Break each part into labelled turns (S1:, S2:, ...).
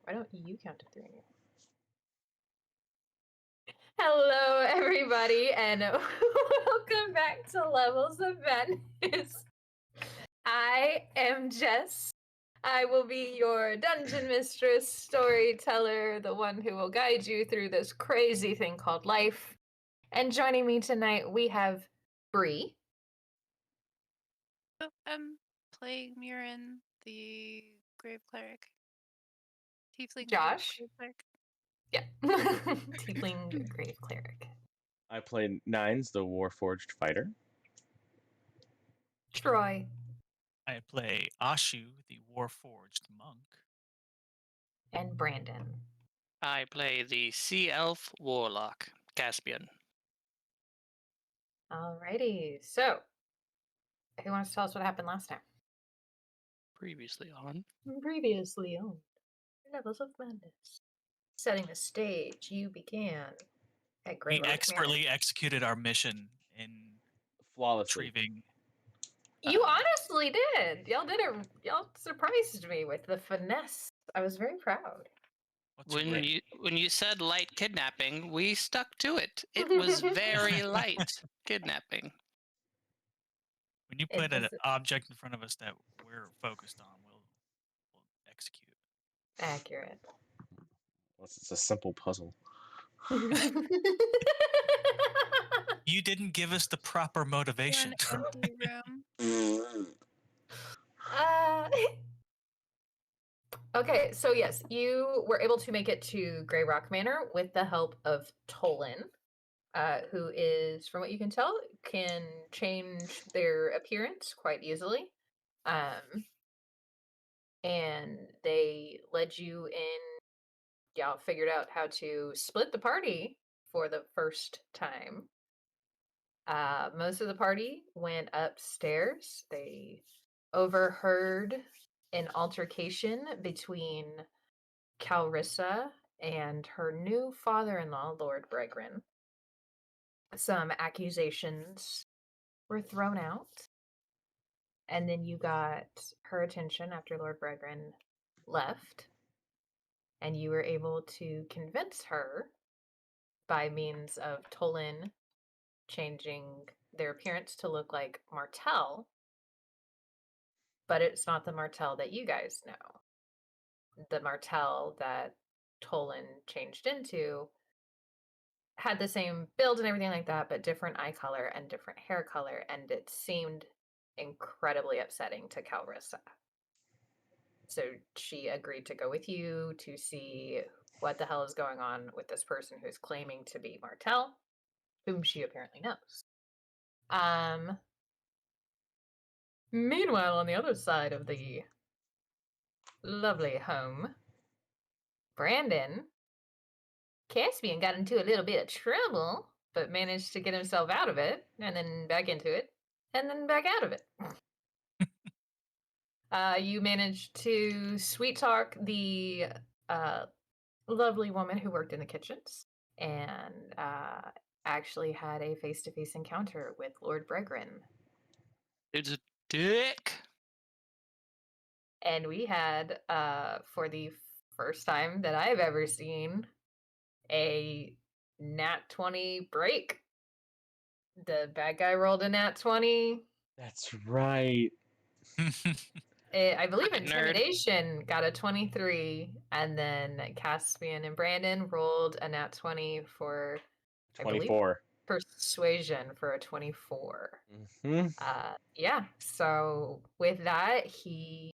S1: Why don't you count to 3? Hello, everybody, and welcome back to Levels of Madness. I am Jess. I will be your dungeon mistress, storyteller, the one who will guide you through this crazy thing called life. And joining me tonight, we have Bree.
S2: Oh, I'm playing Murin, the Grave Cleric. Tiefling
S1: Josh.
S2: Grave Cleric.
S1: Yeah. Tiefling Grave Cleric.
S3: I play Nines, the Warforged Fighter.
S1: Troy.
S4: I play Ashu, the Warforged Monk.
S1: And Brandon.
S5: I play the Sea Elf Warlock, Caspian.
S1: Alrighty, so who wants to tell us what happened last time?
S5: Previously on.
S1: Previously on Levels of Madness. Setting the stage, you began at Grey
S4: We
S1: Rock
S4: expertly executed our mission in
S3: Flawlessly.
S4: retrieving.
S1: You honestly did. Y'all did it. Y'all surprised me with the finesse. I was very proud.
S5: When you said light kidnapping, we stuck to it. It was very light kidnapping.
S4: When you put an object in front of us that we're focused on, we'll execute.
S1: Accurate.
S3: Unless it's a simple puzzle.
S4: You didn't give us the proper motivation.
S2: An empty room.
S1: Okay, so yes, you were able to make it to Grey Rock Manor with the help of Tolan, who is, from what you can tell, can change their appearance quite easily. And they led you in. Y'all figured out how to split the party for the first time. Most of the party went upstairs. They overheard an altercation between Calrissa and her new father-in-law, Lord Bregrin. Some accusations were thrown out, and then you got her attention after Lord Bregrin left, and you were able to convince her by means of Tolan changing their appearance to look like Martell, but it's not the Martell that you guys know. The Martell that Tolan changed into had the same build and everything like that, but different eye color and different hair color, and it seemed incredibly upsetting to Calrissa. So she agreed to go with you to see what the hell is going on with this person who's claiming to be Martell, whom she apparently knows. Meanwhile, on the other side of the lovely home, Brandon, Caspian got into a little bit of trouble, but managed to get himself out of it, and then back into it, and then back out of it. You managed to sweet talk the lovely woman who worked in the kitchens, and actually had a face-to-face encounter with Lord Bregrin.
S5: It's a dick.
S1: And we had, for the first time that I've ever seen, a nat 20 break. The bad guy rolled a nat 20.
S3: That's right.
S1: I believe
S5: Frickin' nerd.
S1: Intimidation got a 23, and then Caspian and Brandon rolled a nat 20 for, I believe,
S3: 24.
S1: Persuasion for a 24.
S3: Mm-hmm.
S1: Yeah, so with that, he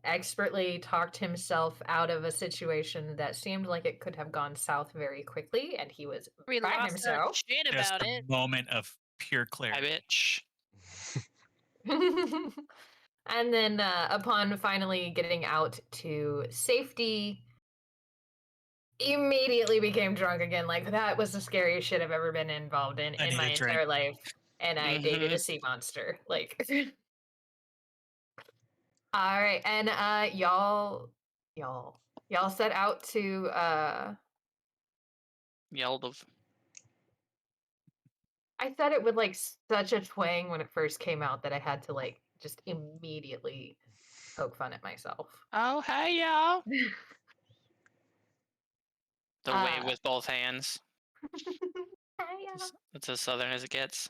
S1: expertly talked himself out of a situation that seemed like it could have gone south very quickly, and he was
S2: We
S1: by
S2: lost our
S1: himself.
S2: shit
S4: Just
S2: about
S4: a
S2: it.
S4: moment of pure
S5: I
S4: clarity.
S5: bitch.
S1: And then upon finally getting out to safety, immediately became drunk again. Like, that was the scariest shit I've ever been involved in
S4: I need
S1: my
S4: a drink.
S1: entire life. And I dated a
S5: Mhm.
S1: sea monster. Like, all right, and y'all set out to
S5: Yelled of.
S1: I said it with like such a twang when it first came out that I had to like just immediately poke fun at myself.
S5: Oh, hey, y'all. The wave with both hands.
S1: Hiya.
S5: That's as southern as it gets.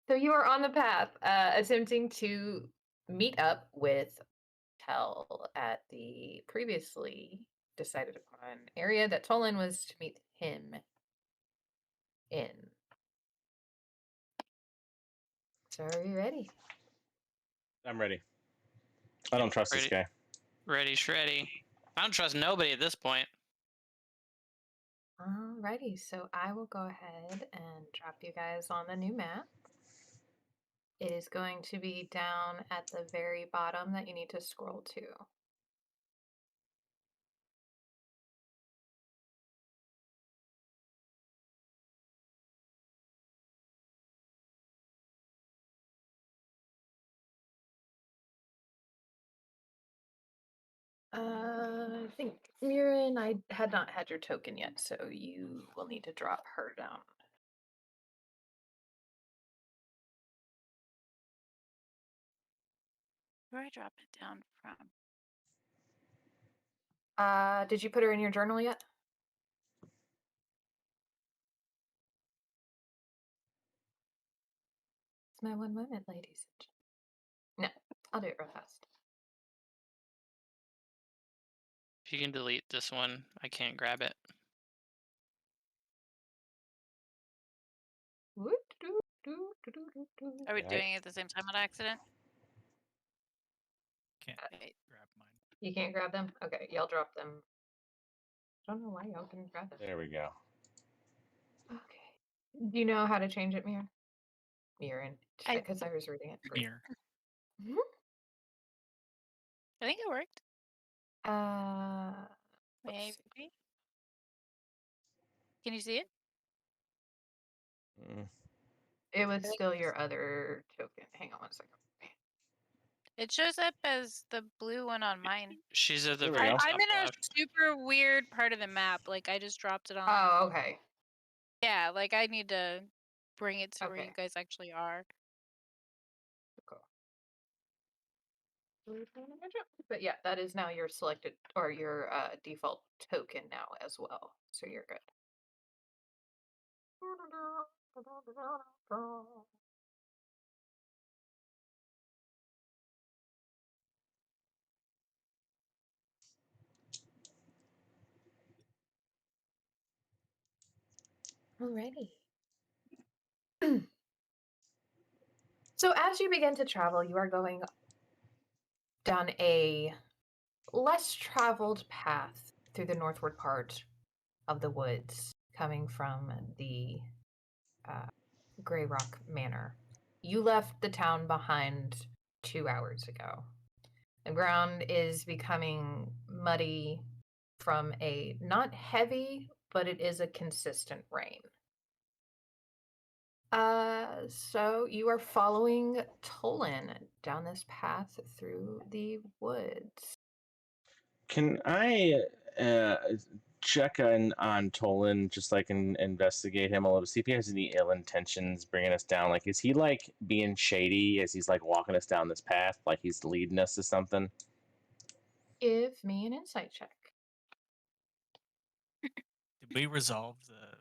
S1: So you are on the path, attempting to meet up with Tel at the previously decided upon area that Tolan was to meet him in. So are you ready?
S3: I'm ready. I don't trust this
S5: Ready.
S3: guy.
S5: Ready, shreddy. I don't trust nobody at this point.
S1: Alrighty, so I will go ahead and drop you guys on the new map. It is going to be down at the very bottom that you need to scroll to. I think Mirren, I had not had your token yet, so you will need to drop her down.
S2: Where do I drop it down from?
S1: Did you put her in your journal yet? It's my one moment, ladies. No, I'll do it real fast.
S5: If you can delete this one, I can't grab it.
S2: Are we
S3: Yeah,
S2: doing it at the same time on accident?
S4: Can't
S2: Wait.
S4: grab mine.
S1: You can't grab them? Okay, y'all drop them. I don't know why y'all can grab them.
S3: There we go.
S1: Okay. Do you know how to change it, Mirren? Mirren.
S2: I-
S1: Because I was reading it first.
S4: Mirror.
S2: I think it worked.
S1: Let's
S2: Maybe. Can you see it?
S3: Mm.
S1: it was still your other token. Hang on one second.
S2: It shows up as the blue one on mine.
S5: She's at the
S3: There we
S5: very
S3: go.
S5: top
S2: I'm in a
S5: left.
S2: super weird part of the map. Like I just dropped it on.
S1: Oh, okay.
S2: Yeah, like I need to bring it to where
S1: Okay.
S2: you guys actually are.
S1: But yeah, that is now your selected or your default token now as well. So you're good. Alrighty. So as you begin to travel, you are going down a less traveled path through the northward part of the woods, coming from the Grey Rock Manor. You left the town behind 2 hours ago. The ground is becoming muddy from a not heavy, but it is a consistent rain. So you are following Tolan down this path through the woods.
S3: Can I check on Tolan, just like investigate him a little, see if he has any ill intentions bringing us down? Like, is he like being shady as he's like walking us down this path, like he's leading us to something?
S1: Give me an insight check.
S4: Did we resolve the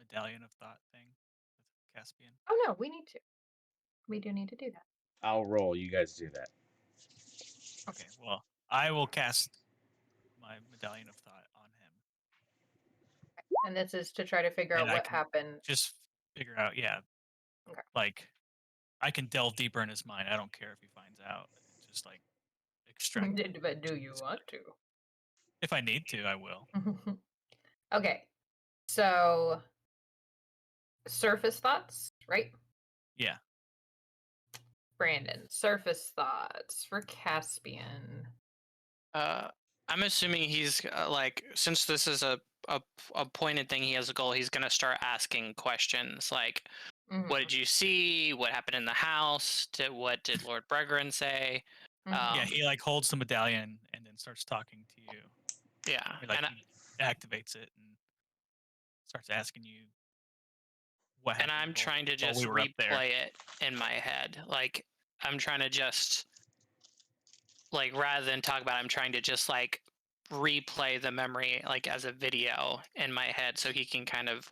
S4: Medallion of Thought thing with Caspian?
S1: Oh no, we need to. We do need to do that.
S3: I'll roll. You guys do that.
S4: Okay, well, I will cast my Medallion of Thought on him.
S1: And this is to try to figure out
S4: And I
S1: what
S4: can
S1: happened.
S4: Just figure out, yeah.
S1: Okay.
S4: Like, I can delve deeper in his mind. I don't care if he finds out. Just like extract.
S1: But do you want to?
S4: If I need to, I will.
S1: Okay. So surface thoughts, right?
S4: Yeah.
S1: Brandon, surface thoughts for Caspian.
S5: I'm assuming he's like, since this is a pointed thing, he has a goal. He's gonna start asking questions like,
S1: Mhm,
S5: "What did you see? What happened in the house? What did Lord Bregrin say?"
S1: mhm.
S4: Yeah, he like holds the medallion and then starts talking to you.
S5: Yeah,
S4: He, like
S5: and
S4: he activates it and starts asking you what happened.
S5: I'm trying to
S4: while
S5: just
S4: we were up there.
S5: replay it in my head. Like I'm trying to just like rather than talk about it, I'm trying to just like replay the memory like as a video in my head so he can kind of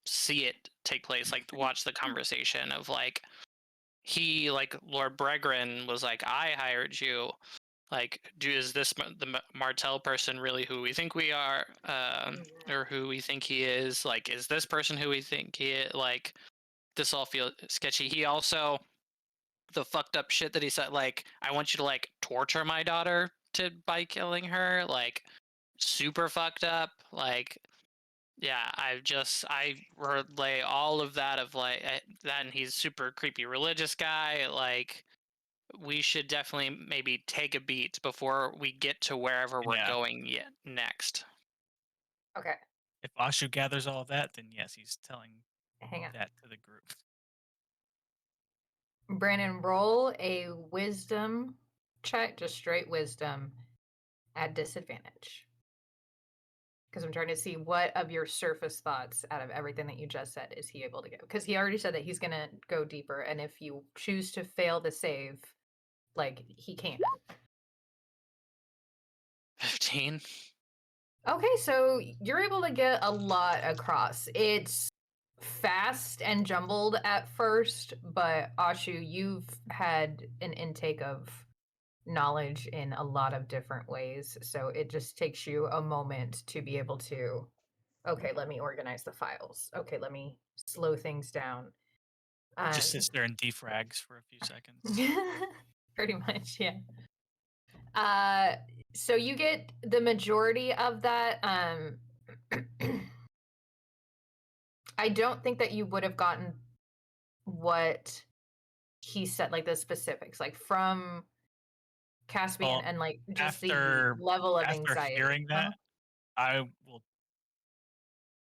S5: see it take place, like watch the conversation of like he like Lord Bregrin was like, I hired you. Like, is this the Martell person really who we think we are, or who we think he is? Like, is this person who we think he is? Like, this all feels sketchy. He also, the fucked up shit that he said, like, I want you to like torture my daughter by killing her, like, super fucked up. Like, yeah, I relay all of that of like that, and he's super creepy religious guy. Like, we should definitely maybe take a beat before we get to wherever we're
S4: Yeah.
S5: going yet next.
S1: Okay,
S4: If Ashu gathers all of that, then yes, he's telling
S1: hang on.
S4: that to the group.
S1: Brandon, roll a wisdom check, just straight wisdom at disadvantage. Because I'm trying to see what of your surface thoughts out of everything that you just said is he able to go. Because he already said that he's going to go deeper. And if you choose to fail the save, like, he can't.
S5: 15.
S1: Okay, so you're able to get a lot across. It's fast and jumbled at first, but Ashu, you've had an intake of knowledge in a lot of different ways, so it just takes you a moment to be able to, okay, let me organize the files. Okay, let me slow things down.
S4: Just sits there and defrags for a few seconds.
S1: Pretty much, yeah. So you get the majority of that. I don't think that you would have gotten what he said, like the specifics, like from Caspian,
S4: Well,
S1: and like just
S4: after-
S1: the level of
S4: After
S1: anxiety.
S4: hearing that, I will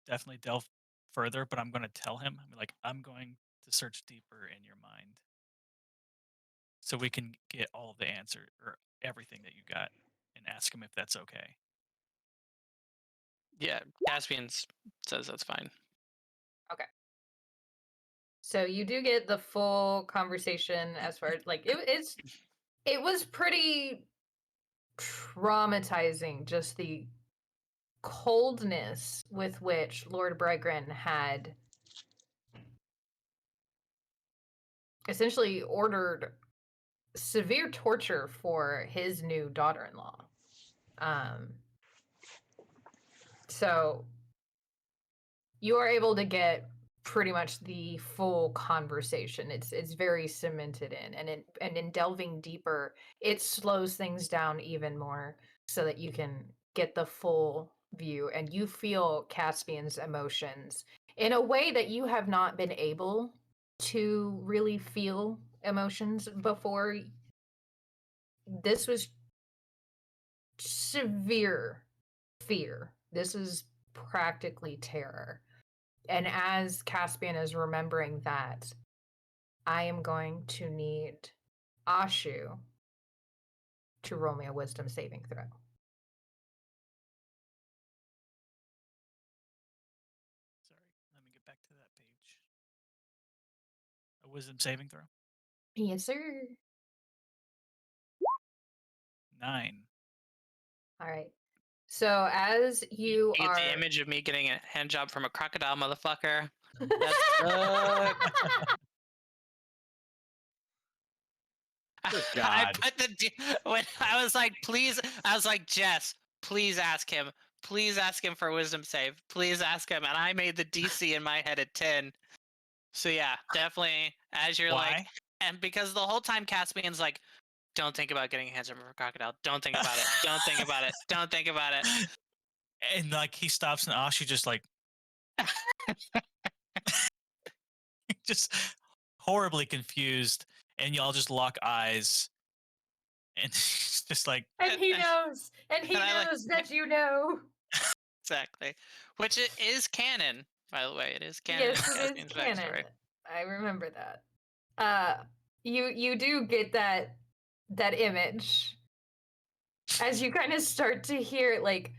S4: definitely delve further, but I'm going to tell him, I'm going to search deeper in your mind so we can get all the answer or everything that you got and ask him if that's okay.
S5: Yeah, Caspian says that's fine.
S1: So you do get the full conversation as far as like it was pretty traumatizing, just the coldness with which Lord Bregrin had essentially ordered severe torture for his new daughter-in-law. So you are able to get pretty much the full conversation. It's very cemented in, and in delving deeper, it slows things down even more so that you can get the full view and you feel Caspian's emotions in a way that you have not been able to really feel emotions before. This was severe fear. This is practically terror. And as Caspian is remembering that, I am going to need Ashu to roll me a wisdom saving throw.
S4: Sorry, let me get back to that page. A wisdom saving throw.
S1: Yes, sir.
S5: You9.
S1: All right. So as you
S5: get
S1: are
S5: the image of me getting a hand job from a crocodile motherfucker.
S3: Good
S5: I
S3: God.
S5: put when I was like, please, I was like, Jess, please ask him. Please ask him for a wisdom save. Please ask him. And I made the DC in my head at 10. So yeah, definitely as you're
S4: Why?
S5: like, and because the whole time Caspian's like, don't think about getting a hand job from a crocodile. Don't think about it. Don't think about it. Don't think about it.
S4: And like he stops and Ashu just like just horribly confused, and y'all just lock eyes, and he's just like,
S1: and he knows, and he
S5: And I like-
S1: knows that you know.
S5: Exactly. Which it is canon, by the way. It is canon.
S1: Yes,
S5: in
S1: it is
S5: Caspian's
S1: canon.
S5: backstory.
S1: I remember that. You do get that image as you kind of start to hear like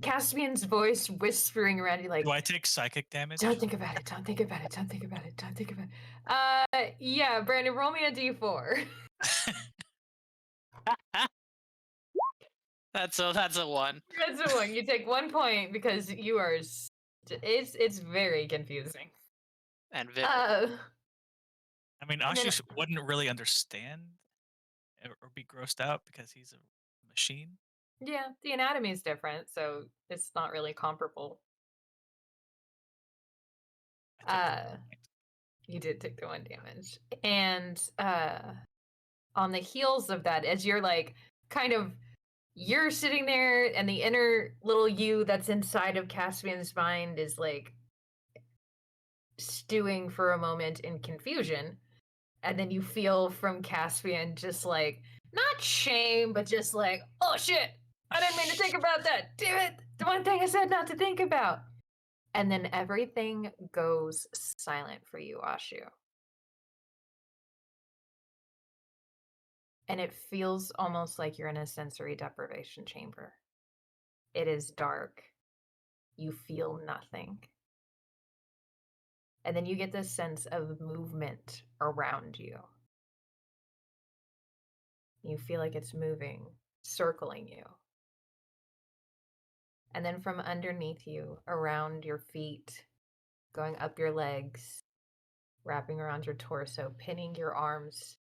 S1: Caspian's voice whispering around you, like,
S4: do I take psychic damage?
S1: don't think about it, don't think about it, don't think about it, don't think about it. Yeah, Brandon, roll me a d4.
S5: That's a 1.
S1: That's the one. You take 1 point because you are. It's very confusing.
S5: And vivid.
S4: I mean,
S1: And then-
S4: Ashish wouldn't really understand or be grossed out because he's a machine.
S1: Yeah, the anatomy is different, so it's not really comparable.
S4: I took the
S1: Uh,
S4: point.
S1: You did take the 1 damage. And on the heels of that, as you're like kind of you're sitting there and the inner little you that's inside of Caspian's mind is like stewing for a moment in confusion. And then you feel from Caspian just like not shame, but just like, oh shit, I didn't mean to think about that. Damn it. The one thing I said not to think about. And then everything goes silent for you, Ashu. And it feels almost like you're in a sensory deprivation chamber. It is dark. You feel nothing. And then you get this sense of movement around you. You feel like it's moving, circling you. And then from underneath you, around your feet, going up your legs, wrapping around your torso, pinning your arms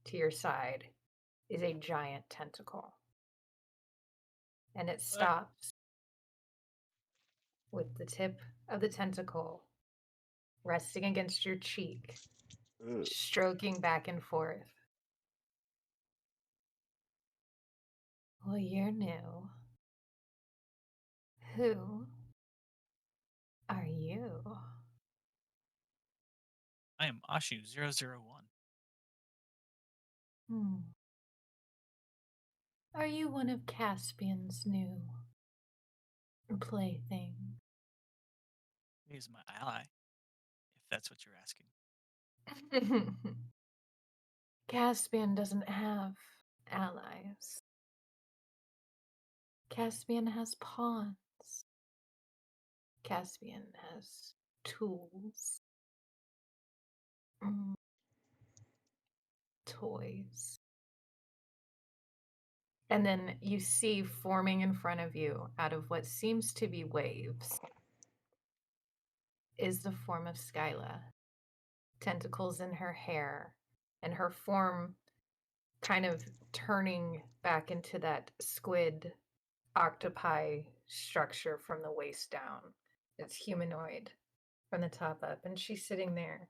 S1: to your side, is a giant tentacle. And it stops with the tip of the tentacle resting against your cheek, stroking back and forth. Well, you're new. Who are you?
S4: I am Ashu 001.
S1: Hmm. Are you one of Caspian's new plaything?
S4: He is my ally, if that's what you're asking.
S1: Caspian doesn't have allies. Caspian has pawns. Caspian has tools. Mm. Toys. And then you see forming in front of you, out of what seems to be waves, is the form of Skyla. Tentacles in her hair, and her form kind of turning back into that squid octopi structure from the waist down. It's humanoid from the top up. And she's sitting there,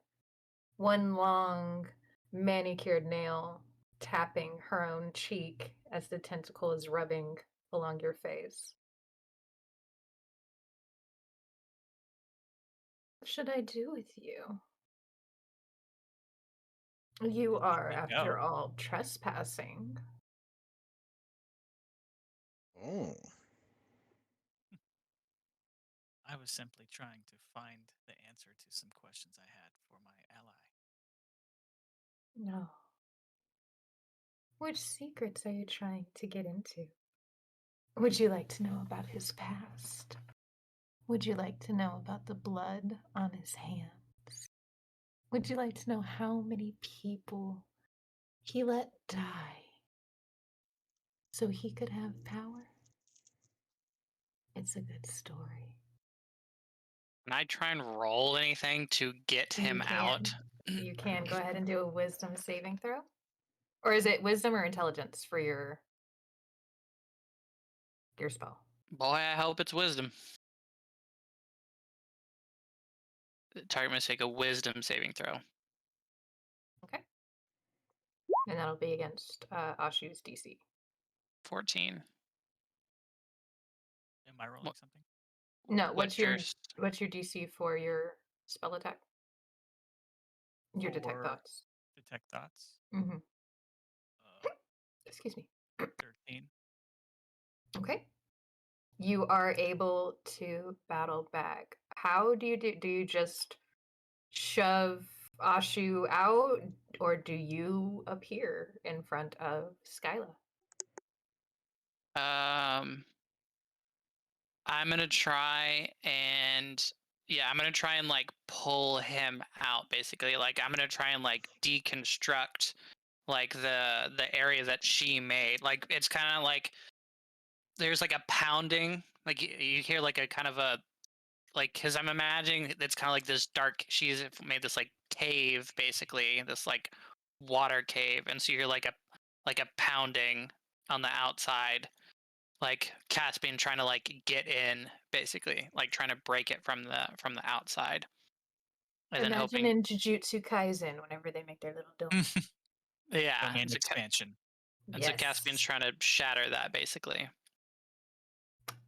S1: one long manicured nail tapping her own cheek as the tentacle is rubbing along your face. What should I do with you? You are,
S4: me
S1: after
S4: go.
S1: all, trespassing.
S4: I was simply trying to find the answer to some questions I had for my ally.
S1: No. Which secrets are you trying to get into? Would you like to know about his past? Would you like to know about the blood on his hands? Would you like to know how many people he let die so he could have power? It's a good story.
S5: Can I try and roll anything to get him out?
S1: You can go ahead and do a wisdom saving throw. Or is it wisdom or intelligence for your spell?
S5: Boy, I hope it's wisdom. The target must take a wisdom saving throw.
S1: Okay. And that'll be against Ashu's DC.
S5: 14.
S4: Am I rolling
S5: What-
S4: something?
S1: No, what's your
S5: yours?
S1: DC for your spell attack? Your detect
S4: For
S1: thoughts.
S4: Detect thoughts.
S1: Mm-hmm.
S4: Uh,
S1: Excuse me.
S4: 13.
S1: Okay. You are able to battle back. How do you do? Do you just shove Ashu out, or do you appear in front of Skyla?
S5: I'm gonna try and I'm gonna try and like pull him out basically. Like I'm gonna try and like deconstruct like the area that she made. Like it's kind of like there's like a pounding, like you hear like a kind of a like, because I'm imagining it's kind of like this dark. She's made this like cave, basically this like water cave, and so you hear like a pounding on the outside, like Caspian trying to like get in, basically like trying to break it from the outside, and then
S1: Imagine
S5: hoping,
S1: in Jujutsu Kaisen whenever they make their little dome.
S5: yeah,
S4: Domain
S5: and so,
S4: expansion.
S5: and so Caspian's trying to shatter that, basically.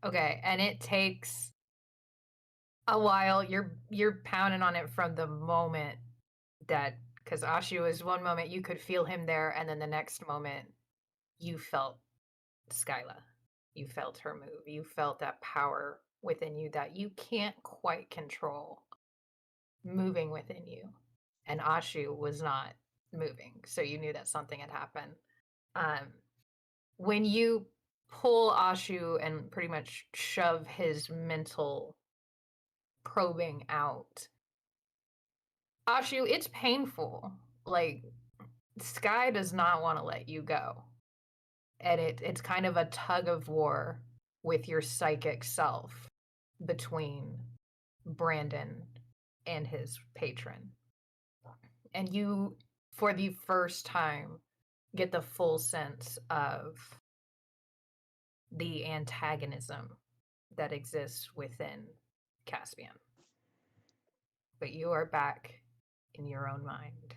S1: Okay, and it takes a while. You're pounding on it from the moment that, because Ashu is one moment you could feel him there, and then the next moment you felt Skyla. You felt her move. You felt that power within you that you can't quite control moving within you. And Ashu was not moving, so you knew that something had happened. When you pull Ashu and pretty much shove his mental probing out, Ashu, it's painful. Like, Sky does not want to let you go. And it's kind of a tug of war with your psychic self between Brandon and his patron. And you, for the first time, get the full sense of the antagonism that exists within Caspian. But you are back in your own mind.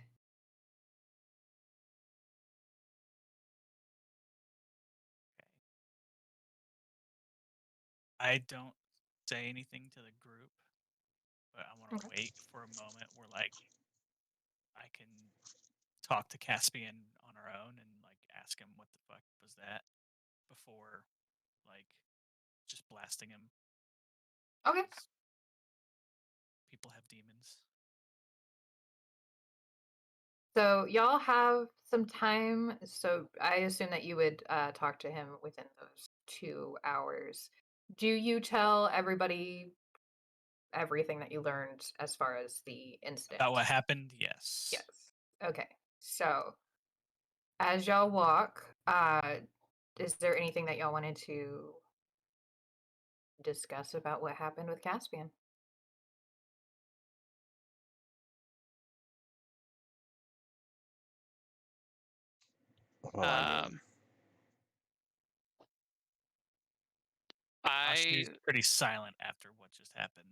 S4: I don't say anything to the group, but I want to
S1: Okay.
S4: wait for a moment where like I can talk to Caspian on our own and like ask him what the fuck was that before like just blasting him.
S1: Okay.
S4: 'cause people have demons.
S1: So y'all have some time. So I assume that you would talk to him within those 2 hours. Do you tell everybody everything that you learned as far as the incident?
S4: About what happened? Yes.
S1: Yes. Okay. So as y'all walk, is there anything that y'all wanted to discuss about what happened with Caspian?
S3: Well, I mean,
S4: Ashley's
S5: I
S4: pretty silent after what just happened.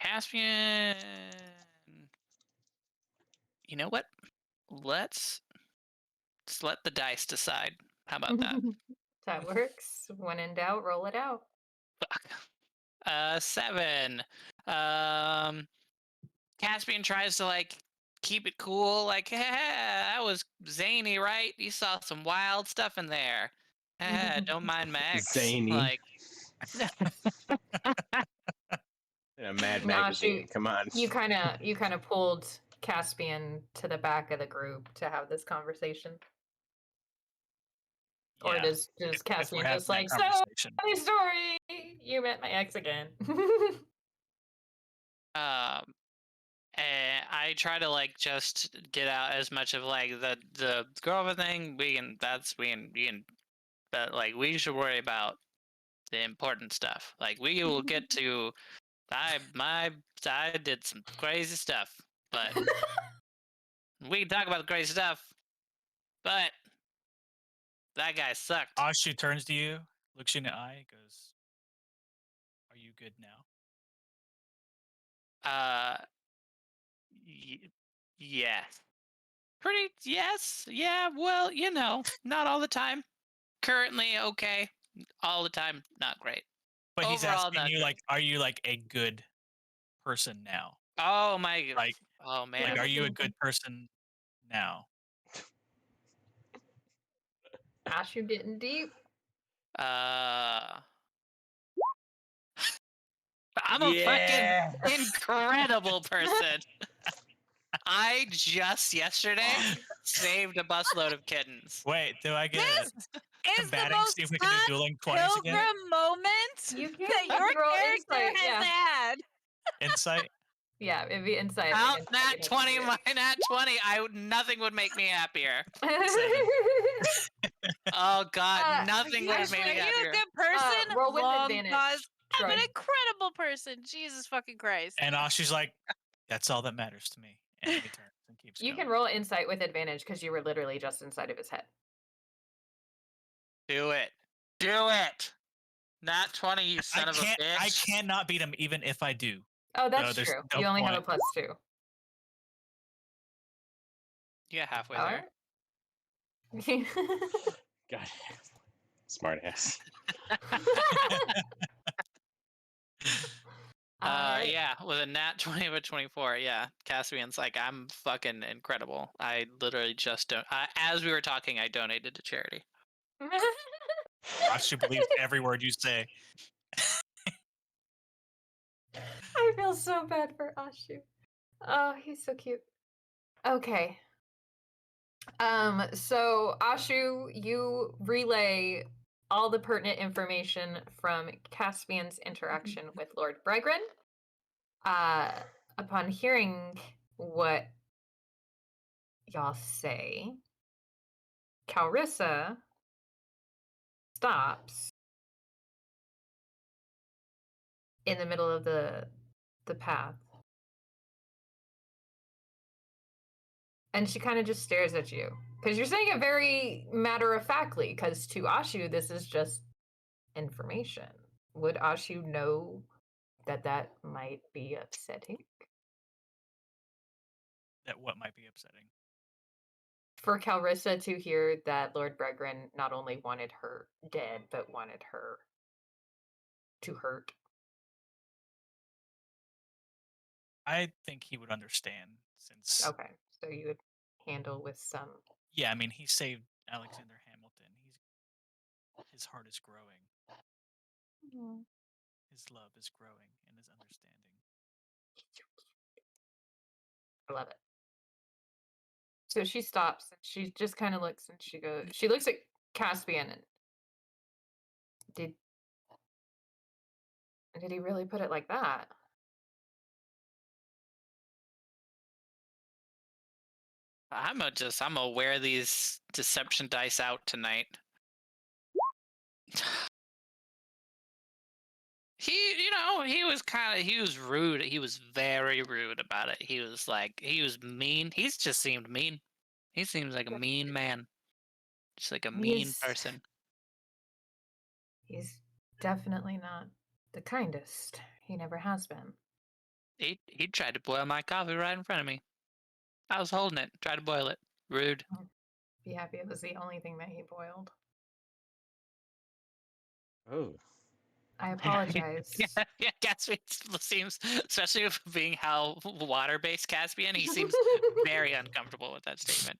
S5: Caspian, you know what? Let's let the dice decide. How about that?
S1: That works. When in doubt, roll it out.
S5: Fuck. 7. Caspian tries to like keep it cool, like, that was zany, right? You saw some wild stuff in there. Don't mind my ex.
S3: Zany.
S5: Like,
S3: in a Mad
S1: Nah,
S3: magazine.
S1: shoot.
S3: Come on.
S1: You kind of pulled Caspian to the back of the group to have this conversation. Or
S4: Yeah,
S1: does
S4: if we're
S1: Caspian
S4: having
S1: just
S4: that
S1: like, so
S4: conversation.
S1: funny story, you met my ex again.
S5: and I try to like just get out as much of like the girlfriend thing. We can, but like we should worry about the important stuff. Like we will get to. I did some crazy stuff, but we can talk about the crazy stuff. But that guy sucked.
S4: Ashu turns to you, looks you in the eye, goes, "Are you good now?"
S5: Yes. Pretty, yes. Yeah, well, not all the time. Currently, okay. All the time, not great.
S4: But he's
S5: Overall,
S4: asking
S5: not
S4: you
S5: great.
S4: like, "Are you like a good person now?
S5: Oh, my.
S4: Like,
S5: Oh, man.
S4: like, are you a good person now?"
S1: Ashu getting deep.
S5: I'm a fucking incredible person. I just yesterday saved a busload of kittens.
S4: Wait, do I get
S2: This
S4: a
S2: is the
S4: batting?
S2: most
S4: See if we can do
S2: fun
S4: dueling 20s again.
S2: pilgrim moment
S1: You
S2: that
S1: can
S2: your
S1: roll
S2: character
S1: insight,
S2: has
S1: yeah.
S2: had.
S4: Insight.
S1: Yeah, it'd be insight.
S5: Out
S1: against
S5: nat
S1: negative
S5: 20,
S1: behavior.
S5: my nat 20. Nothing would make me happier.
S4: Seven.
S5: Oh God,
S1: Uh,
S5: nothing
S1: you
S5: would have
S2: Ashley,
S5: made
S2: are
S5: me
S2: you a
S5: happier.
S2: good person?
S1: roll with
S2: Long
S1: advantage,
S2: pause. I'm
S1: Troy.
S2: an incredible person. Jesus fucking Christ.
S4: And Ashu's like, that's all that matters to me. And he turns and keeps
S1: You
S4: going.
S1: can roll insight with advantage because you were literally just inside of his head.
S5: Do it. Do it. Nat 20, you son of a bitch.
S4: I cannot beat him even if I do.
S1: Oh, that's
S4: there's
S1: true.
S4: no
S1: You only have a
S4: point.
S1: +2.
S5: Yeah, halfway
S1: All
S5: there.
S1: right.
S3: God, smart ass.
S1: Alright.
S5: Yeah, with a nat 20 of a 24. Yeah, Caspian's like, I'm fucking incredible. I literally just don't. As we were talking, I donated to charity.
S4: Ashu believes every word you say.
S1: I feel so bad for Ashu. Oh, he's so cute. Okay. So Ashu, you relay all the pertinent information from Caspian's interaction with Lord Bregrin. Upon hearing what y'all say, Calrissa stops in the middle of the path. And she kind of just stares at you. Because you're saying it very matter-of-factly, because to Ashu, this is just information. Would Ashu know that that might be upsetting?
S4: That what might be upsetting.
S1: For Calrissa to hear that Lord Bregrin not only wanted her dead, but wanted her to hurt.
S4: I think he would understand since.
S1: Okay, so you would handle with some.
S4: Yeah, I mean, he saved Alexander Hamilton. His heart is growing. His love is growing, and his understanding.
S1: I love it. So she stops and she just kind of looks and she looks at Caspian and did he really put it like that?
S5: I'm gonna wear these deception dice out tonight. He was rude. He was very rude about it. He was mean. He's just seemed mean. He seems like a mean man. Just like a mean person.
S1: He's definitely not the kindest. He never has been.
S5: He tried to boil my coffee right in front of me. I was holding it, tried to boil it. Rude.
S1: Be happy it was the only thing that he boiled.
S3: Oh.
S1: I apologize.
S5: Yeah, Caspian seems, especially with being how water-based Caspian, he seems very uncomfortable with that statement.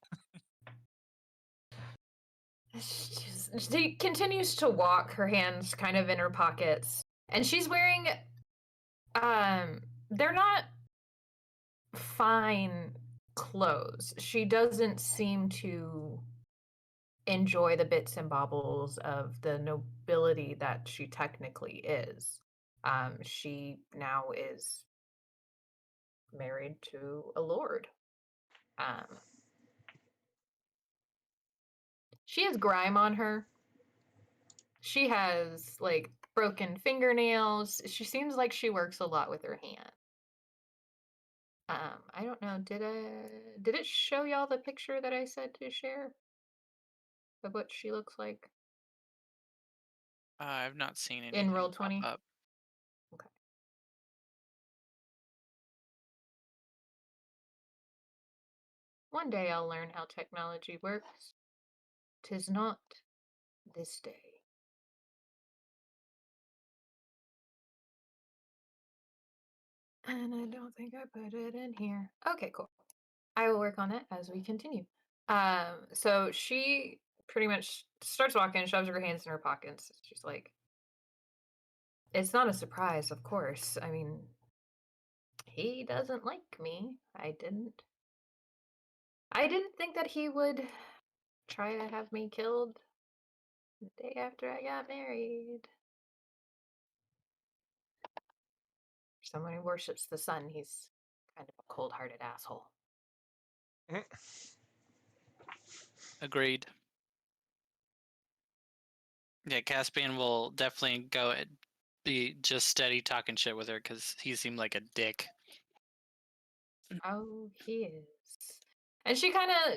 S1: She continues to walk, her hands kind of in her pockets, and she's wearing they're not fine clothes. She doesn't seem to enjoy the bits and baubles of the nobility that she technically is. She now is married to a lord. She has grime on her. She has like broken fingernails. She seems like she works a lot with her hand. I don't know. Did it show y'all the picture that I said to share of what she looks like
S5: I've not seen
S1: in
S5: anything
S1: roll
S5: pop
S1: 20?
S5: up.
S1: Okay. One day I'll learn how technology works. 'Tis not this day. And I don't think I put it in here. Okay, cool. I will work on that as we continue. So she pretty much starts walking, shoves her hands in her pockets. She's like, it's not a surprise, of course. I mean, he doesn't like me. I didn't think that he would try to have me killed the day after I got married. Someone who worships the sun, he's Kind of a cold-hearted asshole.
S5: Agreed. Yeah, Caspian will definitely go and be just steady talking shit with her because he seemed like a dick.
S1: Oh, he is. And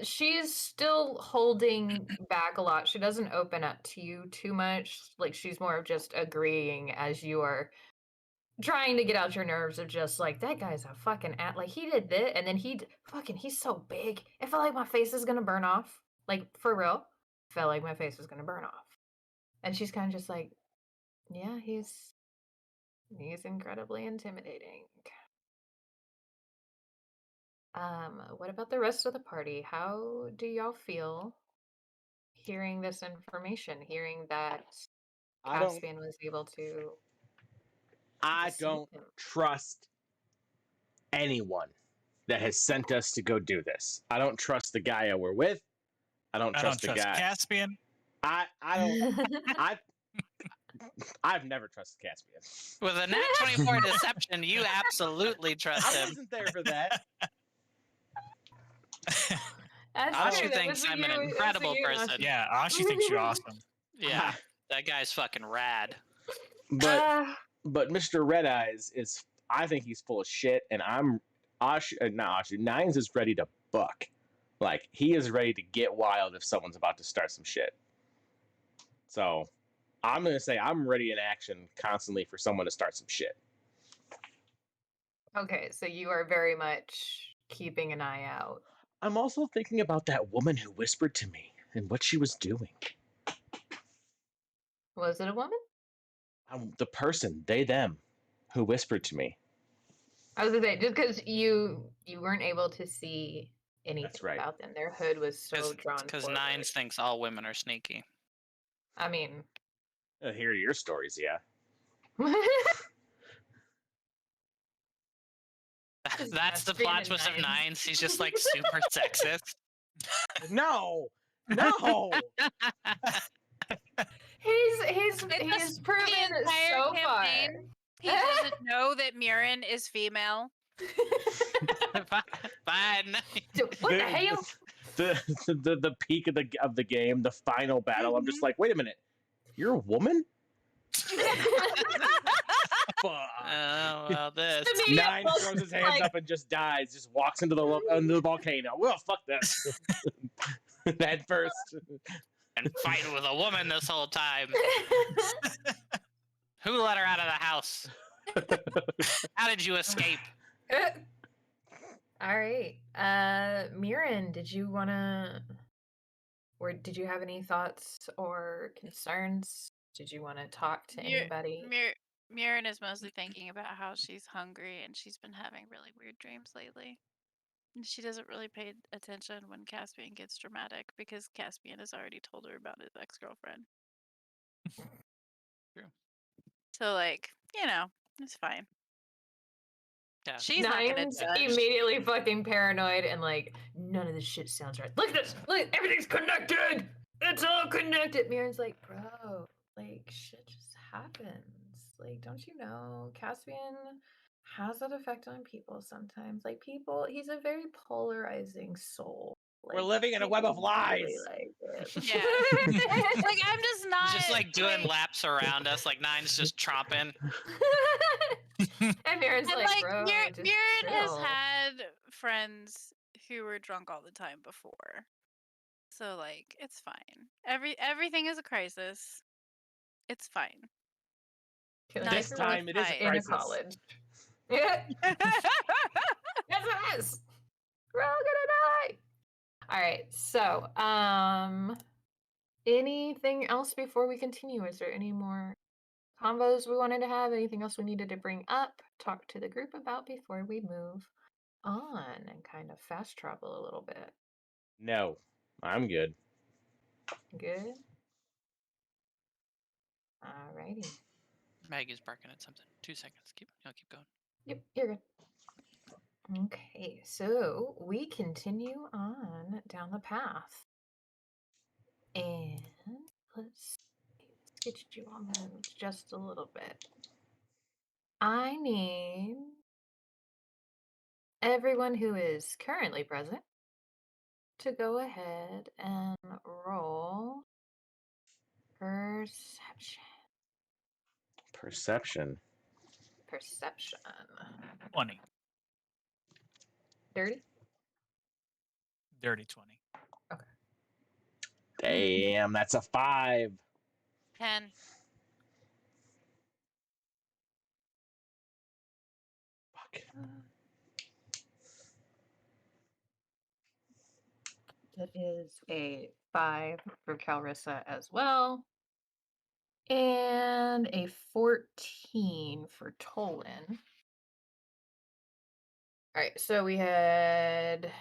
S1: she's still holding back a lot. She doesn't open up to you too much. Like, she's more of just agreeing as you are trying to get out your nerves of just like, that guy's a fucking like, he did this, and then he's so big. It felt like my face is gonna burn off. Like, for real. Felt like my face was gonna burn off. And she's kind of just like, yeah, he's incredibly intimidating. What about the rest of the party? How do y'all feel hearing this information? Hearing that
S3: I don't.
S1: Caspian was able to
S3: I
S1: deceive
S3: don't
S1: him.
S3: trust anyone that has sent us to go do this. I don't trust the guy we're with. I don't
S4: I
S3: trust
S4: don't
S3: the
S4: trust
S3: guy.
S4: Caspian.
S3: I don't. I've never trusted Caspian.
S5: With a nat 24 deception, you absolutely trust
S3: I
S5: him.
S3: wasn't there for that.
S1: That's
S5: Ashu
S1: true, that
S5: thinks
S1: was a
S5: I'm an
S1: you- that's a
S5: incredible
S1: you,
S5: person.
S1: Ashu.
S4: Yeah, Ashi thinks you're awesome.
S5: Yeah, that guy's fucking rad.
S3: But
S1: Ah,
S3: but Mr. Red Eyes is. I think he's full of shit, and I'm not Ashu. Nines is ready to buck. Like, he is ready to get wild if someone's about to start some shit. So I'm gonna say I'm ready in action constantly for someone to start some shit.
S1: okay, so you are very much keeping an eye out.
S3: I'm also thinking about that woman who whispered to me and what she was doing.
S1: Was it a woman?
S3: The person, they, them, who whispered to me.
S1: I was gonna say, just because you weren't able to see anything
S3: right.
S1: about them, their hood was so drawn
S5: Because
S1: forward.
S5: Nines thinks all women are sneaky.
S1: I mean,
S3: Hear your stories, yeah.
S5: That's the
S1: Caspian
S5: plot
S1: and
S5: twist of
S1: Nines.
S5: Nines. He's just like super sexist.
S3: No,
S1: he's
S2: It's
S1: proven
S2: the entire
S1: so far.
S2: campaign. He doesn't know that Mirren is female.
S5: Fine.
S1: What the hell?
S3: The peak of the game, the final battle. I'm just like, wait a minute, you're a woman? Fuck.
S5: Oh, well, this.
S1: To me,
S3: Nine
S1: it was
S3: throws his hands
S1: like-
S3: up and just dies. Just walks into the volcano. Well, fuck this. Head first.
S5: And fight with a woman this whole time. Who let her out of the house? How did you escape?
S1: All right. Mirren, did you have any thoughts or concerns? Did you want to talk to anybody?
S2: Mirren is mostly thinking about how she's hungry and she's been having really weird dreams lately. And she doesn't really pay attention when Caspian gets dramatic because Caspian has already told her about his ex-girlfriend.
S5: True.
S2: So, like, it's fine.
S5: Yeah.
S2: She's not gonna
S1: Nines
S2: judge.
S1: immediately fucking paranoid and like, none of this shit sounds right. Look at this! Look, everything's connected! It's all connected! Mirren's like, bro, like, shit just happens. Like, don't you know? Caspian has that effect on people sometimes. Like, he's a very polarizing soul.
S3: We're
S1: Like,
S3: living in a web of
S1: people really
S3: lies.
S1: like it.
S2: Yeah. Like, I'm just not.
S5: Just like doing
S2: like,
S5: laps around us, like Nines just tromping.
S1: And Mirren's
S2: And
S1: like,
S2: like,
S1: bro,
S2: Mirren
S1: just
S2: has
S1: chill."
S2: had friends who were drunk all the time before, so like, it's fine. Everything is a crisis. It's fine.
S1: Can
S2: Not
S1: I
S3: This
S1: feel
S3: time
S1: like
S3: it is a
S1: in a
S3: crisis.
S1: college. Yeah. Yes, it is. We're all gonna die. All right. So, anything else before we continue? Is there any more combos we wanted to have? Anything else we needed to bring up, talk to the group about before we move on and kind of fast travel a little bit?
S3: No, I'm good.
S1: Good. Alrighty.
S5: Maggie's barking at something. 2 seconds. Keep going.
S1: Yep, you're good. Okay, so we continue on down the path. And let's get you on moved just a little bit. I need everyone who is currently present to go ahead and roll perception.
S3: Perception.
S1: Perception.
S4: 20.
S1: Dirty?
S4: Dirty 20.
S3: Damn, that's a 5.
S2: 10.
S3: Fuck.
S1: That is a 5 for Calrissa as well. And a 14 for Tolan. All right, so we had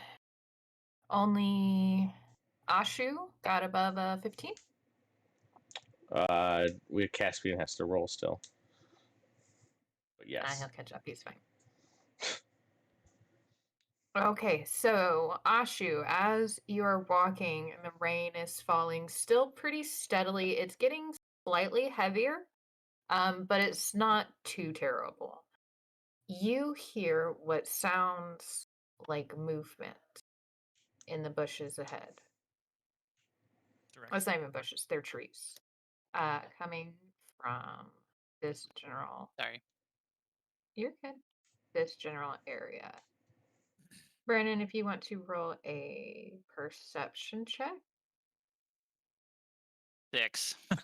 S1: only Ashu got above a 15.
S3: Caspian has to roll still. But yes.
S1: He'll catch up. He's fine. Okay, so Ashu, as you're walking and the rain is falling still pretty steadily, it's getting slightly heavier, but it's not too terrible. You hear what sounds like movement in the bushes ahead.
S4: Direct.
S1: Oh, it's not even bushes, they're trees. Coming from this general.
S5: Sorry.
S1: You're good. This general area. Brandon, if you want to roll a perception check.
S5: 6.
S3: All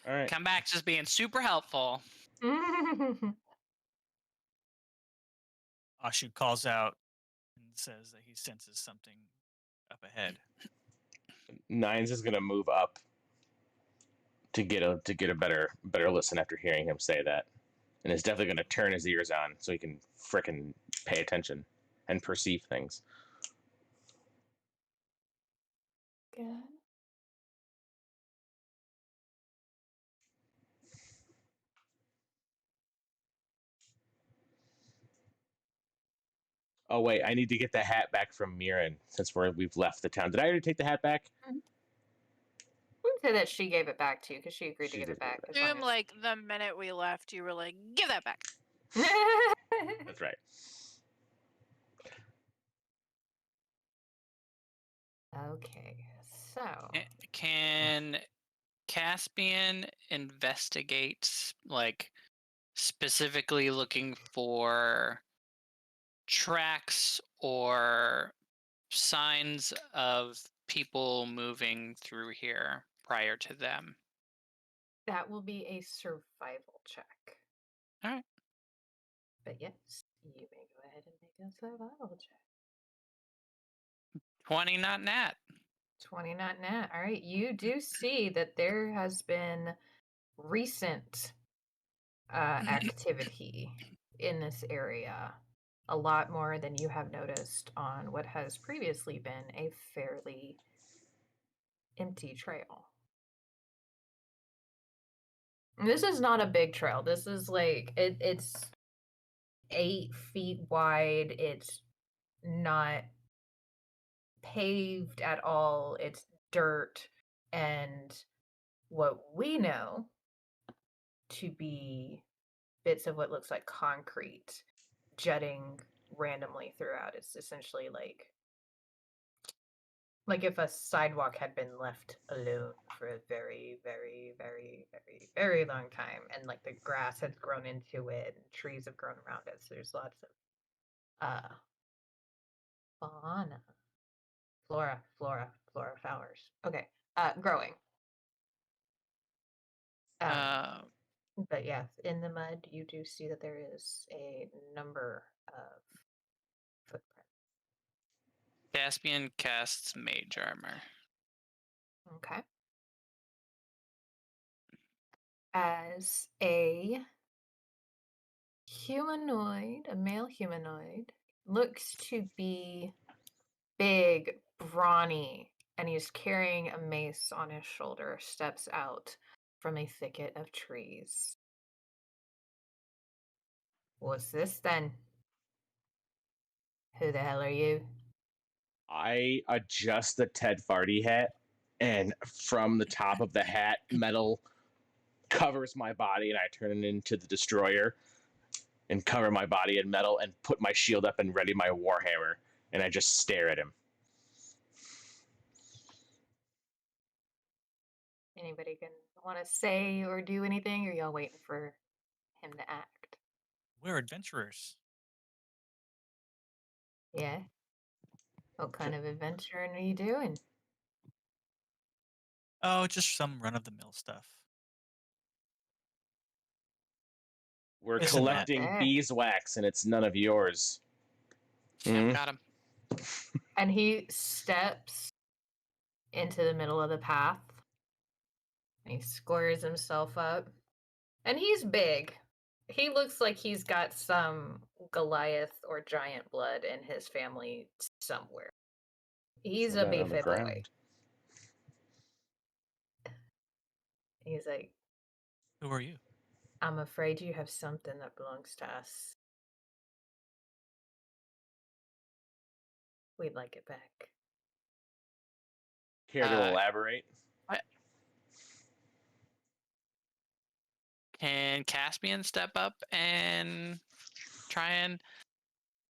S3: right.
S5: Come back just being super helpful.
S4: Ashu calls out and says that he senses something up ahead.
S3: Nines is gonna move up to get a better listen after hearing him say that, and is definitely gonna turn his ears on so he can frickin' pay attention and perceive things.
S1: Good.
S3: Oh wait, I need to get the hat back from Mirren since we've left the town. Did I already take the hat back?
S1: We can say that she gave it back to you because she agreed to
S3: She
S1: give
S3: did
S1: it back.
S3: give
S1: as long
S2: Assume, like, the minute we left, you were like, give that back.
S1: as-
S3: That's right.
S1: Okay, so
S5: Can Caspian investigate, like, specifically looking for tracks or signs of people moving through here prior to them?
S1: that will be a survival check.
S5: All right.
S1: But yes, you may go ahead and make a survival check.
S5: 20, not nat.
S1: 20 not nat. All right, you do see that there has been recent activity in this area. A lot more than you have noticed on what has previously been a fairly empty trail. And this is not a big trail. This is like it's 8 feet wide. It's not paved at all. It's dirt and what we know to be bits of what looks like concrete jutting randomly throughout. It's essentially like if a sidewalk had been left alone for a very, very, very, very, very long time, and like the grass has grown into it, and trees have grown around it. So there's lots of fauna, flora, flowers. Okay, growing. But yes, in the mud, you do see that there is a number of footprints.
S5: Caspian casts mage armor.
S1: Okay. As a humanoid, a male humanoid, looks to be big, brawny, and he's carrying a mace on his shoulder, steps out from a thicket of trees. What's this then? Who the hell are you?
S3: I adjust the Ted Farty hat, and from the top of the hat, metal covers my body, and I turn it into the Destroyer. and cover my body in metal and put my shield up and ready my warhammer, and I just stare at him.
S1: Anybody can want to say or do anything, or y'all waiting for him to act?
S4: We're adventurers.
S1: Yeah. What kind of adventuring are you doing?
S4: Oh, just some run of the mill stuff.
S3: We're
S4: Isn't that-
S3: collecting
S1: There.
S3: beeswax, and it's none of yours.
S5: Yeah,
S3: Mhm.
S5: got him.
S1: And he steps into the middle of the path. And he squares himself up. And he's big. He looks like he's got some Goliath or giant blood in his family somewhere. He's
S3: Throw
S1: a
S3: that
S1: big
S3: on the
S1: fit boy.
S3: ground.
S1: He's like,
S4: Who are you?
S1: I'm afraid you have something that belongs to us. We'd like it back.
S3: Care to elaborate?
S5: Can Caspian step up and try and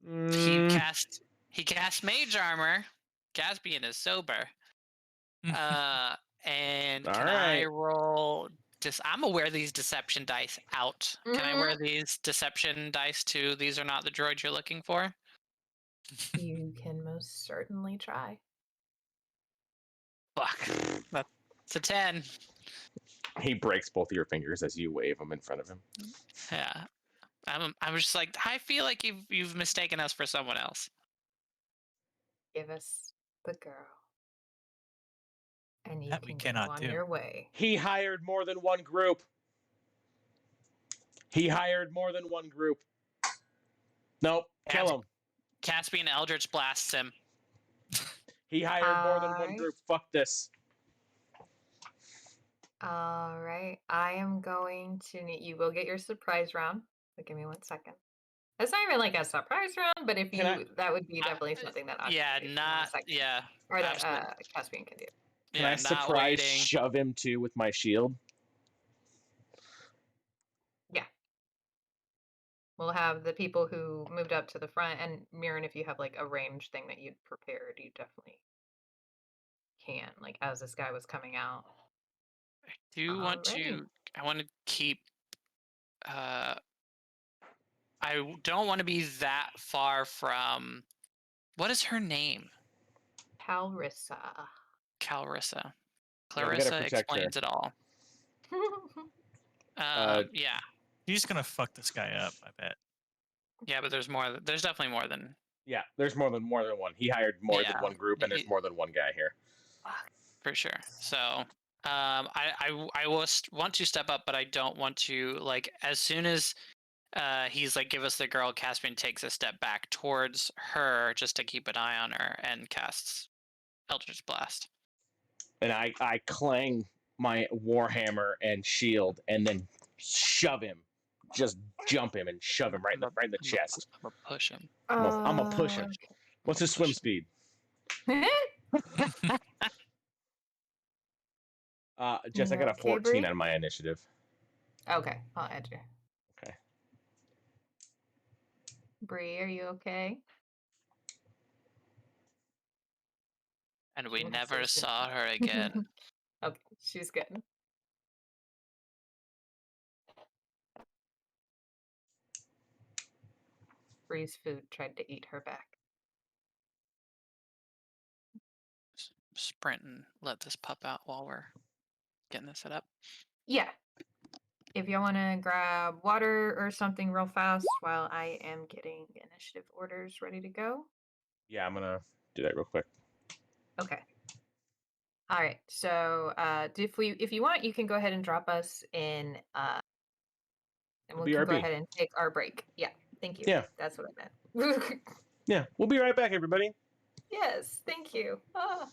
S3: Mm,
S5: he cast mage armor. Caspian is sober. And
S3: All
S5: can I
S3: right.
S5: roll I'm gonna wear these deception dice out. Can I wear these deception dice too? These are not the droid you're looking for.
S1: You can most certainly try.
S5: Fuck. It's a 10.
S3: He breaks both of your fingers as you wave them in front of him.
S5: Yeah. I'm just like, I feel like you've mistaken us for someone else.
S1: Give us the girl. And you
S4: That we
S1: can
S4: cannot
S1: go on
S4: do.
S1: your way.
S3: He hired more than one group. Nope, kill him.
S5: Caspian Eldritch blasts him.
S3: He hired more than one
S1: Alright.
S3: group. Fuck this.
S1: All right. I am going to need you will get your surprise round. So give me 1 second. It's not even like a surprise round, but if
S3: Can I-
S1: you that would be definitely something that
S5: Yeah,
S1: Octavia can do in 1
S5: not
S1: second.
S5: yeah.
S1: Or that
S5: absolutely.
S1: Caspian can do.
S3: Can
S5: Yeah,
S3: I
S5: not
S3: surprise
S5: waiting.
S3: shove him too with my shield?
S1: We'll have the people who moved up to the front, and Mirren, if you have like a range thing that you'd prepared, you definitely can. Like as this guy was coming out.
S5: Do you want
S1: Alrighty.
S5: to? I want to keep. I don't want to be that far from. What is her name?
S1: Calrissa.
S5: Calrissa.
S3: Yeah, we gotta
S5: Clarissa
S3: protect her.
S5: explains it all. Yeah,
S4: He's gonna fuck this guy up, I bet.
S5: yeah, but there's more. There's definitely more than.
S3: Yeah, there's more than one. He hired more than
S5: Yeah.
S3: one group, and there's more than one guy here.
S5: For sure. So, I want to step up, but I don't want to like as soon as he's like give us the girl. Caspian takes a step back towards her just to keep an eye on her and casts Eldritch Blast.
S3: And I clang my warhammer and shield, and then shove him, just jump him and shove him right in the chest.
S5: I'm gonna push him.
S3: I'm gonna push him. What's his swim speed? Jess, I got a
S1: Okay,
S3: 14
S1: Bree?
S3: on my initiative.
S1: Okay, I'll add you.
S3: Okay.
S1: Bree, are you okay?
S5: And we
S1: Yes,
S5: never
S1: yes, yes.
S5: saw her again.
S1: Okay, she's good. Bree's food tried to eat her back.
S5: Sprint and let this pup out while we're getting this set up.
S1: Yeah. If y'all want to grab water or something real fast while I am getting initiative orders ready to go.
S3: Yeah, I'm gonna do that real quick.
S1: Okay. All right. So if you want, you can go ahead and drop us in and we can go
S3: BRB.
S1: ahead and take our break. Yeah. Thank you.
S3: Yeah.
S1: That's what I meant.
S3: Yeah, we'll be right back, everybody.
S1: Yes, thank you. Ah.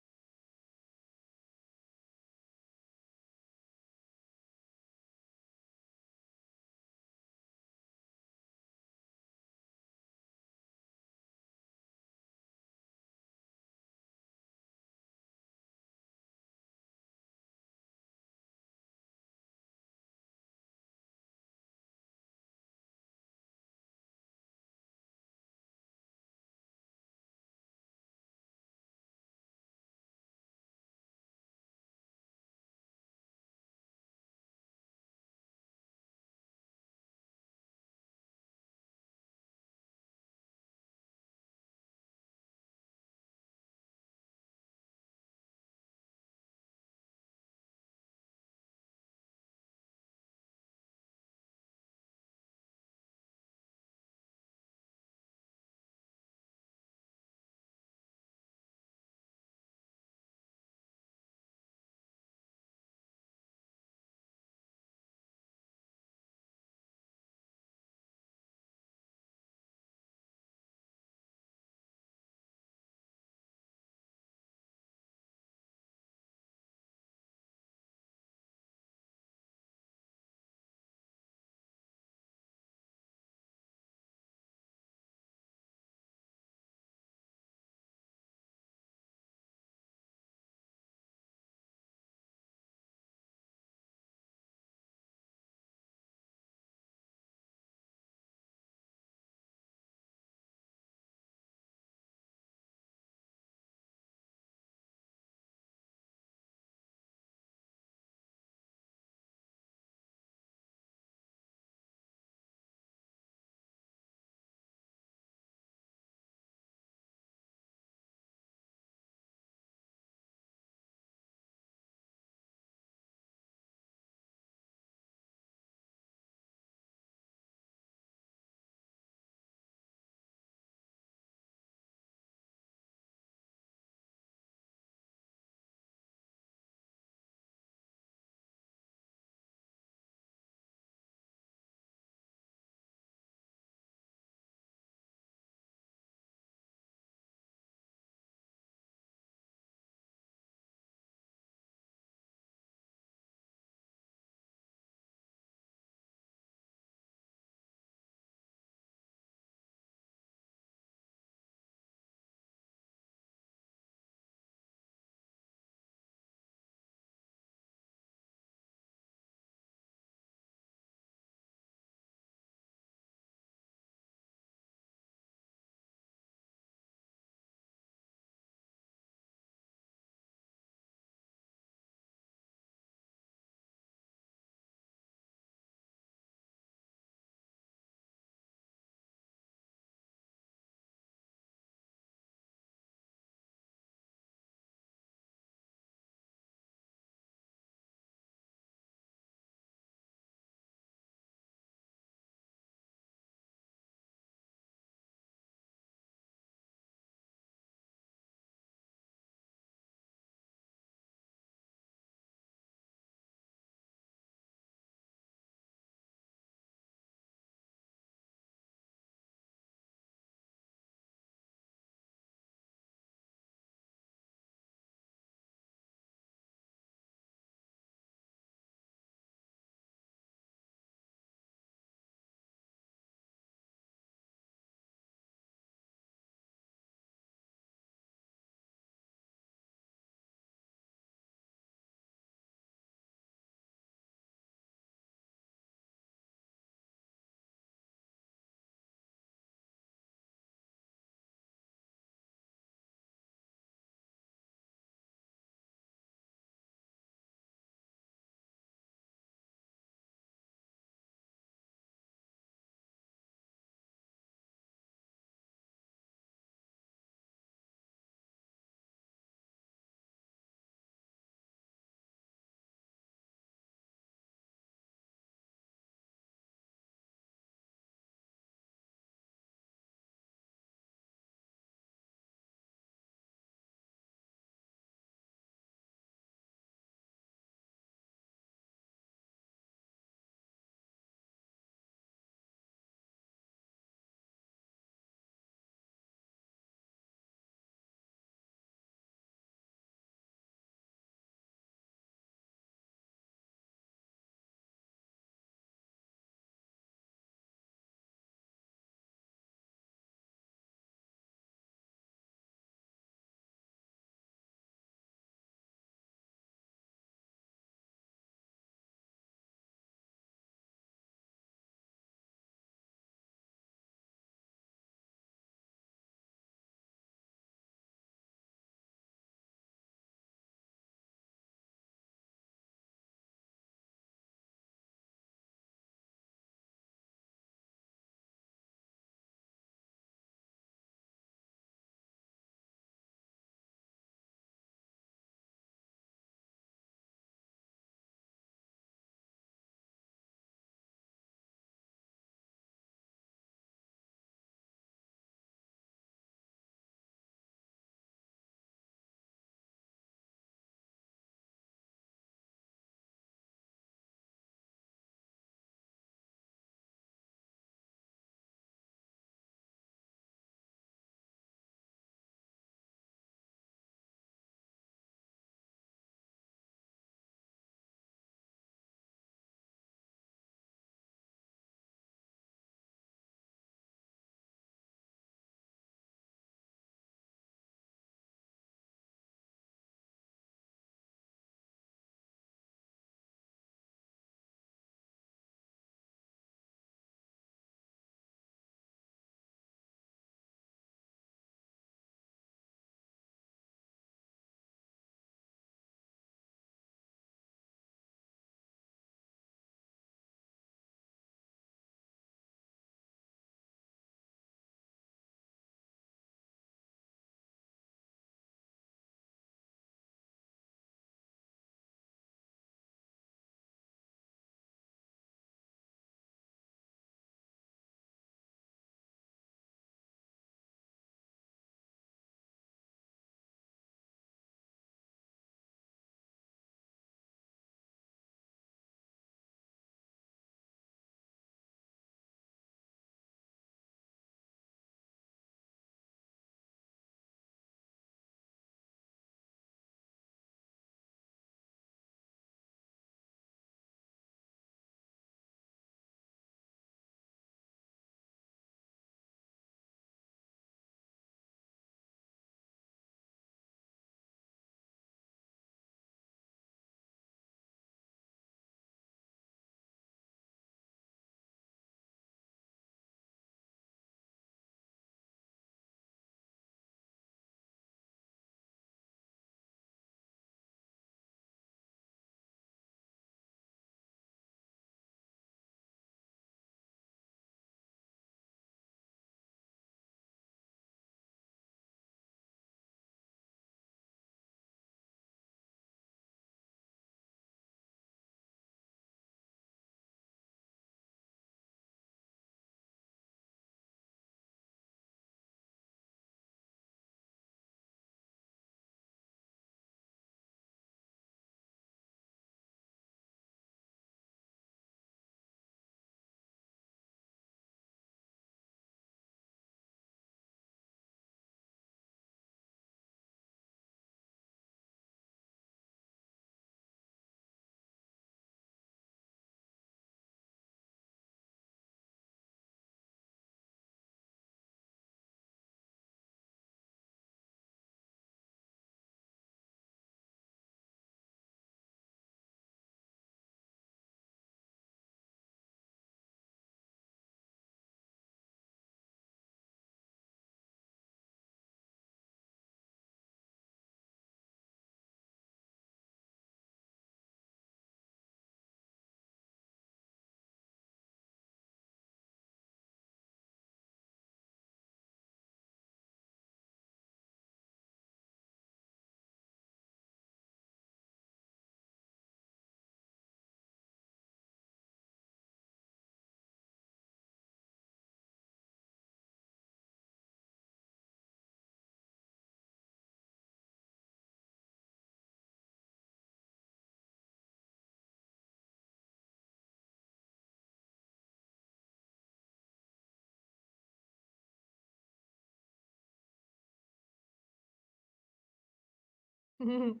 S1: 2,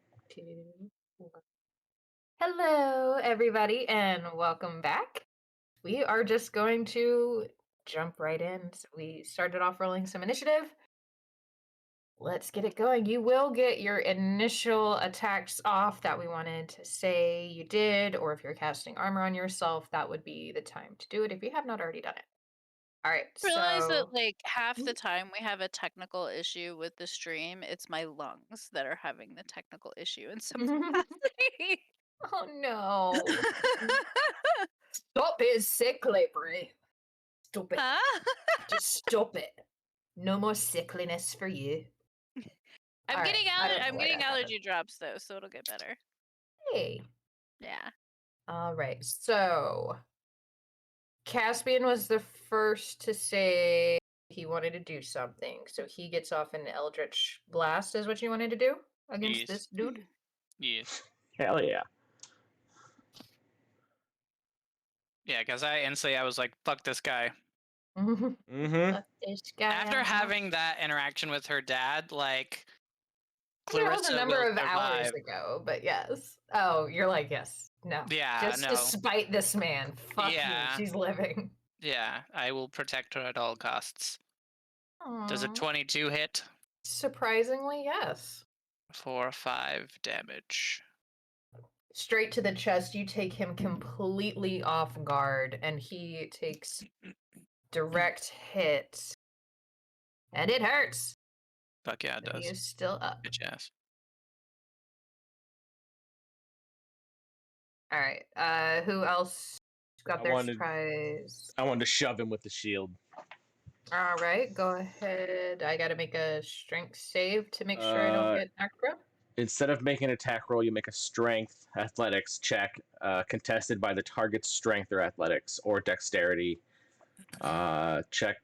S1: 1. Hello, everybody, and welcome back. We are just going to jump right in. So we started off rolling some initiative. Let's get it going. You will get your initial attacks off that we wanted to say you did, or if you're casting armor on yourself, that would be the time to do it if you have not already done it. All right,
S2: Realize that
S1: so
S2: like half the
S1: Mhm.
S2: time we have a technical issue with the stream, it's my lungs that are having the technical issue in some capacity.
S1: Oh no. Stop being sickly, Brie. Stop it.
S2: Huh?
S1: Just stop it. No more sickliness for you.
S2: I'm
S1: All
S2: getting
S1: right, I don't know
S2: I'm
S1: why
S2: getting
S1: that happened.
S2: allergy drops though, so it'll get better.
S1: Hey.
S2: Yeah.
S1: All right, so Caspian was the first to say he wanted to do something. So he gets off an Eldritch Blast, is what you wanted to do against
S5: Yes.
S1: this dude?
S5: Yes.
S3: Hell yeah.
S5: Yeah, because I was like, fuck this guy.
S3: Mm-hmm.
S1: Fuck this guy.
S5: After having that interaction with her dad, like,
S1: I mean, it was a
S5: Clarissa
S1: number
S5: will
S1: of hours
S5: survive.
S1: ago, but yes. Oh, you're like, yes. No.
S5: Yeah,
S1: Just
S5: no.
S1: to spite this man. Fuck
S5: Yeah.
S1: you. She's living.
S5: Yeah, I will protect her at all costs. Does a
S1: Aw.
S5: 22 hit?
S1: Surprisingly, yes.
S5: 4 or 5 damage.
S1: Straight to the chest, you take him completely off guard, and he takes direct hit. And it hurts.
S5: Fuck yeah, it
S1: But he
S5: does.
S1: is still up.
S5: Bitch ass.
S1: All right. Who else got
S3: I
S1: their
S3: wanted-
S1: surprise?
S3: I wanted to shove him with the shield.
S1: All right, go ahead. I got to make a strength save to make sure I don't get aggro.
S3: Instead of making an attack roll, you make a strength athletics check contested by the target's strength or athletics or dexterity check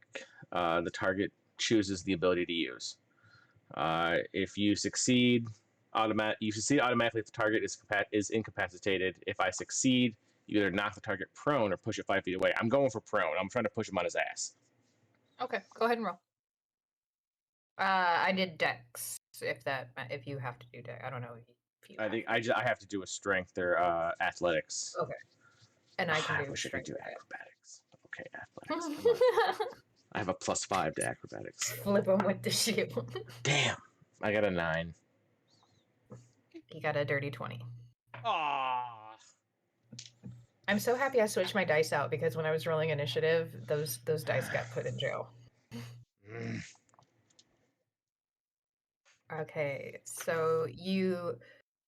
S3: the target chooses the ability to use. If you succeed, automatically if the target is incapacitated. If I succeed, you either knock the target prone or push it 5 feet away. I'm going for prone. I'm trying to push him on his ass.
S1: Okay, go ahead and roll. I did dex. If you have to do dex, I don't know if you.
S3: I think I have to do a strength or athletics.
S1: Okay. And I can
S3: I
S1: do
S3: wish I could
S1: strength.
S3: do acrobatics. Okay, athletics. Come on. I have a +5 to acrobatics.
S1: Flip him with the shield.
S3: Damn, I got a 9.
S1: He got a dirty 20.
S3: Ah.
S1: I'm so happy I switched my dice out because when I was rolling initiative, those dice got put in jail. Okay, so you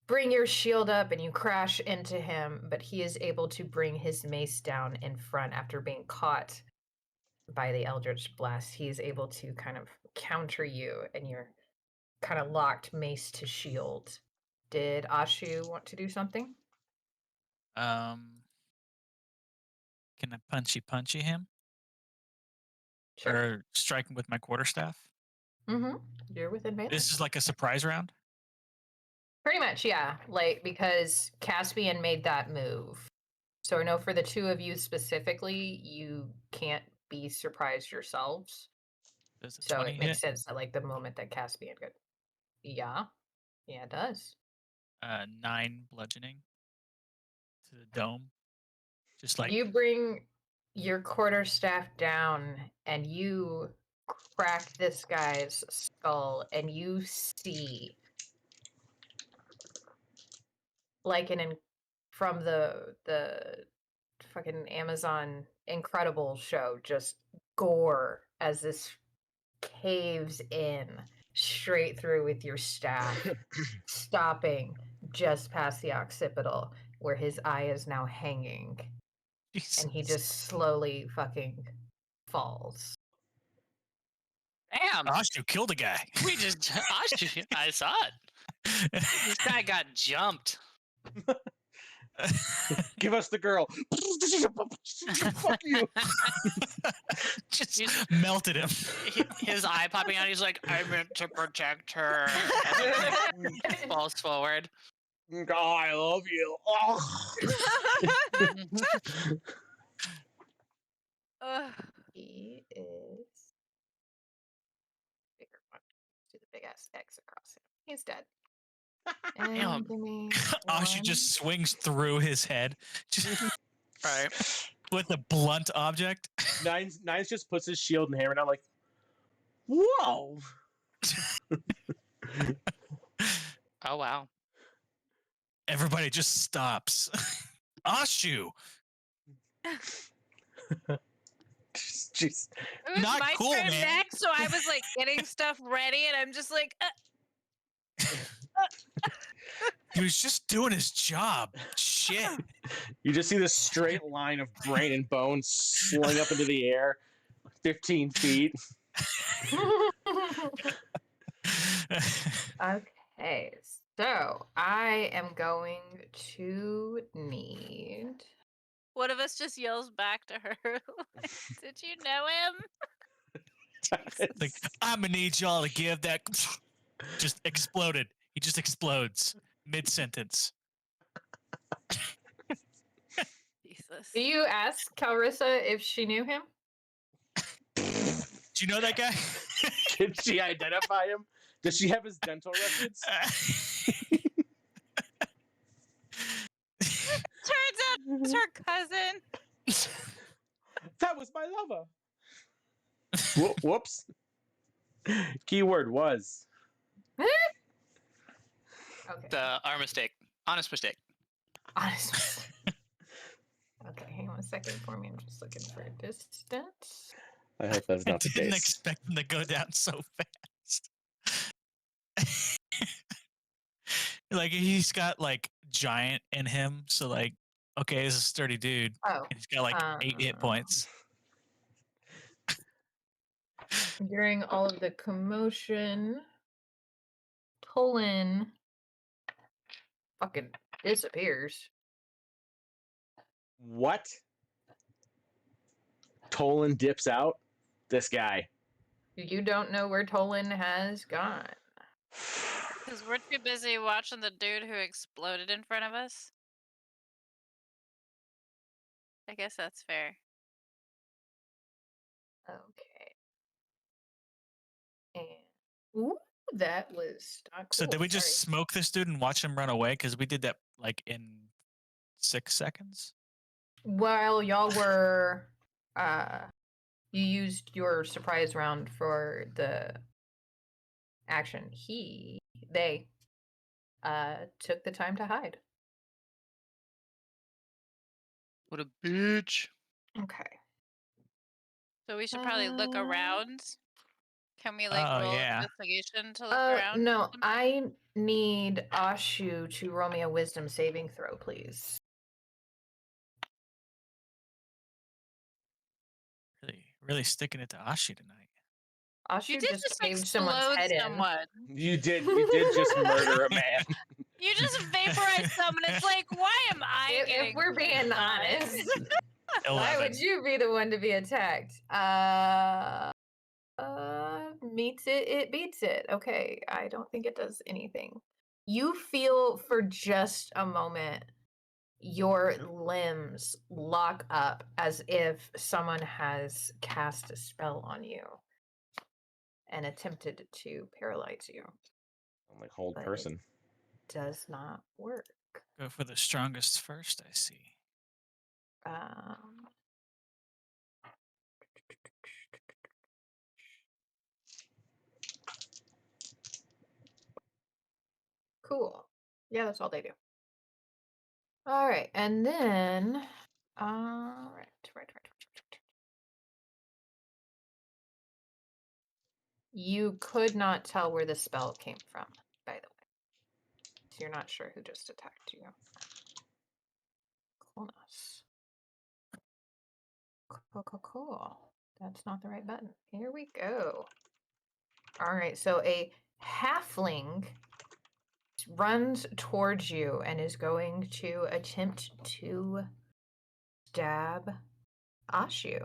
S1: bring your shield up and you crash into him, but he is able to bring his mace down in front after being caught by the Eldritch Blast. He is able to kind of counter you, and you're kind of locked mace to shield. Did Ashu want to do something?
S4: Can I punchy him
S1: Sure.
S4: or strike him with my quarterstaff?
S1: Mm-hmm. You're with advantage.
S4: This is like a surprise round.
S1: Pretty much, yeah. Like, because Caspian made that move. So I know for the two of you specifically, you can't be surprised yourselves.
S4: Does a
S1: So
S4: 20
S1: it makes
S4: hit?
S1: sense that, like, the moment that Caspian got. Yeah. Yeah, it does.
S4: 9 bludgeoning to the dome. Just like
S1: You bring your quarterstaff down and you crack this guy's skull, and you see, like from the fucking Amazon Incredible show, just gore as this caves in straight through with your staff, stopping just past the occipital where his eye is now hanging, and he
S4: Jesus.
S1: just slowly fucking falls.
S5: Damn!
S4: Ashu killed a guy.
S5: We just. I saw it. This guy got jumped.
S3: Give us the girl. Fuck you.
S4: Just
S5: He's-
S4: melted him.
S5: His eye popping out. He's like, I meant to protect her. And he falls forward.
S3: Oh, I love you. Oh.
S2: Ugh.
S1: He is bigger one. Do the big ass X across him. He's dead. And
S5: Damn.
S1: give me
S4: Ashu
S1: one.
S4: just swings through his head just
S5: Right.
S4: with a blunt object.
S3: Nines just puts his shield and hammer down like, whoa.
S5: Oh wow.
S4: Everybody just stops. Ashu,
S3: Just
S2: It was
S4: Not
S2: my
S4: cool,
S2: turn
S4: man.
S2: next, so I was like getting stuff ready, and I'm just like,
S4: he was just doing his job. Shit.
S3: you just see this straight line of brain and bone soaring up into the air, 15 feet.
S1: Okay, so I am going to need.
S2: one of us just yells back to her, like, "Did you know him?"
S4: like, I'm gonna need y'all to give that. Just exploded. He just explodes mid sentence.
S2: Jesus.
S1: Do you ask Calrissa if she knew him?
S4: Do you know that guy?
S3: Did she identify him? Does she have his dental records?
S2: Turns out it's her cousin.
S3: That was my lover. Whoops. Keyword was.
S1: Okay.
S5: Our mistake. Honest mistake.
S1: Honestly. Okay, hang on a second for me. I'm just looking for distance.
S3: I hope that's
S4: I
S3: not the
S4: didn't
S3: case.
S4: expect him to go down so fast. Like he's got like giant in him, so like okay, he's a sturdy dude,
S1: Oh,
S4: and he's got like 8 hit points.
S1: during all of the commotion, Tolan fucking disappears.
S3: What? Tolan dips out? This guy.
S1: You don't know where Tolan has gone.
S2: Because we're too busy watching the dude who exploded in front of us. I guess that's fair.
S1: Okay. And ooh, that was not cool.
S4: So did we just
S1: Sorry.
S4: smoke this dude and watch him run away? Because we did that like in 6 seconds.
S1: While y'all were you used your surprise round for the action. They took the time to hide.
S5: What a bitch.
S1: Okay.
S2: So we should probably look around. Can we like
S4: Oh,
S2: roll
S4: yeah.
S2: investigation to look around? or
S1: No,
S2: something?
S1: I need Ashu to roll me a wisdom saving throw, please.
S4: Really sticking it to Ashi tonight.
S1: Ashu
S2: You did
S1: just
S2: just
S1: caved someone's
S2: explode
S1: head in.
S2: someone.
S3: You did just murder a man.
S2: You just vaporized someone. It's like, why am I
S1: If
S2: getting
S1: we're being
S2: criticized?
S1: honest, why
S4: 11.
S1: would you be the one to be attacked? Meets it, it beats it. Okay, I don't think it does anything. You feel for just a moment your limbs lock up as if someone has cast a spell on you and attempted to paralyze you.
S3: I'm like, hold
S1: But
S3: person.
S1: Does not work.
S4: Go for the strongest first, I see.
S1: Cool. Yeah, that's all they do. All right, and then, right. You could not tell where the spell came from, by the way. So you're not sure who just attacked you. Coolness. Cool. That's not the right button. Here we go. All right, so a halfling runs towards you and is going to attempt to stab Ashu.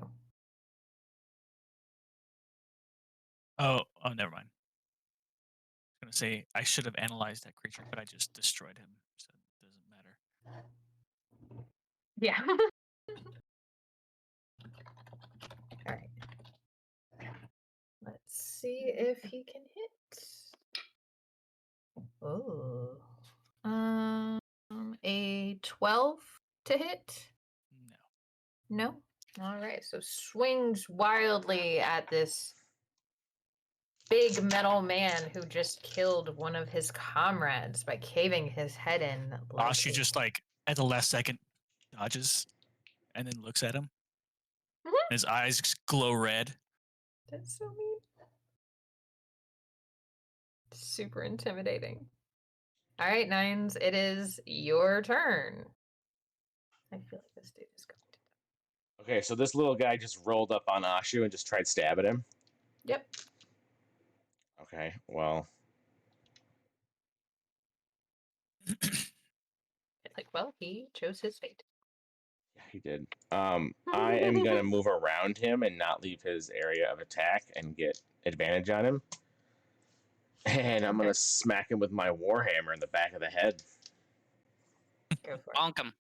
S4: Oh, never mind. I was gonna say I should have analyzed that creature, but I just destroyed him, so it doesn't matter.
S1: Yeah. All right. Let's see if he can hit. Oh. 12 to hit.
S4: No.
S1: No? All right. So swings wildly at this big metal man who just killed one of his comrades by caving his head in. Like
S4: Ashu
S1: a-
S4: just like at the last second dodges and then looks at him. His eyes glow red.
S1: That's so mean. Super intimidating. All right, Nines, it is your turn. I feel like this dude is going to.
S3: Okay, so this little guy just rolled up on Ashu and just tried to stab at him.
S1: Yep.
S3: Okay, well,
S1: Like, well, he chose his fate.
S3: yeah, he did. I am gonna move around him and not leave his area of attack and get advantage on him. And I'm gonna
S1: Okay.
S3: smack him with my warhammer in the back of the head.
S1: Go for it.
S5: Bonk him.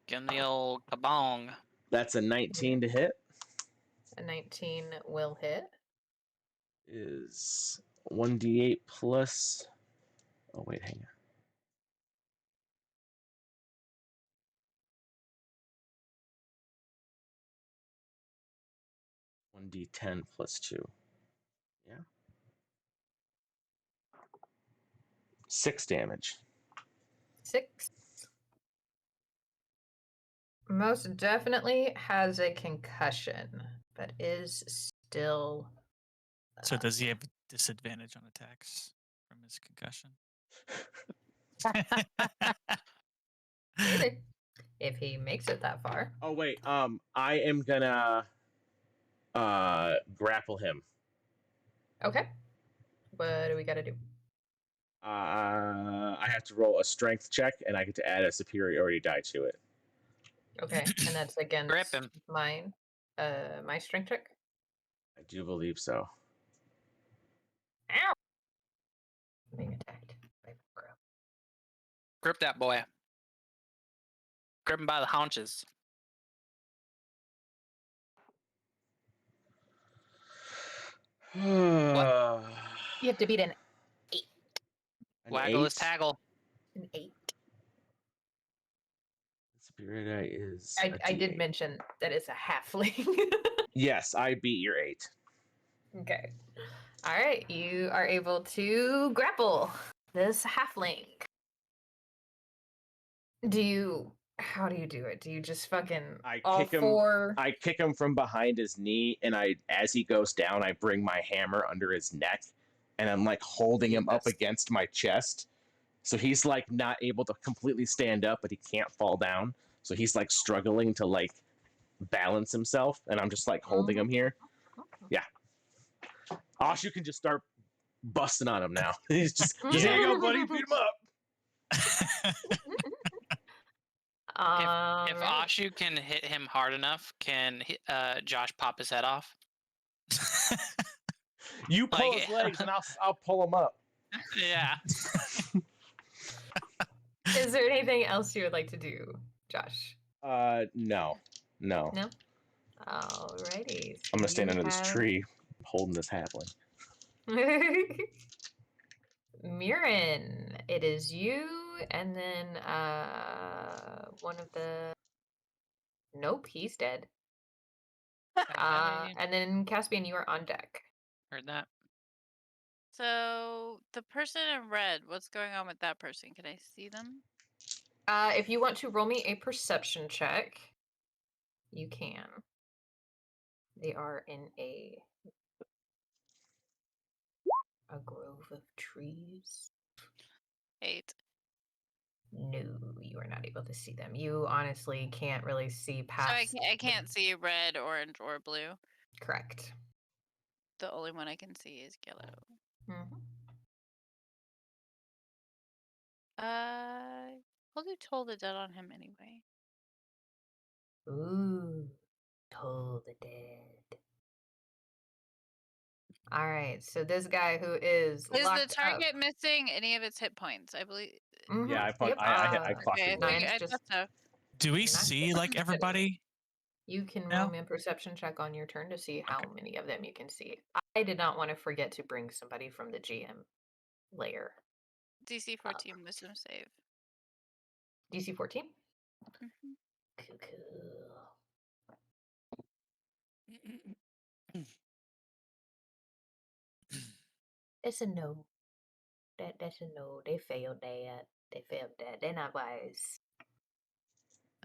S5: Give him the old kabong.
S3: That's a 19 to hit.
S1: A 19 will hit.
S3: Is 1d8 plus. Oh wait, hang on. 1d10 plus 2. Yeah. 6 damage.
S1: 6. Most definitely has a concussion, but is still.
S4: So does he have disadvantage on attacks from his concussion?
S1: Maybe. If he makes it that far.
S3: Oh wait, I am gonna grapple him.
S1: Okay. What do we got to do?
S3: I have to roll a strength check, and I get to add a superiority die to it.
S1: Okay, and that's against
S5: him.
S1: mine. My strength check.
S3: I do believe so.
S1: Ow! Being attacked by Crow.
S5: Grip that boy. Grip him by the haunches.
S3: What?
S1: You have to beat an
S5: Waggle his taggle.
S1: 8.
S3: Superiority die is.
S1: I did mention that it's a halfling.
S3: Yes, I beat your 8.
S1: Okay. All right, you are able to grapple this halfling. How do you do it? Do you just fucking
S3: I
S1: all
S3: kick him-
S1: four?
S3: I kick him from behind his knee, and as he goes down, I bring my hammer under his neck, and I'm like holding him up
S5: Yes.
S3: against my chest. So he's like not able to completely stand up, but he can't fall down. So he's like struggling to like balance himself, and I'm just like holding him here. Yeah. Ashu can just start busting on him now. He's just here you go, buddy, beat him up.
S5: If
S1: Right.
S5: Ashu can hit him hard enough, can Josh pop his head off?
S3: You pull
S5: Like-
S3: his legs, and I'll pull him up.
S5: Yeah.
S1: Is there anything else you would like to do, Josh?
S3: No.
S1: No. Alrighty.
S3: I'm gonna stand under this tree, holding this halfling.
S1: Mirren, it is you, and then one of the. Nope, he's dead. And then Caspian, you are on deck.
S5: Heard that.
S2: So the person in red, what's going on with that person? Can I see them?
S1: If you want to roll me a perception check, you can. They are in a grove of trees.
S2: 8.
S1: No, you are not able to see them. You honestly can't really see
S2: So
S1: past.
S2: I can't see red, orange, or blue.
S1: Correct.
S2: The only one I can see is yellow.
S1: Mhm.
S2: I'll do Toll the Dead on him anyway.
S1: Ooh, Toll the Dead. All right, so this guy who is
S2: Is
S1: locked
S2: the target missing any of its hit points? I believe.
S1: up. Mhm,
S3: Yeah, I
S1: yep,
S3: clocked
S2: Okay,
S3: him.
S1: Nice,
S2: I
S1: just-
S2: thought so.
S4: Do we
S1: Not
S4: see
S1: good.
S4: like everybody?
S1: You can
S4: No?
S1: roll me a perception check on your turn to see how
S4: Okay.
S1: many of them you can see. I did not want to forget to bring somebody from the GM layer.
S2: DC 14 wisdom save.
S1: DC 14.
S2: Mhm.
S1: Cool. It's a no. That's a no. They failed that. They failed that. They're not wise.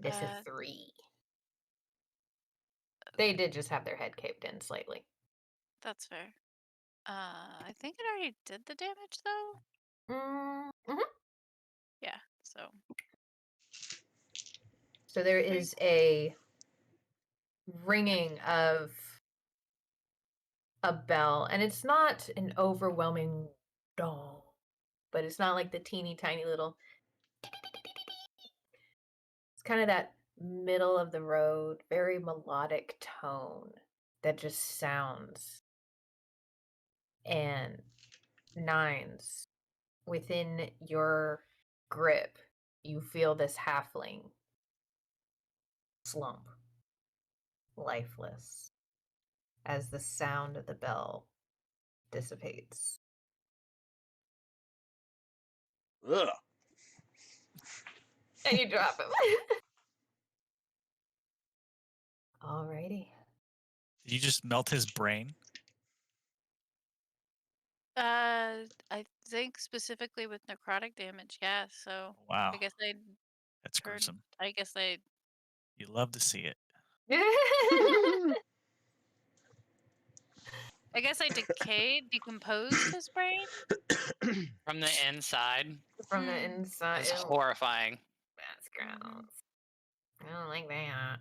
S1: It's a 3. They did just have their head caved in slightly.
S2: That's fair. I think it already did the damage though.
S1: Mm-hmm.
S2: Yeah. So
S1: So there is a ringing of a bell, and it's not an overwhelming dong, but it's not like the teeny tiny little. It's kind of that middle of the road, very melodic tone that just sounds. And Nines, within your grip, you feel this halfling slump, lifeless, as the sound of the bell dissipates.
S3: Ugh.
S1: And you drop him. Alrighty.
S4: Did you just melt his brain?
S2: I think specifically with necrotic damage, yeah. So
S4: Wow,
S2: I guess I
S4: that's
S2: turned.
S4: gruesome.
S2: I guess I.
S4: You love to see it.
S2: I guess I decomposed his brain.
S5: From the inside.
S1: From the
S2: Mm.
S1: inside.
S5: It's
S1: Ew,
S5: horrifying.
S1: that's gross. I don't like that.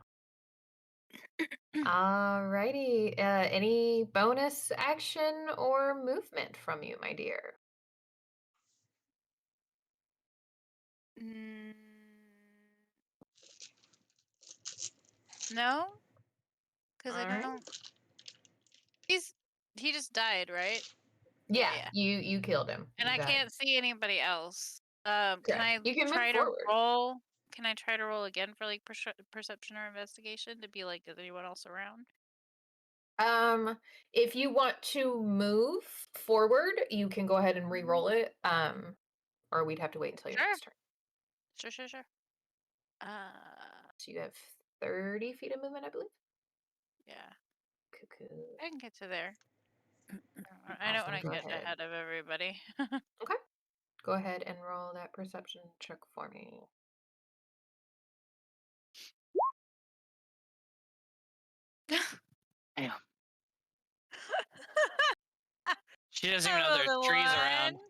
S1: Alrighty. Any bonus action or movement from you, my dear?
S2: Mm, no, because I
S1: Alright.
S2: don't. He just died, right?
S1: Yeah,
S2: Yeah.
S1: you killed him.
S2: And
S1: You
S2: I
S1: died.
S2: can't see anybody else.
S1: Okay,
S2: Can I
S1: you can move
S2: try to
S1: forward.
S2: roll? Can I try to roll again for like perception or investigation to be like, is anyone else around?
S1: If you want to move forward, you can go ahead and re-roll it. Or we'd have to wait until your
S2: Sure.
S1: next turn.
S2: Sure.
S1: So you have 30 feet of movement, I believe.
S2: Yeah,
S1: Cuckoo.
S2: I can get to there. I don't
S1: Awesome,
S2: want to
S1: go
S2: get
S1: ahead.
S2: ahead of everybody.
S1: Go ahead and roll that perception check for me.
S5: Damn. She doesn't even know
S2: Another
S5: there's trees around.
S2: one.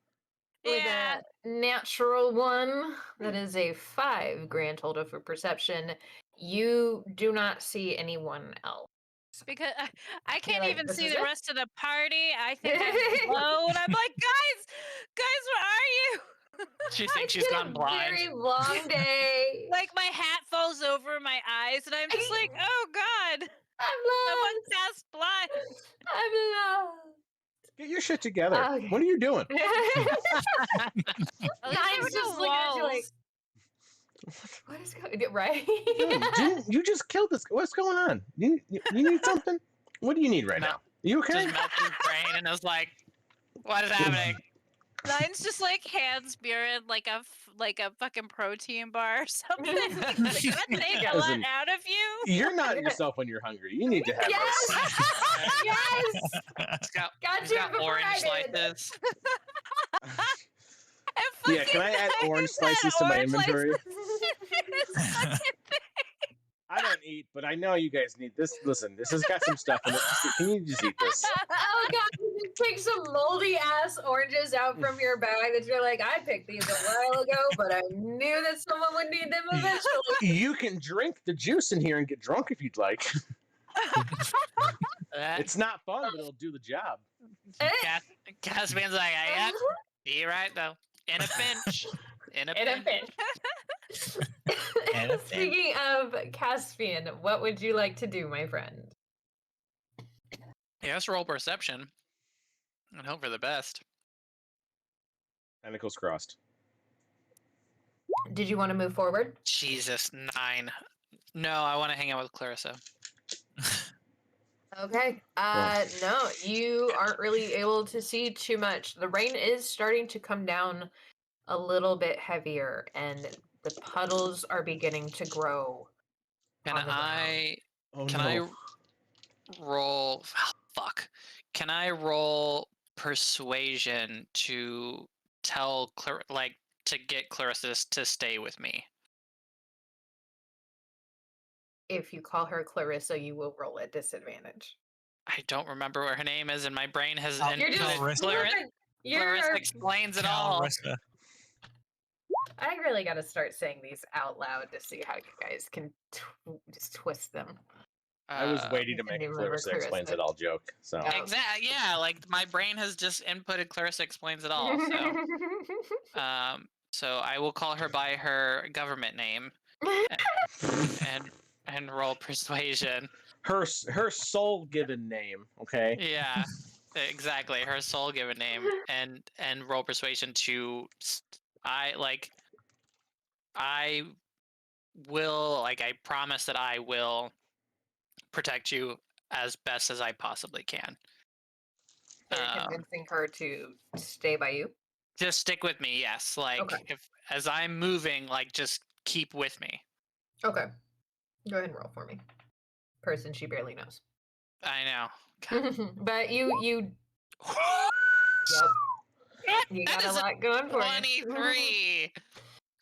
S1: With
S2: Yeah,
S1: a natural one, that is a 5 grand total for perception. You do not see anyone else.
S2: because I can't
S1: like,
S2: even
S1: "This
S2: see
S1: is
S2: the
S1: it?"
S2: rest of the party. I think I'm low, and I'm like, guys, where are you?
S5: She
S1: It's
S5: thinks she's
S1: been
S5: gone
S1: a
S5: blind.
S1: very long day.
S2: Like my hat falls over my eyes, and I'm just like, oh god, someone
S1: I'm lost.
S2: cast blind.
S1: I'm lost.
S3: Get your shit together.
S1: Okay.
S3: What are you doing?
S2: At least there
S1: Nine's
S2: were
S1: just
S2: no
S1: looking at you like,
S2: walls.
S1: what is going on? Right?
S3: Didn't you just killed this? What's going on? You need something? What do you need right
S5: No.
S3: now? You okay?
S5: Just melted his brain and I was like, what is happening?
S2: Mine's just like hands mirrored like a fucking protein bar or something. Like, let's take a lot
S3: Listen,
S2: out of you.
S3: You're not yourself when you're hungry. You need to have
S1: Yes!
S3: this.
S1: Yes!
S5: He's got,
S1: Got
S5: he's
S1: you
S5: got
S1: before
S5: orange
S1: I did.
S5: slices.
S2: And
S3: Yeah, can I add
S2: fucking-
S3: orange
S2: I
S3: slices
S2: said
S3: to my
S2: orange
S3: inventory?
S2: slices. Fucking-
S3: I don't eat, but I know you guys need this. Listen, this has got some stuff in it. Can you just eat this?
S1: Oh god, you take some moldy ass oranges out from your bag that you're like, I picked these a while ago, but I knew that someone would need them eventually.
S3: You can drink the juice in here and get drunk if you'd like. It's not fun, but it'll do the job.
S5: Caspian's like, yeah, you're right though. In a pinch. In a
S1: In a
S5: pinch.
S1: pinch.
S4: In a pinch.
S1: Speaking of Caspian, what would you like to do, my friend?
S5: Yeah, let's roll perception. And hope for the best.
S3: Tentacles crossed.
S1: Did you want to move forward?
S5: Jesus, 9. No, I want to hang out with Clarissa.
S1: Okay. No, you aren't really able to see too much. The rain is starting to come down a little bit heavier, and the puddles are beginning to grow
S5: Can
S1: on the ground.
S3: Oh
S5: Can
S3: no.
S5: I roll? Fuck. Can I roll persuasion to tell to get Clarissa to stay with me?
S1: If you call her Clarissa, you will roll at disadvantage.
S5: I don't remember what her name is, and my brain has
S4: Cal-
S1: You're just
S4: Clarissa.
S1: flipping.
S5: Clarissa explains it all.
S4: Calrissa.
S1: I really got to start saying these out loud to see how you guys can just twist them.
S3: I was waiting to
S1: I
S3: make
S1: do
S3: a
S1: remember
S3: Clarissa explains
S1: Clarissa.
S3: it all joke. So
S1: Yeah.
S5: Exactly. Yeah, like my brain has just inputted Clarissa explains it all. So I will call her by her government name and roll persuasion.
S3: her soul given name. Okay.
S5: Yeah, exactly. Her soul given name and roll persuasion to I promise that I will protect you as best as I possibly can.
S1: So you're convincing her to stay by you?
S5: Just stick with me, yes. Like
S1: Okay.
S5: if as I'm moving, like just keep with me.
S1: Okay. Go ahead and roll for me. Person she barely knows.
S5: I know.
S1: But you yep. You
S5: That
S1: got a
S5: is
S1: lot going for
S5: 23.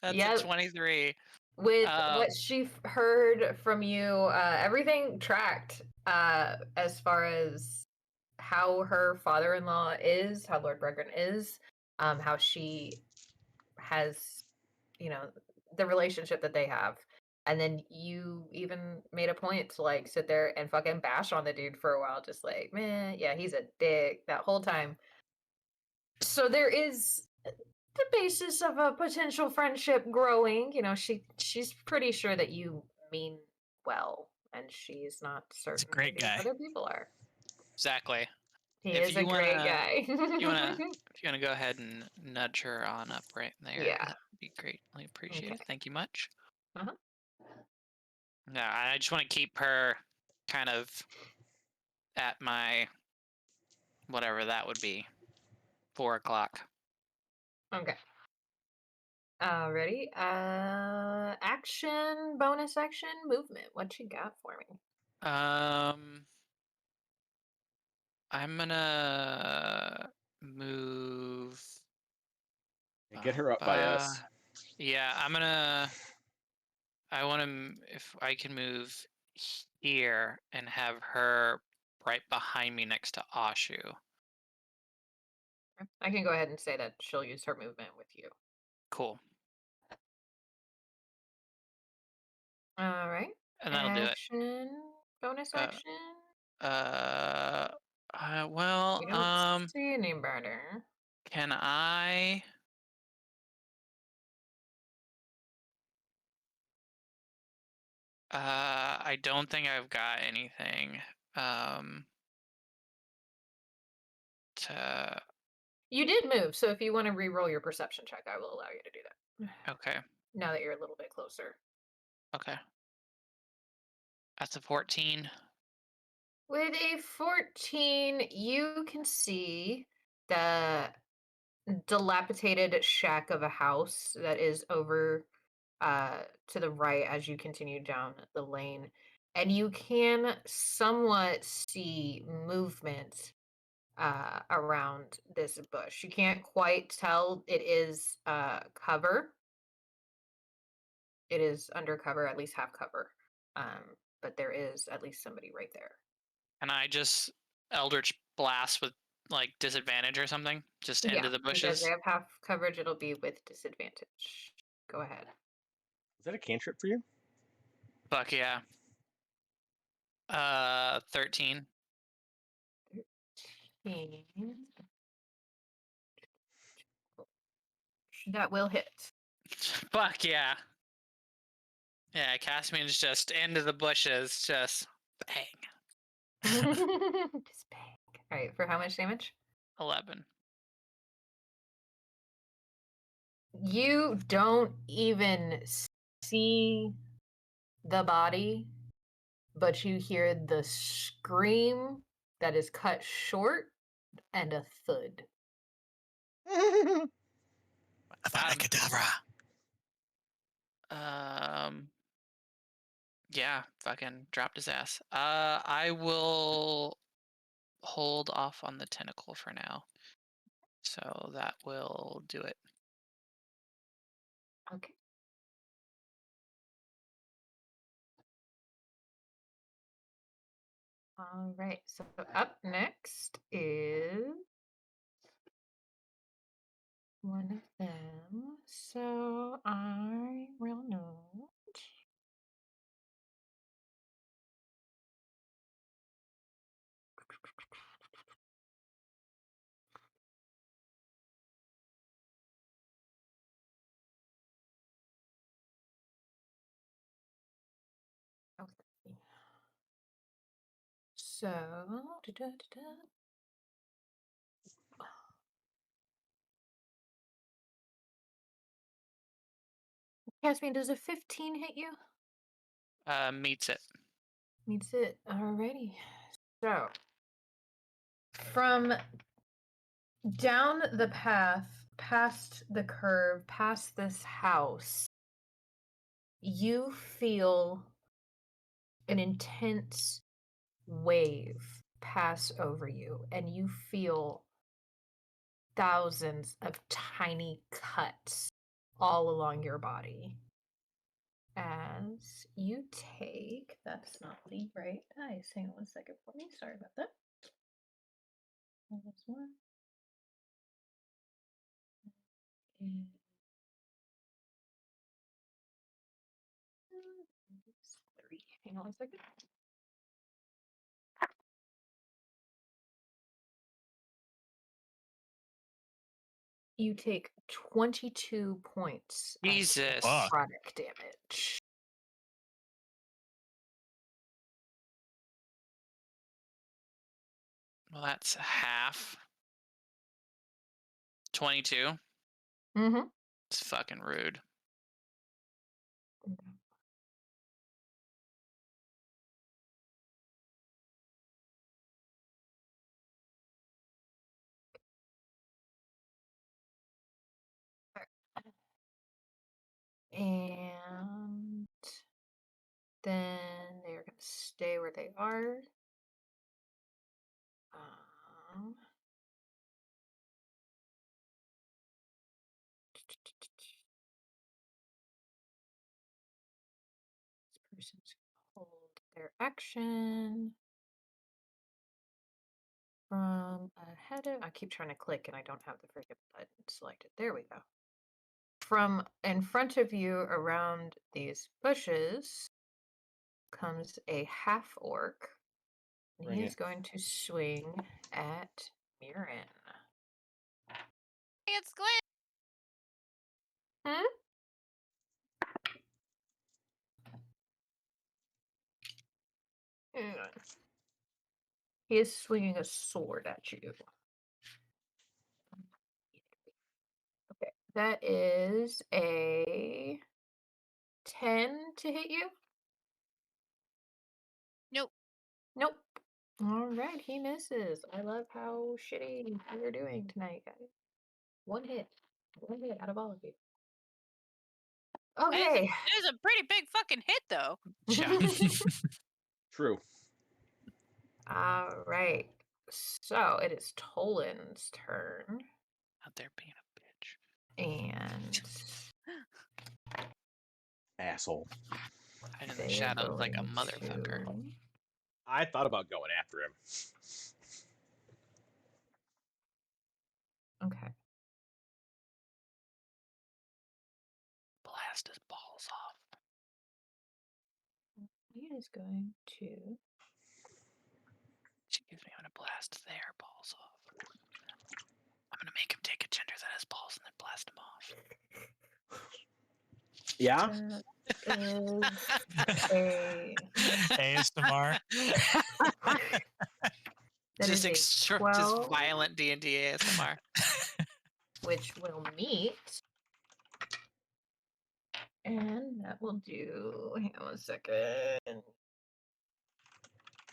S5: That's
S1: Yep.
S5: a 23.
S1: With what she heard from you, everything tracked as far as how her father-in-law is, how Lord Bregren is, how she has, the relationship that they have. And then you even made a point to like sit there and fucking bash on the dude for a while, just like, man, yeah, he's a dick that whole time. So there is the basis of a potential friendship growing. She's pretty sure that you mean well, and she's not certain
S4: great
S1: maybe
S4: guy.
S1: other people are.
S5: Exactly.
S1: He
S5: If
S1: is a
S5: you
S1: great
S5: wanna-
S1: guy.
S5: If you wanna go ahead and nudge her on up right there,
S1: Yeah.
S5: that'd be greatly appreciated.
S1: Okay.
S5: Thank you much.
S1: Uh-huh.
S5: No, I just want to keep her kind of at my whatever that would be, 4 o'clock.
S1: Okay. Ready? Action, bonus action, movement. What you got for me?
S5: I'm gonna move.
S3: Get her up by us.
S5: Yeah, I want to. If I can move here and have her right behind me next to Ashu.
S1: I can go ahead and say that she'll use her movement with you.
S5: Cool.
S1: All right.
S5: And that'll do it.
S1: Action, bonus action.
S5: Well,
S1: We don't see any better.
S5: can I? I don't think I've got anything.
S1: You did move, so if you want to re-roll your perception check, I will allow you to do that.
S5: Okay.
S1: Now that you're a little bit closer.
S5: Okay. That's a 14.
S1: With a 14, you can see the dilapidated shack of a house that is over to the right as you continue down the lane. And you can somewhat see movement around this bush. You can't quite tell it is cover. It is undercover, at least half cover. But there is at least somebody right there.
S5: Can I just Eldritch Blast with like disadvantage or something? Just into the
S1: Because
S5: bushes?
S1: they have half coverage, it'll be with disadvantage. Go ahead.
S3: Is that a cantrip for you?
S5: Fuck yeah. 13.
S1: That will hit.
S5: Fuck yeah. Yeah, Caspian's just into the bushes, just bang.
S1: Just bang. All right, for how much damage?
S5: 11.
S1: You don't even see the body, but you hear the scream that is cut short and a thud.
S4: Avada Kedavra.
S5: Yeah, fucking dropped his ass. I will hold off on the tentacle for now. So that will do it.
S1: Okay. All right. So up next is one of them. So I will note. Okay. So, Caspian, does a 15 hit you?
S5: Meets it.
S1: Meets it. Alrighty. So, from down the path, past the curve, past this house, you feel an intense wave pass over you, and you feel thousands of tiny cuts all along your body. As you take, that's not the right dice. Hang on one second for me. Sorry about that. This one. And it's 3. Hang on one second. You take 22 points of
S5: Jesus.
S4: Fuck.
S1: necrotic damage.
S5: Well, that's half. 22.
S1: Mm-hmm.
S5: It's fucking rude.
S1: And then they're going to stay where they are. Um, this person's going to hold their action from ahead of. I keep trying to click and I don't have the freaking button selected. There we go. From in front of you around these bushes comes a half orc. And
S3: Bring
S1: he is
S3: it.
S1: going to swing at Mirren.
S2: It's Glenn.
S1: Hmm? Hang on. He is swinging a sword at you. Okay, that is a 10 to hit you.
S2: Nope.
S1: Nope. All right, he misses. I love how shitty you're doing tonight, guys. One hit out of all of you. Okay.
S2: It was a pretty big fucking hit, though.
S5: Yeah.
S3: True.
S1: All right. So it is Tolan's turn,
S5: Out there being a bitch.
S1: and
S3: Asshole.
S5: Hide in
S1: they
S5: the
S1: are
S5: shadows like a
S1: going
S5: motherfucker.
S1: to-
S3: I thought about going after him.
S1: Okay.
S5: Blast his balls off.
S1: He is going to.
S5: Excuse me, I'm gonna blast their balls off. I'm gonna make him take a gender that has balls and then blast him off.
S3: Yeah?
S1: That is a.
S4: ASMR.
S1: That
S5: Just
S1: is a 12,
S5: just violent D&D ASMR.
S1: which will meet. And that will do. Hang on one second.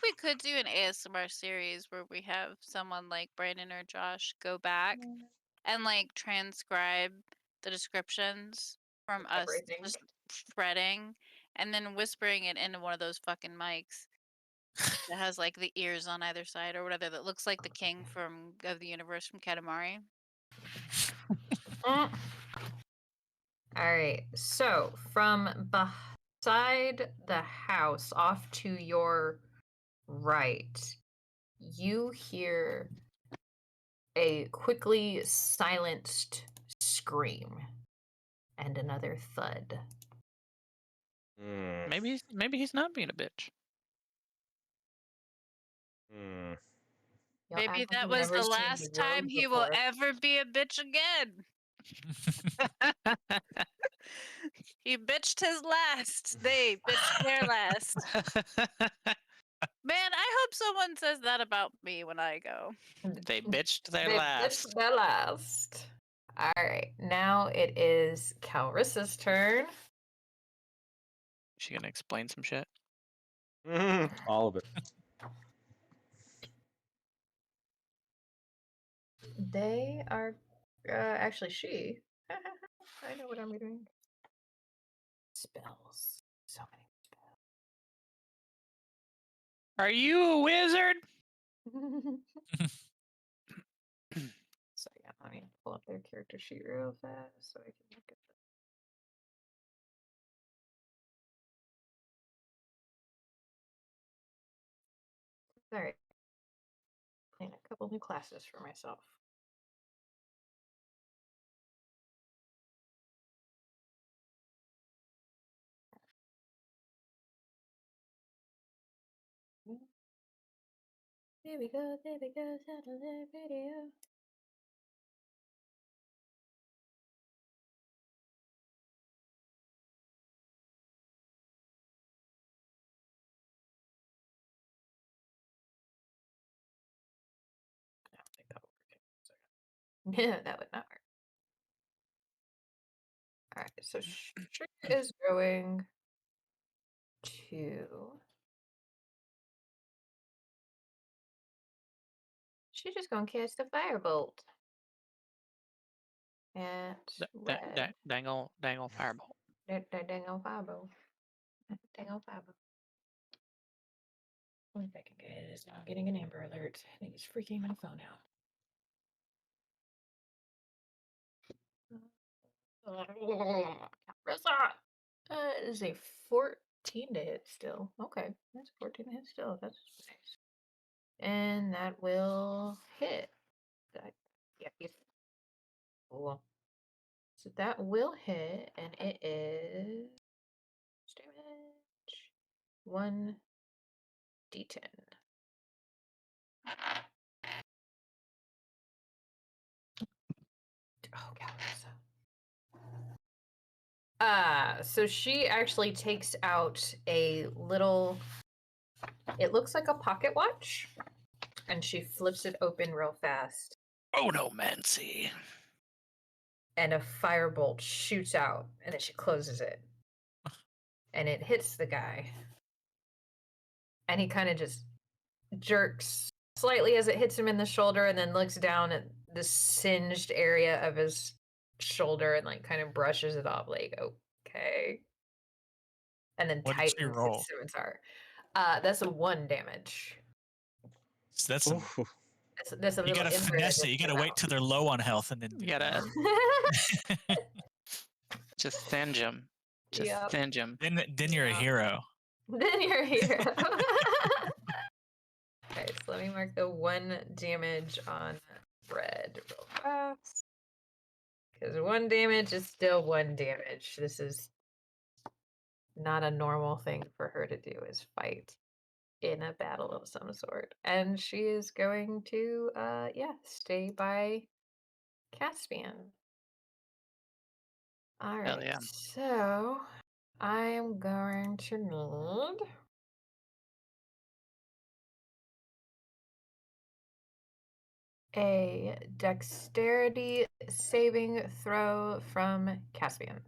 S2: We could do an ASMR series where we have someone like Brandon or Josh go back and like transcribe the descriptions from
S1: Of
S2: us
S1: everything.
S2: just spreading and then whispering it into one of those fucking mics that has like the ears on either side or whatever that looks like the king from of the universe from Katamari.
S1: Mm. All right. So from beside the house, off to your right, you hear a quickly silenced scream and another thud.
S3: Hmm.
S5: Maybe he's not being a bitch.
S3: Hmm.
S1: Y'all
S2: Maybe
S1: act like
S2: that
S1: you've
S2: was
S1: never
S2: the
S1: seen
S2: last time
S1: Rose
S2: he will
S1: before.
S2: ever be a bitch again. He bitched his last. They bitched their last. Man, I hope someone says that about me when I go.
S5: They bitched their
S1: They
S5: last.
S1: bitched their last. All right. Now it is Calrissa's turn.
S5: She gonna explain some shit.
S3: All of it.
S1: They are actually she. I know what I'm doing. Spells. So many
S5: Are you a wizard?
S1: spells. So yeah, let me pull up their character sheet real fast so I can look at them. All right. Playing a couple new classes for myself. There we go, satellite radio. I don't think that will work. Yeah, that would not work. All right, so she is going to. She's just gonna cast a firebolt at red.
S5: Dangle fireball.
S1: Dang on firebolt. Dang on firebolt. One second, guys. I'm getting an Amber Alert. I think it's freaking my phone out. It is a 14 to hit still. Okay, that's 14 to hit still. That's nice. And that will hit. Yeah, cool. So that will hit, and it is damage 1d10. Oh, God. So she actually takes out a little. It looks like a pocket watch, and she flips it open real fast.
S5: Oh no, Mancy.
S1: And a firebolt shoots out, and then she closes it. And it hits the guy. And he kind of just jerks slightly as it hits him in the shoulder, and then looks down at the singed area of his shoulder and like kind of brushes it off, like, okay. And then
S4: What did she
S1: tightens
S4: roll?
S1: his scimitar. That's a 1 damage.
S4: So that's some,
S3: Ooh.
S1: That's a
S4: you
S1: little
S4: gotta
S1: invert
S4: finesse it. You
S1: against
S4: gotta
S1: the
S4: wait till they're low on health and then.
S5: You gotta just singe him. Just
S1: Yep.
S5: singe him.
S4: Then you're a
S1: Yeah.
S4: hero.
S1: Then you're here. Okay, so let me mark the 1 damage on red real fast. Because 1 damage is still 1 damage. This is not a normal thing for her to do, is fight in a battle of some sort. And she is going to stay by Caspian. All
S5: Hell
S1: right.
S5: yeah.
S1: So I am going to need a dexterity saving throw from Caspian.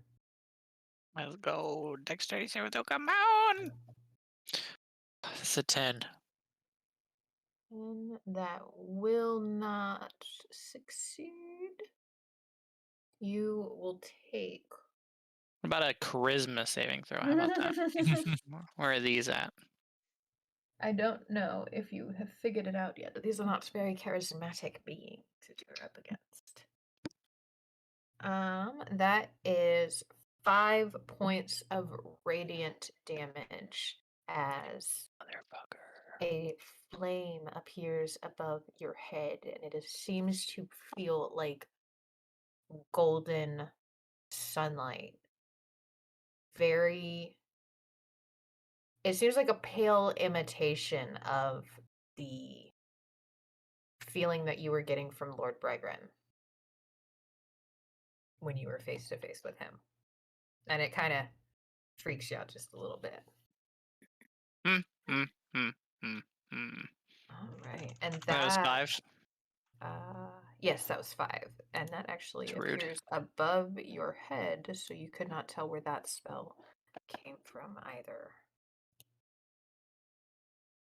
S5: Let's go. Dexterity saving throw. Come on. It's a 10.
S1: And that will not succeed. You will take.
S5: What about a charisma saving throw? How about that? Where are these at?
S1: I don't know if you have figured it out yet, but these are not very charismatic beings that you're up against. That is 5 points of radiant damage as
S5: Motherfucker.
S1: a flame appears above your head, and it seems to feel like golden sunlight. It seems like a pale imitation of the feeling that you were getting from Lord Bregrin when you were face to face with him. And it kind of freaks you out just a little bit.
S5: Hmm.
S1: All right. And
S5: That was
S1: that
S5: 5.
S1: yes, that was 5. And that actually
S5: It's rude.
S1: appears above your head, so you could not tell where that spell came from either.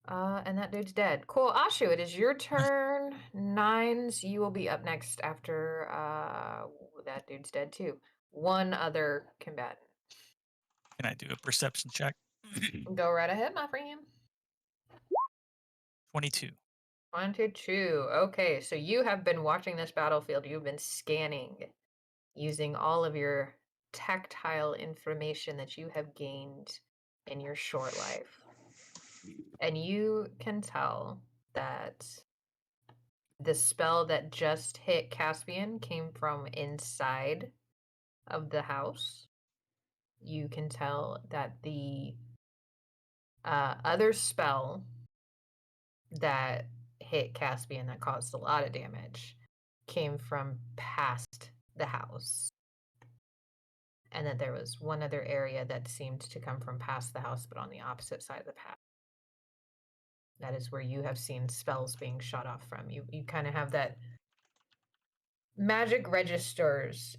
S1: And that dude's dead. Cool. Ashu, it is your turn. Nines, you will be up next after that dude's dead too. One other combatant.
S4: Can I do a perception check?
S1: Go right ahead, my friend.
S4: 22.
S1: 1 to 2. Okay, so you have been watching this battlefield. You've been scanning using all of your tactile information that you have gained in your short life. And you can tell that the spell that just hit Caspian came from inside of the house. You can tell that the other spell that hit Caspian that caused a lot of damage came from past the house. And that there was one other area that seemed to come from past the house, but on the opposite side of the path. That is where you have seen spells being shot off from. You kind of have that magic registers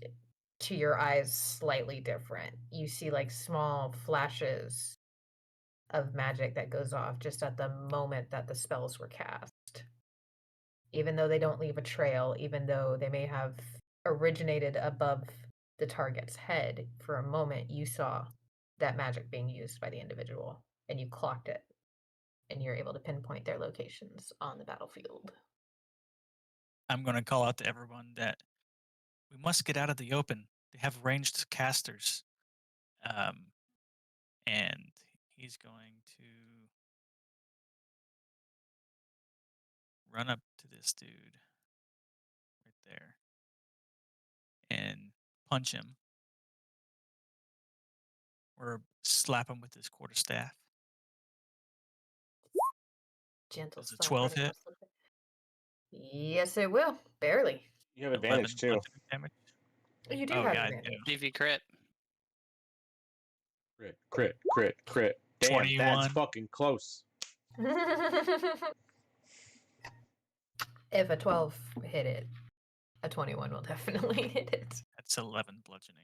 S1: to your eyes slightly different. You see like small flashes of magic that goes off just at the moment that the spells were cast. Even though they don't leave a trail, even though they may have originated above the target's head, for a moment you saw that magic being used by the individual and you clocked it and you're able to pinpoint their locations on the battlefield.
S4: I'm going to call out to everyone that we must get out of the open. They have ranged casters. And he's going to run up to this dude right there and punch him or slap him with his quarterstaff.
S1: Gentle
S4: Does a
S1: slap
S4: 12
S1: right
S4: hit?
S1: across the face. Yes, it will. Barely.
S3: You have
S4: 11
S3: advantage too.
S4: bludgeoning damage.
S1: You do
S4: Oh,
S1: have
S4: yeah, I
S1: advantage.
S4: do.
S5: DV crit.
S3: Crit. Damn,
S4: 21.
S3: that's fucking close.
S1: If a 12 hit it, a 21 will definitely hit it.
S4: That's 11 bludgeoning.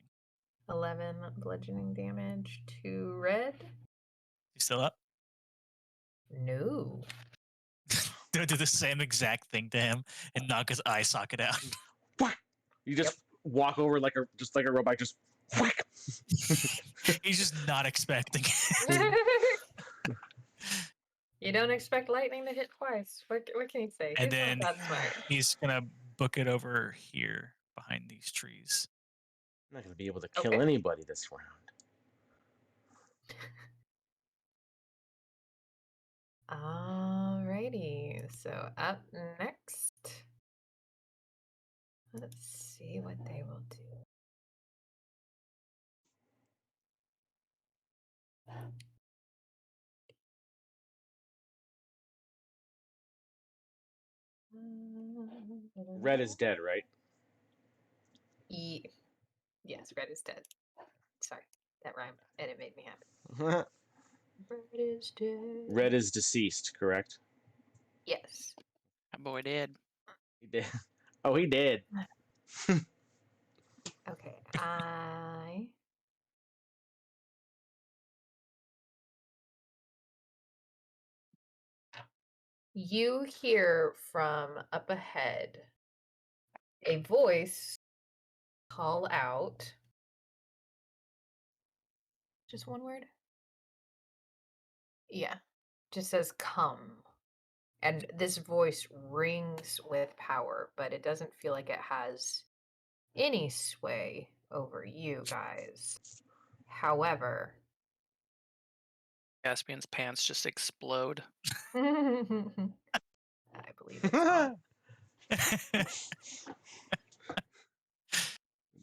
S1: 11 bludgeoning damage to red.
S4: You still up?
S1: No.
S4: Do the same exact thing to him and knock his eye socket out.
S3: Whack! You just walk over like a robot, just whack.
S4: He's just not expecting it.
S1: You don't expect lightning to hit twice. What can you say?
S4: And
S1: He's
S4: then
S1: not that smart.
S4: he's gonna book it over here behind these trees.
S3: I'm not gonna be able to kill
S1: Okay.
S3: anybody this round.
S1: Alrighty. So up next. Let's see what they will do.
S3: Red is dead, right?
S1: Yes, red is dead. Sorry, that rhymed and it made me happy. Red is dead.
S3: Red is deceased, correct?
S1: Yes.
S5: That boy did.
S3: He did. Oh, he did.
S1: Okay. You hear from up ahead a voice call out. Just one word? Yeah. Just says come. And this voice rings with power, but it doesn't feel like it has any sway over you guys. However,
S5: Caspian's pants just explode.
S1: I believe it's on.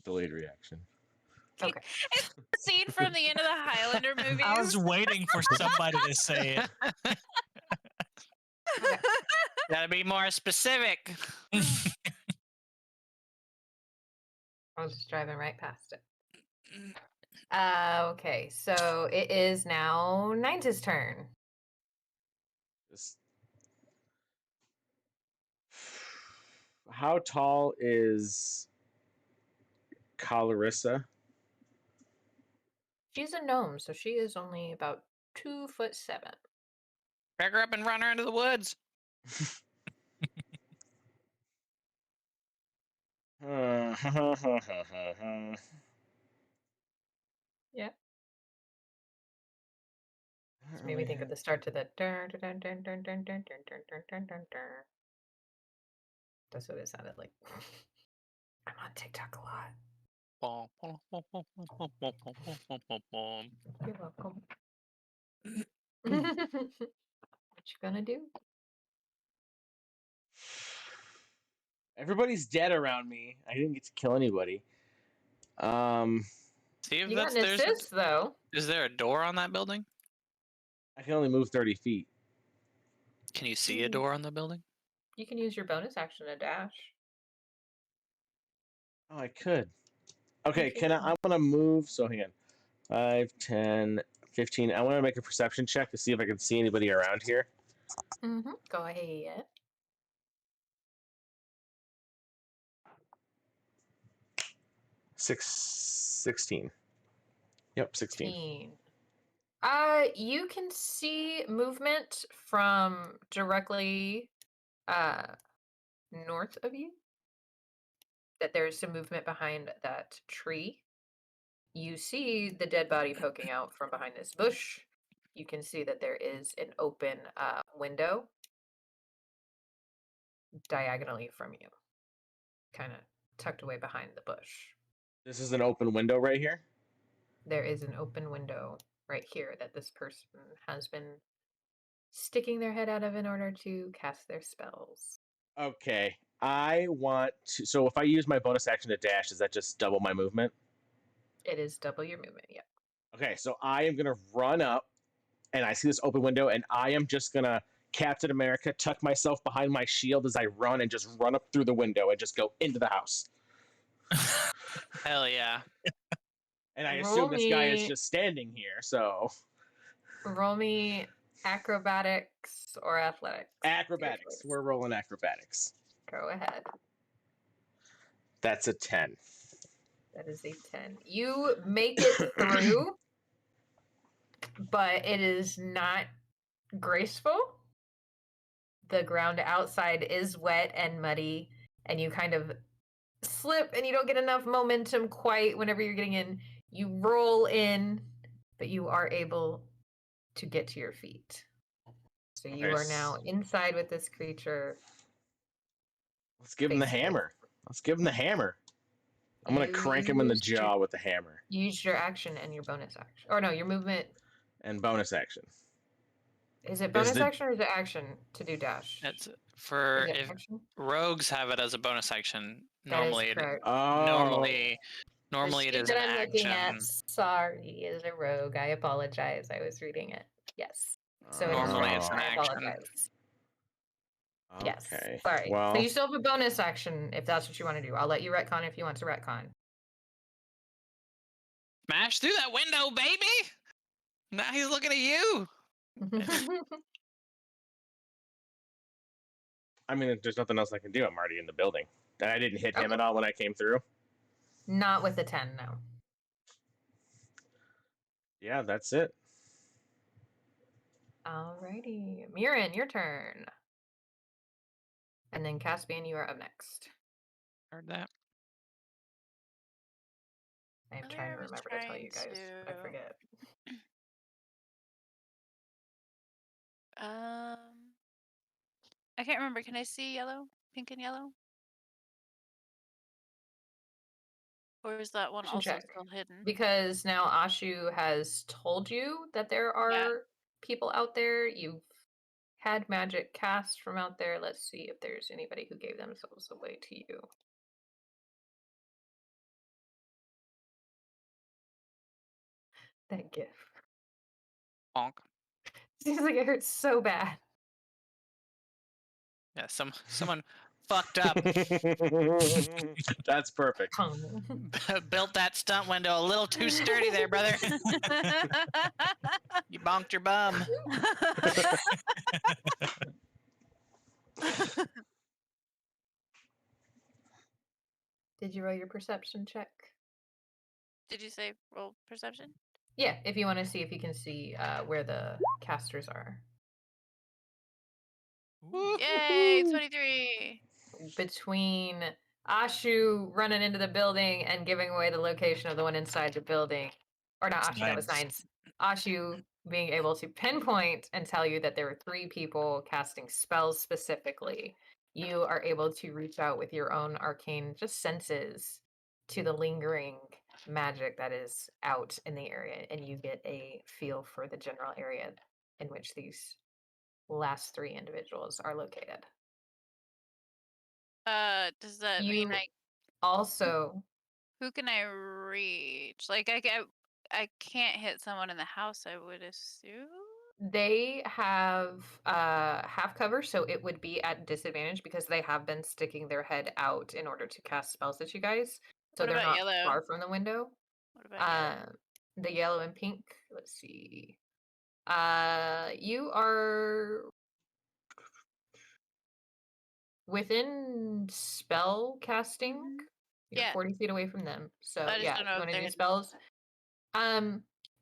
S3: Delayed reaction.
S1: Okay.
S2: It's the scene from the end of the Highlander movies.
S4: I was waiting for somebody to say it.
S1: Okay.
S5: Gotta be more specific.
S1: I was just driving right past it. Okay, so it is now Nine's turn.
S3: This- How tall is Calarissa?
S1: She's a gnome, so she is only about 2'7".
S5: Pick her up and run her into the woods.
S1: Yeah. This made me think of the start to the dun, dun, dun, dun, dun, dun, dun, dun, dun, dun, dun, dun, dun. That's what it sounded like. I'm on TikTok a lot. You're welcome. What you gonna do?
S3: Everybody's dead around me. I didn't get to kill anybody.
S5: See if
S1: You got
S5: that's
S1: an
S5: there's.
S1: assist though.
S5: Is there a door on that building?
S3: I can only move 30 feet.
S5: Can you see a door on the building?
S1: You can use your bonus action to dash.
S3: Oh, I could. Okay,
S1: you
S3: can I?
S1: can.
S3: I'm gonna move. So hang on. 5, 10, 15. I want to make a perception check to see if I can see anybody around here.
S1: Go ahead.
S3: 16. Yep, 16.
S1: You can see movement from directly north of you. That there's some movement behind that tree. You see the dead body poking out from behind this bush. You can see that there is an open window diagonally from you, kind of tucked away behind the bush.
S3: This is an open window right here.
S1: There is an open window right here that this person has been sticking their head out of in order to cast their spells.
S3: Okay, I want to. So if I use my bonus action to dash, does that just double my movement?
S1: It is double your movement, yeah.
S3: Okay, so I am gonna run up, and I see this open window, and I am just gonna Captain America tuck myself behind my shield as I run, and just run up through the window and just go into the house.
S5: Hell yeah.
S3: And I
S1: Roll
S3: assume this guy is
S1: me-
S3: just standing here. So
S1: Roll me acrobatics or athletics.
S3: acrobatics. We're rolling acrobatics.
S1: Go ahead.
S3: That's a 10.
S1: That is a 10. You make it through, but it is not graceful. The ground outside is wet and muddy, and you kind of slip and you don't get enough momentum quite whenever you're getting in. You roll in, but you are able to get to your feet. So you
S3: Okay,
S1: are now inside with this creature.
S3: Let's give him the
S1: Face
S3: hammer. Let's give him the hammer. I'm gonna
S1: You
S3: crank him in the
S1: used
S3: jaw with the hammer.
S1: Use your action and your bonus action. Or no, your movement.
S3: And bonus action.
S1: Is it bonus
S3: the-
S1: action or is it action to do dash?
S5: That's for
S1: Is it
S5: if
S1: action?
S5: rogues have it as a bonus action.
S1: That is
S5: Normally, it,
S1: correct.
S3: Oh.
S5: normally it
S1: The
S5: is
S1: sheet
S5: an
S1: that I'm looking
S5: action.
S1: at, sorry, is a rogue. I apologize. I was reading it. Yes. So it is
S5: Normally
S1: correct.
S5: it's an
S1: I
S5: action.
S1: apologize. Yes.
S3: Okay.
S1: Sorry.
S3: Well,
S1: So you still have a bonus action if that's what you want to do. I'll let you retcon if you want to retcon.
S5: Smash through that window, baby! Now he's looking at you.
S3: I mean, there's nothing else I can do. I'm already in the building. And I didn't hit him
S1: Okay.
S3: at all when I came through.
S1: Not with the 10, no.
S3: Yeah, that's it.
S1: Alrighty. Mirren, your turn. And then Caspian, you are up next.
S5: Heard that.
S1: trying to
S2: was
S1: remember to tell
S2: trying
S1: you guys. I
S2: to.
S1: forget.
S2: I can't remember. Can I see yellow? Pink and yellow? Or is that one
S1: Perception
S2: also
S1: check.
S2: still hidden?
S1: Because now Ashu has told you that there are people out there. You've had magic cast from out there. Let's see if there's anybody who gave themselves away to you. That gif.
S5: Bonk.
S1: Seems like it hurts so bad.
S5: Yeah, someone fucked up.
S3: That's perfect.
S5: Built that stunt window a little too sturdy there, brother. You bonked your bum.
S1: Did you roll your perception check?
S2: Did you say roll perception?
S1: Yeah, if you want to see if you can see where the casters are.
S2: Yay, 23.
S1: Between Ashu running into the building and giving away the location of the one inside the building. Or not Ashu, that was
S4: Nines.
S1: Nines. Ashu being able to pinpoint and tell you that there were 3 people casting spells specifically. You are able to reach out with your own arcane just senses to the lingering magic that is out in the area, and you get a feel for the general area in which these last 3 individuals are located.
S2: Does that
S1: You
S2: mean
S1: also
S2: who can I reach? Like I can't hit someone in the house, I would assume.
S1: they have half cover, so it would be at disadvantage because they have been sticking their head out in order to cast spells at you guys. So
S2: What
S1: they're
S2: about
S1: not
S2: yellow?
S1: far from the window.
S2: What about yellow?
S1: The yellow and pink. Let's see. You are within spell casting. You're
S2: Yeah.
S1: 40 feet away from them. So
S2: I just
S1: yeah,
S2: don't
S1: if
S2: know
S1: you
S2: if
S1: want to
S2: they're
S1: do
S2: hidden.
S1: spells.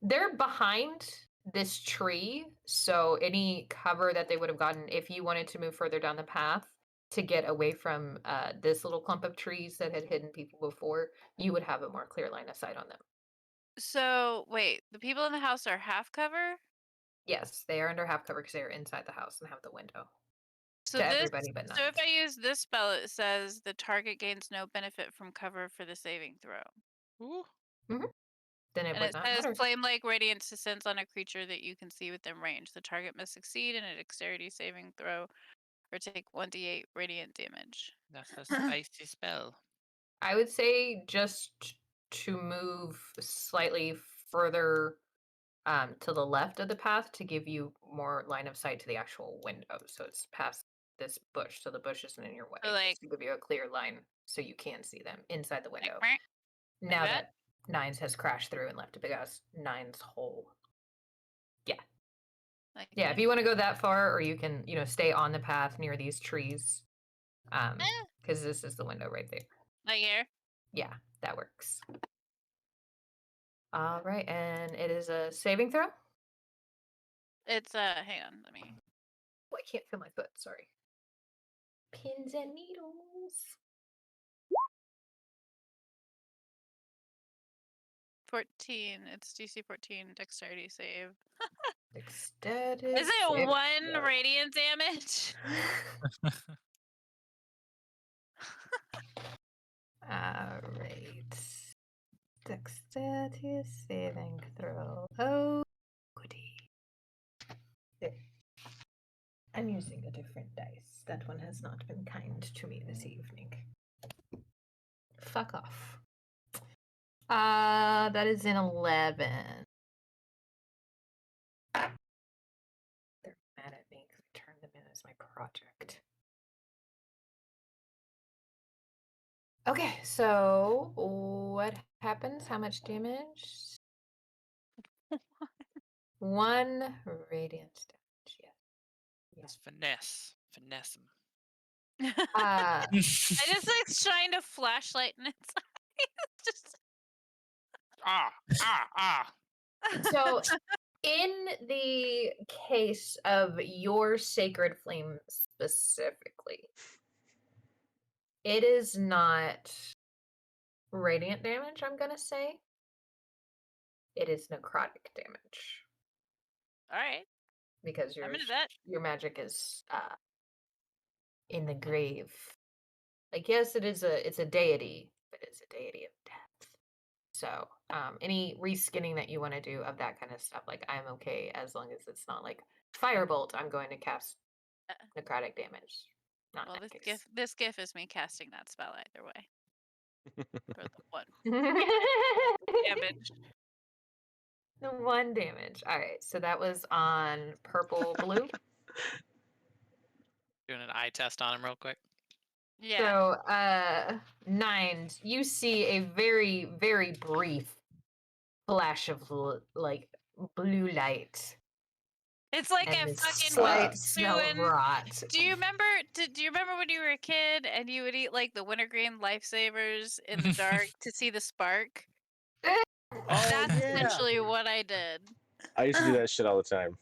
S1: They're behind this tree, so any cover that they would have gotten if you wanted to move further down the path to get away from this little clump of trees that had hidden people before, you would have a more clear line of sight on them.
S2: So wait, the people in the house are half cover?
S1: Yes, they are under half cover because they are inside the house and have the window.
S2: So
S1: To
S2: this
S1: everybody but
S2: so if
S1: Nines.
S2: I use this spell, it says the target gains no benefit from cover for the saving throw.
S5: Ooh.
S1: Then it
S2: And
S1: would
S2: it
S1: not
S2: says
S1: matter.
S2: flame-like radiance descends on a creature that you can see within range. The target must succeed in a dexterity saving throw or take 1d8 radiant damage.
S5: That's a spicy spell.
S1: I would say just to move slightly further to the left of the path to give you more line of sight to the actual window. So it's past this bush, so the bush isn't in your way.
S2: So, like-
S1: just to give you a clear line so you can see them inside the
S2: Like,
S1: window.
S2: meh,
S1: Now
S2: that?
S1: that Nines has crashed through and left a big ass Nines hole.
S2: like
S1: Yeah,
S2: that?
S1: if you want to go that far, or you can, stay on the path near these trees. Because this is the window right there.
S2: Like here?
S1: Yeah, that works. All right, and it is a saving throw.
S2: It's hang on, let me.
S1: Oh, I can't feel my foot. Sorry. Pins and needles.
S2: 14. It's DC 14 dexterity save.
S1: Dexterity.
S2: Is it 1 radiant damage?
S1: All right. Dexterity saving throw. Oh, goody. There. I'm using a different dice. That one has not been kind to me this evening. Fuck off. That is an 11. They're mad at me because I turned them in as my project. Okay, so what happens? How much damage? 1 radiant damage, yes.
S5: That's finesse. Finesse 'em.
S2: I just like shined a flashlight in its eyes. Just
S5: Ah.
S1: So, in the case of your sacred flame specifically, it is not radiant damage, I'm gonna say. it is necrotic damage
S2: All right.
S1: because
S2: I'm into that.
S1: your magic is in the grave. Like, yes, it's a deity, but it's a deity of death. So, any reskinning that you want to do of that kind of stuff, like I'm okay as long as it's not like firebolt. I'm going to cast
S2: Uh,
S1: necrotic damage. Not
S2: Well,
S1: in
S2: this
S1: that case.
S2: gif is me casting that spell either way for the one damage.
S1: The 1 damage. All right, so that was on purple blue.
S5: Doing an eye test on him real quick.
S2: Yeah.
S1: So, Nines, you see a very, very brief flash of like blue light
S2: It's like
S1: and
S2: I
S1: this
S2: fucking
S1: slight
S2: was
S1: smell of
S2: doing.
S1: rot.
S2: Do you remember? Do you remember when you were a kid and you would eat like the wintergreen lifesavers in the dark to see the spark?
S3: Oh,
S2: That's
S3: yeah.
S2: essentially what I did.
S3: I used to do that shit all the time.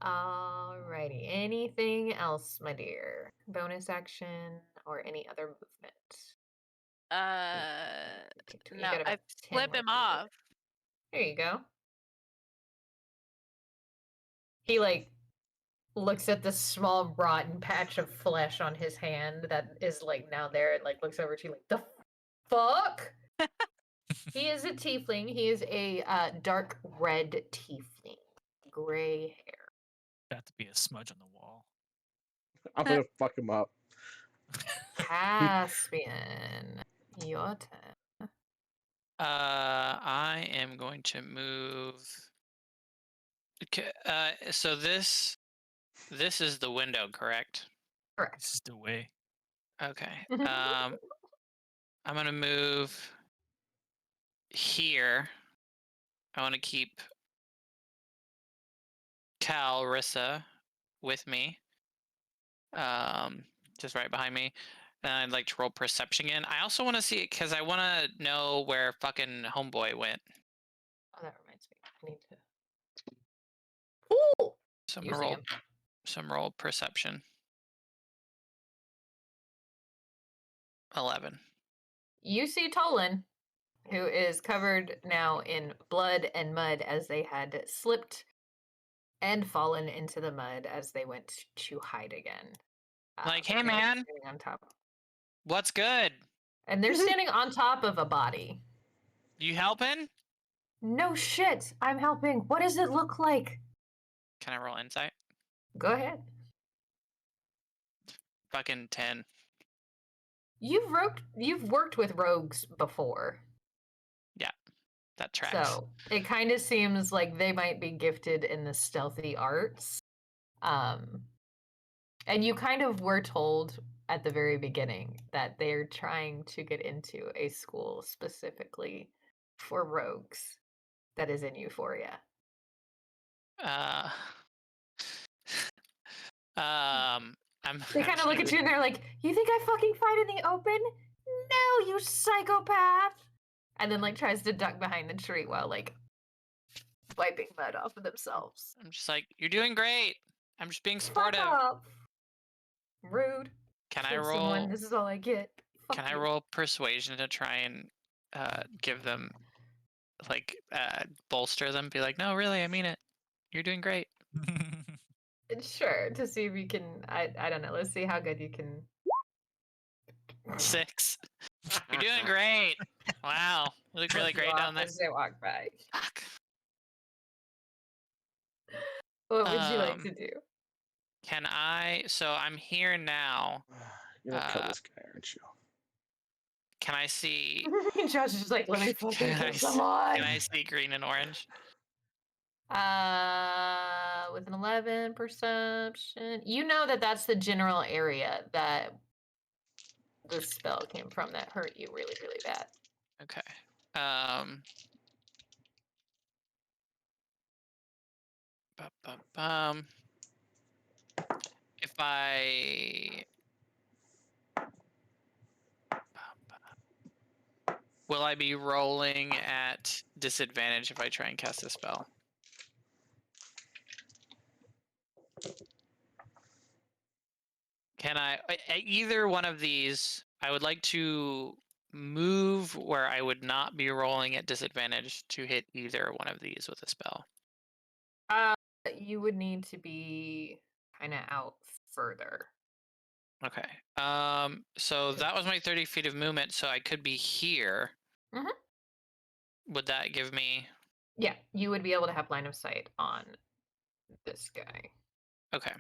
S1: Alrighty. Anything else, my dear? Bonus action or any other movement? You
S2: No,
S1: got about
S2: I
S1: 10
S2: flip
S1: more
S2: him
S1: feet.
S2: off.
S1: There you go. He like looks at the small rotten patch of flesh on his hand that is like now there and like looks over to you like the fuck. He is a tiefling. He is a dark red tiefling, gray hair.
S4: Got to be a smudge on the wall.
S3: I'm gonna fuck him up.
S1: Caspian, your turn.
S5: I am going to move. Okay, so this is the window, correct?
S1: Correct.
S4: This is the way.
S5: Okay. I'm gonna move here. I want to keep Rissa with me. Just right behind me. And I'd like to roll perception again. I also want to see it because I want to know where fucking homeboy went.
S1: Oh, that reminds me. I need to. Ooh!
S5: So I'm
S1: You
S5: gonna
S1: see
S5: roll
S1: him.
S5: some roll perception. 11.
S1: You see Tolan, who is covered now in blood and mud as they had slipped and fallen into the mud as they went to hide again.
S5: Like, hey,
S1: and they're
S5: man.
S1: standing on top.
S5: What's good?
S1: And they're standing on top of a body.
S5: You helping?
S1: No shit, I'm helping. What does it look like?
S5: Can I roll insight?
S1: Go ahead.
S5: Fucking 10.
S1: You've worked with rogues before.
S5: That tracks.
S1: So it kind of seems like they might be gifted in the stealthy arts. And you kind of were told at the very beginning that they're trying to get into a school specifically for rogues that is in Euphoria. They kind of look at you and they're like, "You think I fucking fight in the open? No, you psychopath!" And then like tries to duck behind the tree while like wiping mud off of themselves.
S5: I'm just like, you're doing great. I'm just being
S1: Fuck
S5: supportive.
S1: off. Rude.
S5: Can I
S1: Kill
S5: roll?
S1: someone, this is all I get.
S5: Can
S1: Fuck
S5: I
S1: you.
S5: roll persuasion to try and give them, like, bolster them? Be like, no, really, I mean it. You're doing great.
S1: Sure, to see if you can. I don't know. Let's see how good you can.
S5: 6. You're doing great. Wow, you look really
S1: Look you
S5: great
S1: off
S5: down there.
S1: as they walk by.
S5: Fuck.
S1: What would you like to do?
S5: Can I? So I'm here now.
S3: You're gonna kill this guy, aren't you?
S5: Can I see?
S1: Josh is just like, let me fucking
S5: Can I
S1: kill
S5: see-
S1: someone.
S5: Can I see green and orange?
S1: With an 11 perception, you know that that's the general area that the spell came from that hurt you really, really bad.
S5: Okay. If I will I be rolling at disadvantage if I try and cast a spell? Can I either one of these? I would like to move where I would not be rolling at disadvantage to hit either one of these with a spell?
S1: You would need to be kind of out further.
S5: Okay. So that was my 30 feet of movement, so I could be here.
S1: Mhm.
S5: Would that give me...
S1: Yeah, you would be able to have line of sight on this guy.
S5: Okay.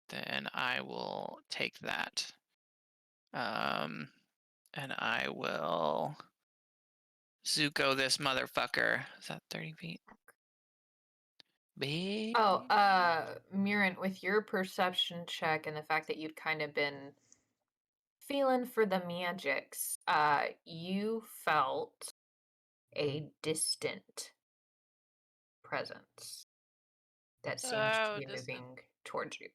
S5: Then I will take that. And I will Zuko this motherfucker. Is that 30 feet? Big.
S1: Oh, Murin, with your perception check and the fact that you'd kind of been feeling for the magics, you felt a distant presence that seemed to
S2: Oh,
S1: be
S2: distant.
S1: moving towards you.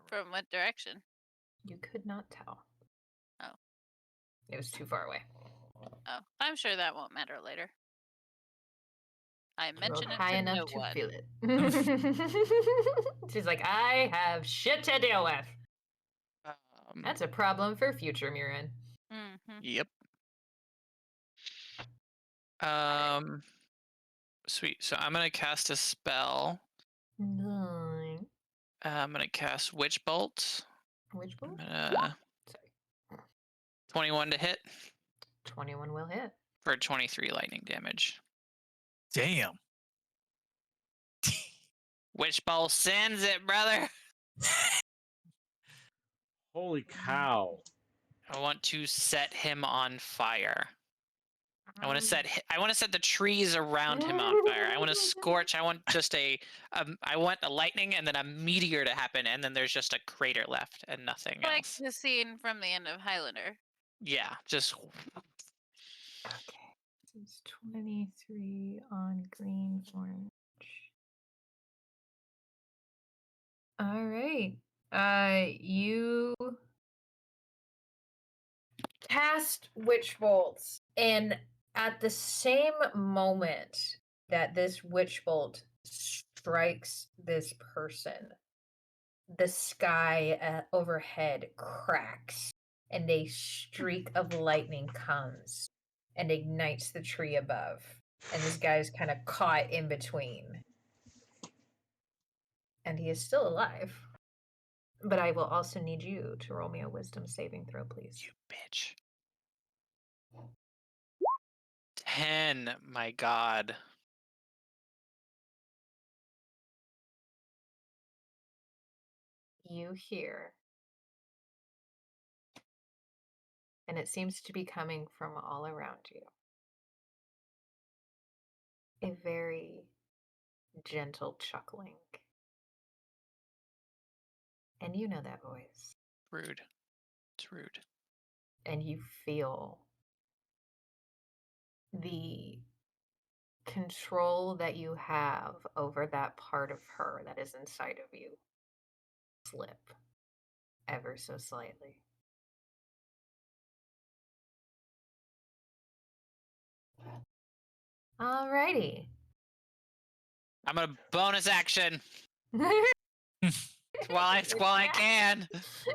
S2: From what direction?
S1: You could not tell.
S2: Oh.
S1: It was too far away.
S2: Oh, I'm sure that won't matter later. I
S1: Rolled
S2: mention it
S1: high
S2: to
S1: enough
S2: no
S1: to
S2: one.
S1: feel it. She's like, I have shit to deal with. That's a problem for future Murin.
S2: Mm-hmm.
S5: Yep. Sweet. So I'm gonna cast a spell.
S1: Nine.
S5: I'm gonna cast Witch Bolt.
S1: Which
S5: I'm
S1: one?
S5: gonna
S1: Sorry.
S5: 21 to hit
S1: 21 will hit.
S5: for 23 lightning damage.
S4: Damn.
S5: Witch Bolt sends it, brother.
S3: Holy cow!
S5: I want to set him on fire. I want to set the trees around him on fire. I want to scorch. I want just I want a lightning and then a meteor to happen, and then there's just a crater left and nothing
S2: Like
S5: else.
S2: the scene from the end of Highlander.
S5: Yeah, just
S1: Okay. This is 23 on green orange. All right. You cast witch bolts, and at the same moment that this witch bolt strikes this person, the sky overhead cracks, and a streak of lightning comes and ignites the tree above. And this guy is kind of caught in between. And he is still alive. But I will also need you to roll me a wisdom saving throw, please.
S5: you bitch. 10. My God.
S1: You hear, and it seems to be coming from all around you, a very gentle chuckling. And you know that voice.
S5: Rude. It's rude.
S1: And you feel the control that you have over that part of her that is inside of you slip ever so slightly. Alrighty.
S5: I'm gonna bonus action while I can.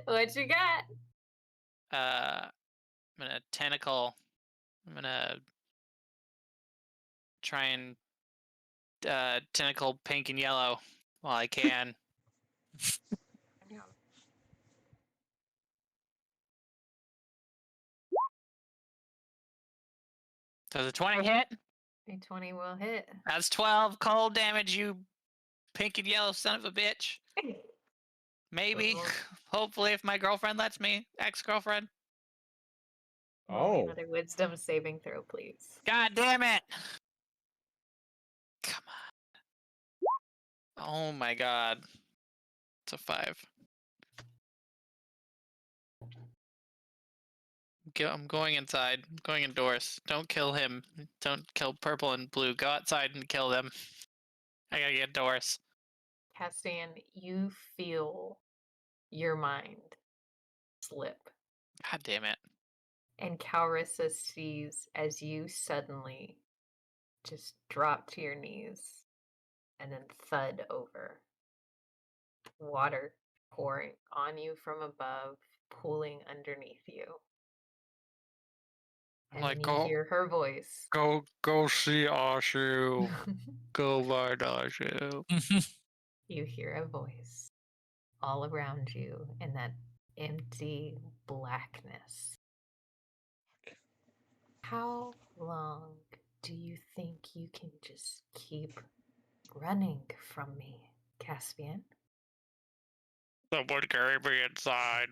S1: What you got?
S5: I'm gonna tentacle. I'm gonna try and tentacle pink and yellow while I can. Does a 20 hit?
S1: A 20 will hit.
S5: That's 12 cold damage, you pink and yellow son of a bitch. Maybe.
S1: Cool.
S5: Hopefully, if my girlfriend lets me. Ex-girlfriend.
S1: Roll me
S3: Oh,
S1: another wisdom saving throw, please.
S5: God damn it! Come on. Oh my god. It's a 5. I'm going inside. I'm going indoors. Don't kill him. Don't kill purple and blue. Go outside and kill them. I gotta get indoors.
S1: Cassian, you feel your mind slip.
S5: God damn it.
S1: And Calrissa sees as you suddenly just drop to your knees and then thud over. Water pouring on you from above, pulling underneath you. And
S5: Like,
S1: then you
S5: go,
S1: hear her voice.
S5: go see Ashu. Go find Ashu.
S1: You hear a voice all around you in that empty blackness. How long do you think you can just keep running from me, Caspian?
S5: Someone carry me inside.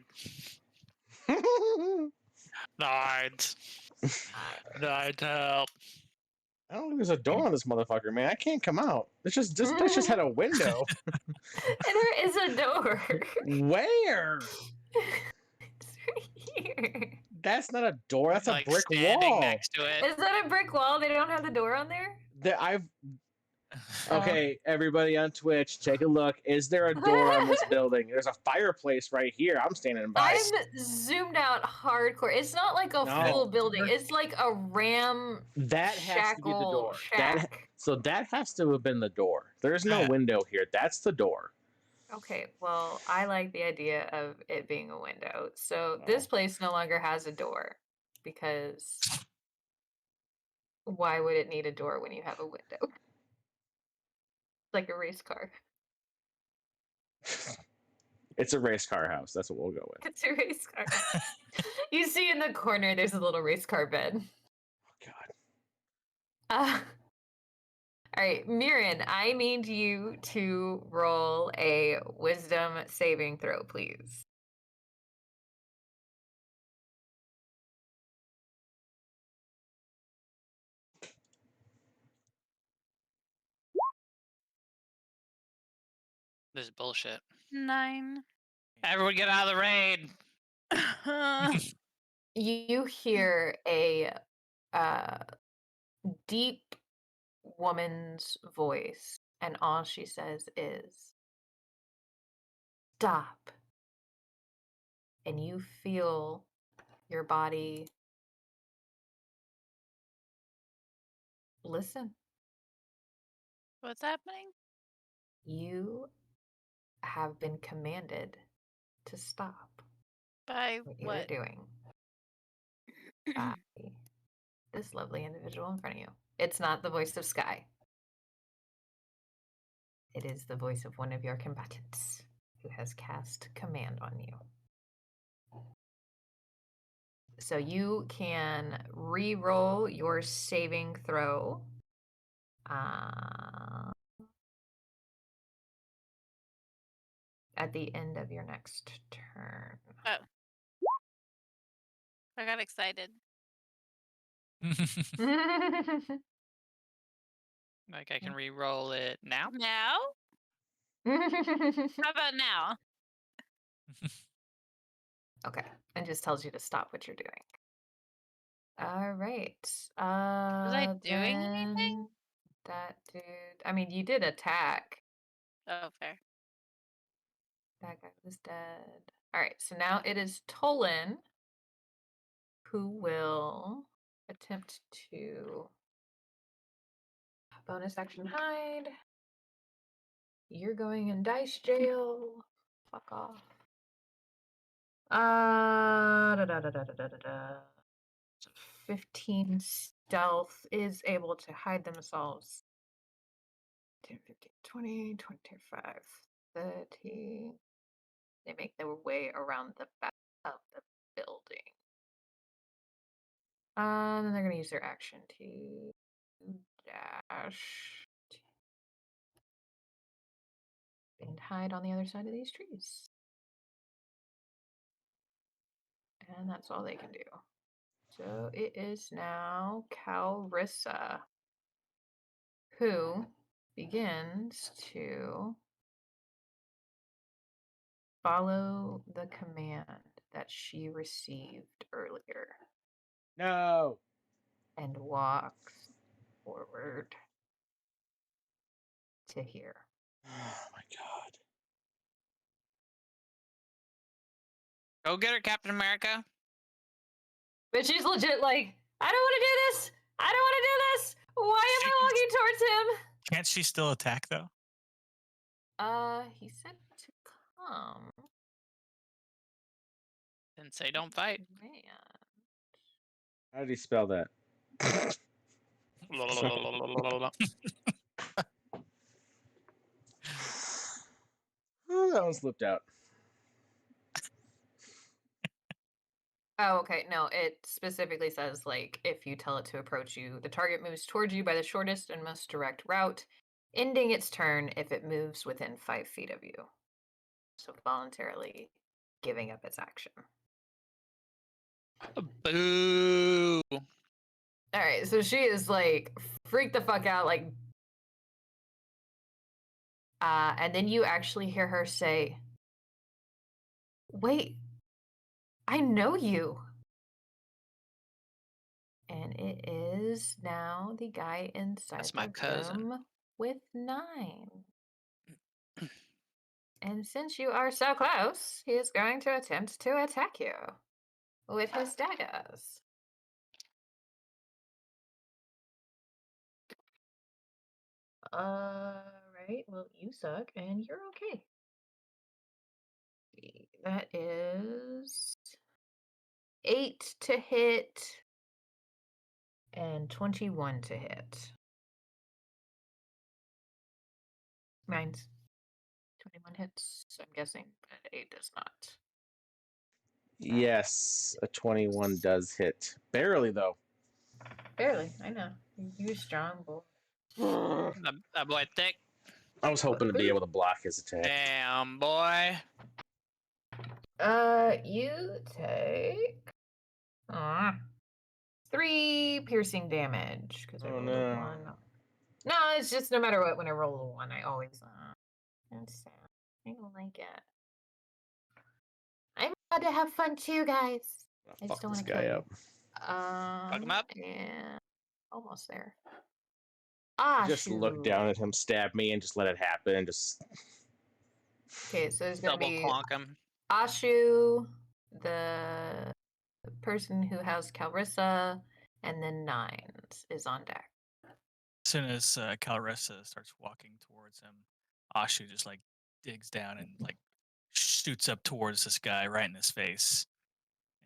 S5: Nines. Help.
S3: I don't think there's a door on this motherfucker, man. I can't come out. This just had a window.
S1: And there is a door.
S3: Where?
S1: It's right here.
S3: That's not a door. That's a
S5: Like
S3: brick
S5: standing
S3: wall.
S5: next to it.
S1: Is that a brick wall? They don't have the door on there?
S3: I've Okay, everybody on Twitch, take a look. Is there a door on this building? There's a fireplace right here. I'm standing by.
S1: I'm zoomed out hardcore. It's not like a
S3: No.
S1: full building. It's like a ram
S3: That has to be the
S1: shackle
S3: door.
S1: shack.
S3: So that has to have been the door. There's no window here. That's the door.
S1: Okay, well, I like the idea of it being a window. So this place no longer has a door because why would it need a door when you have a window? Like a race car.
S3: It's a race car house. That's what we'll go with.
S1: It's a race car. You see in the corner, there's a little race car bed.
S3: God.
S1: All right, Mirren, I need you to roll a wisdom saving throw, please.
S5: This is bullshit.
S2: 9.
S5: Everyone get out of the raid.
S1: You hear a deep woman's voice, and all she says is, "Stop." And you feel your body listen.
S2: What's happening?
S1: You have been commanded to stop
S2: By
S1: what you are
S2: what?
S1: doing by this lovely individual in front of you. It's not the voice of Sky. It is the voice of one of your combatants who has cast command on you. So you can re-roll your saving throw. At the end of your next turn.
S2: Oh. I got excited.
S5: Like I can re-roll it now.
S2: Now? How about now?
S1: Okay, and just tells you to stop what you're doing. All right. Was
S2: I doing anything?
S1: That dude. I mean, you did attack.
S2: Oh, fair.
S1: That guy was dead. All right, so now it is Tolan who will attempt to bonus action hide. You're going in dice jail. Fuck off. Da, da, da, da, da, da, da. 15 stealth is able to hide themselves. 10, 15, 20, 25, 30. They make their way around the back of the building. Then they're going to use their action to dash and hide on the other side of these trees. And that's all they can do. So it is now Calrissa, who begins to follow the command that she received earlier
S3: No.
S1: and walks forward to here.
S3: Oh my god.
S5: Go get her, Captain America.
S1: But she's legit like, I don't want to do this. I don't want to do this. Why am I walking towards him?
S4: Can't she still attack though?
S1: He said to come.
S5: Didn't say don't fight.
S1: Man.
S3: How did he spell that? Oh, that one slipped out.
S1: Oh, okay. No, it specifically says like if you tell it to approach you, the target moves towards you by the shortest and most direct route, ending its turn if it moves within 5 feet of you. So voluntarily giving up its action.
S5: Boo.
S1: All right, so she is like freaked the fuck out, like, and then you actually hear her say, "Wait, I know you." And it is now the guy inside
S5: That's my
S1: the
S5: cousin.
S1: room with 9. And since you are so close, he is going to attempt to attack you with his daggers. Right. Well, you suck, and you're okay. That is 8 to hit and 21 to hit. Mine's 21 hits, I'm guessing, but 8 does not.
S3: Yes, a 21 does hit. Barely, though.
S1: Barely, I know. You're strong, boy.
S5: That boy thick.
S3: I was hoping to be able to block his attack.
S5: Damn, boy.
S1: You take 3 piercing damage because I
S3: Oh,
S1: rolled a
S3: no.
S1: 1. No, it's just no matter what. When I roll a 1, I always that's sad. I don't like it. I'm allowed to have fun too, guys. I just
S3: Fuck
S1: don't
S3: this
S1: want to
S3: guy
S1: kill
S3: up.
S1: you.
S5: Fuck him up.
S1: And almost there.
S3: Just look
S1: shoot.
S3: down at him, stab me, and just let it happen. And just
S1: Okay, so there's gonna
S5: Double
S1: be
S5: clonk him.
S1: Ashu, the person who has Calrissa, and then Nines is on deck.
S4: As soon as Calrissa starts walking towards him, Ashu just like digs down and like shoots up towards this guy right in his face,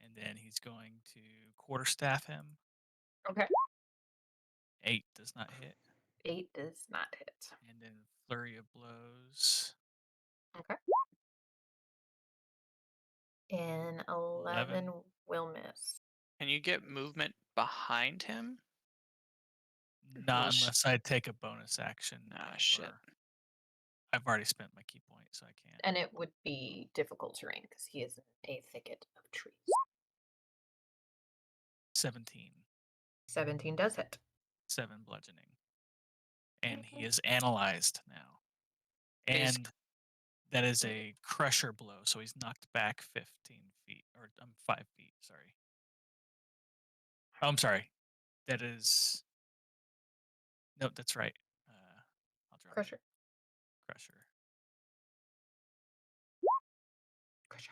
S4: and then he's going to quarterstaff him.
S1: Okay.
S4: 8 does not hit,
S1: 8 does not hit.
S4: and then flurry of blows.
S1: Okay. And 11 will miss.
S5: Can you get movement behind him?
S4: Not
S5: Unless-
S4: unless I take a bonus action.
S5: Ah, shit.
S4: or- I've already spent my key point, so I can't.
S1: And it would be difficult terrain because he is in a thicket of trees.
S4: 17,
S1: 17 does hit.
S4: 7 bludgeoning, and he is analyzed now.
S5: Is-
S4: And that is a crusher blow, so he's knocked back 15 feet, or 5 feet. Sorry. Oh, I'm sorry. That is. No, that's right. I'll drop it.
S1: Crusher.
S4: Crusher.
S1: Crusher.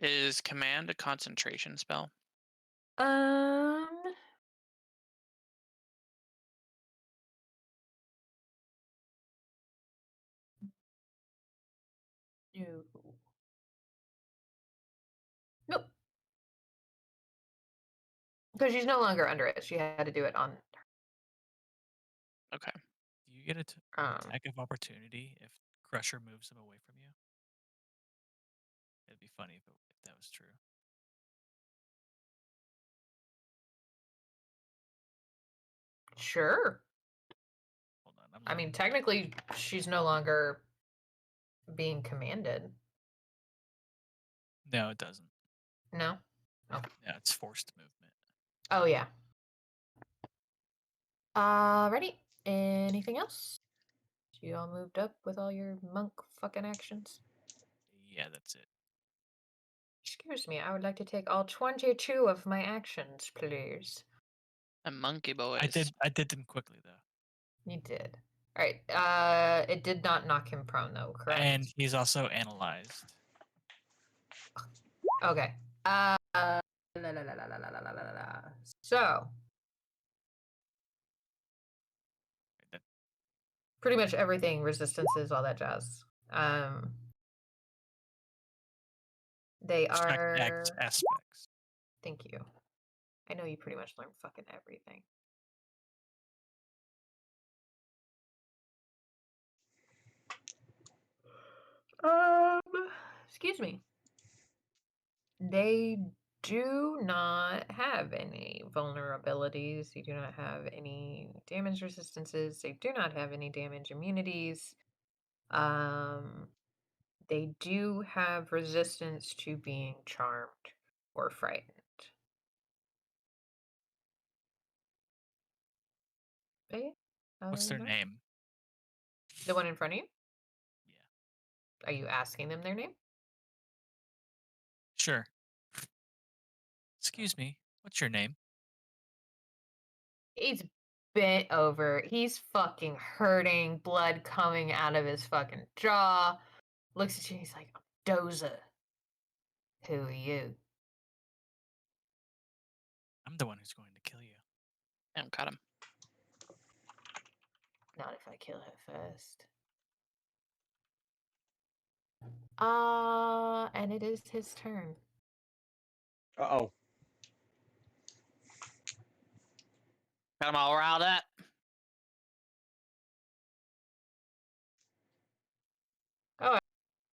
S5: Is command a concentration spell?
S1: No. Nope. Because she's no longer under it. She had to do it on.
S5: Okay.
S4: Do you get a attack of opportunity if Crusher moves him away from you? It'd be funny if that was true.
S1: Sure.
S4: Hold on.
S1: I mean, technically, she's no longer being commanded.
S4: No, it doesn't.
S1: No?
S4: Yeah, it's forced movement.
S1: Oh, yeah. Ready? Anything else? You all moved up with all your monk fucking actions?
S4: Yeah, that's it.
S1: Excuse me, I would like to take all 22 of my actions, please.
S5: A monkey boys.
S4: I did them quickly though.
S1: You did. All right. It did not knock him prone though, correct?
S4: And he's also analyzed.
S1: Okay. So Pretty much everything, resistances, all that jazz. They
S4: Extract
S1: are.
S4: X aspects.
S1: Thank you. I know you pretty much learn fucking everything. Excuse me. They do not have any vulnerabilities. They do not have any damage resistances. They do not have any damage immunities. They do have resistance to being charmed or frightened. But yeah,
S4: What's
S1: other
S4: their
S1: than that-
S4: name?
S1: The one in front of you?
S4: Yeah.
S1: Are you asking them their name?
S4: Sure. Excuse me. What's your name?
S1: He's bent over. He's fucking hurting, blood coming out of his fucking jaw. Looks at you and he's like, Doza. Who are you?
S4: I'm the one who's going to kill you.
S5: And got him.
S1: Not if I kill her first. And it is his turn.
S3: Uh-oh.
S5: Got him all riled up.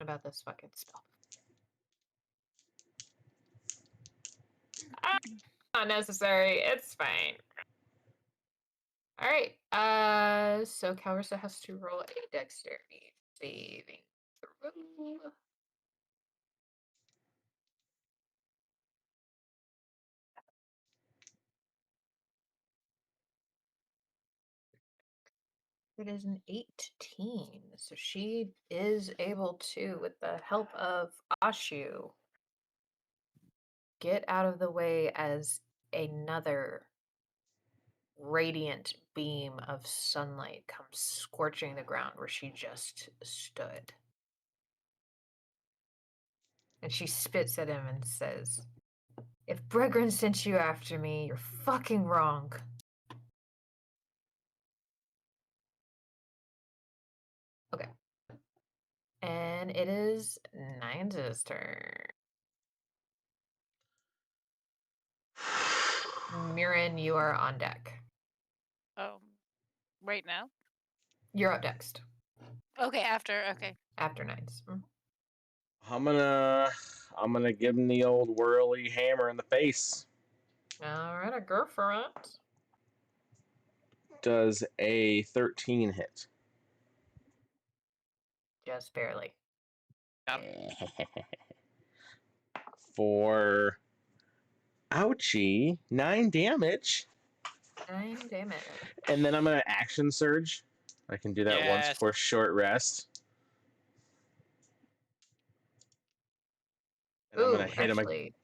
S1: About this fucking spell. Not necessary. It's fine. All right. So Calrissa has to roll a dexterity saving throw. It is an 18. So she is able to, with the help of Ashu, get out of the way as another radiant beam of sunlight comes scorching the ground where she just stood. And she spits at him and says, "If Bregrin sent you after me, you're fucking wrong." Okay. And it is Nine's turn. Mirren, you are on deck.
S2: Right now?
S1: You're up next.
S2: Okay, after. Okay.
S1: After Nine's.
S3: I'm gonna give him the old whirly hammer in the face.
S1: Alright, a go for it.
S3: Does a 13 hit?
S1: Just barely.
S3: For ouchie, 9 damage.
S1: 9 damage.
S3: And then I'm gonna action surge. I can do that once
S5: Yes.
S3: for short rest. And I'm gonna hit him.
S1: Actually,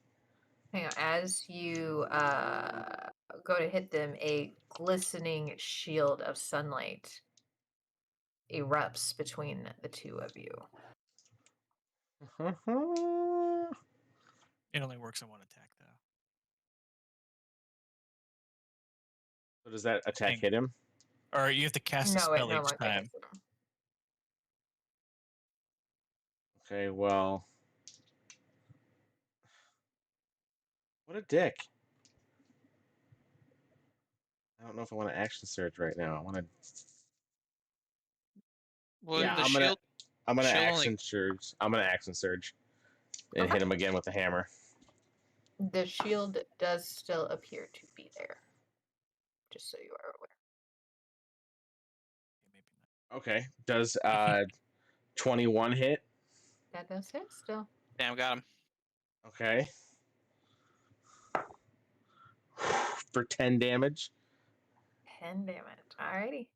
S1: hang on. As you go to hit them, a glistening shield of sunlight erupts between the two of you.
S4: It only works on one attack, though.
S3: So does that attack
S4: Dang.
S3: hit him?
S4: Or you have to cast a
S1: No, it
S4: spell
S1: no
S4: each
S1: longer
S4: time.
S1: hits them.
S3: Okay, well. What a dick. I don't know if I want to action surge right now. I want to.
S5: Well,
S3: Yeah,
S5: the
S3: I'm
S5: shield.
S3: gonna
S5: shield
S3: action surge. I'm gonna action surge, and
S1: Okay.
S3: hit him again with the hammer.
S1: The shield does still appear to be there. Just so you are aware.
S4: Maybe not.
S3: Okay. Does 21 hit?
S1: That does hit still.
S5: Damn, got him.
S3: Okay. For 10 damage.
S1: 10 damage. Alrighty.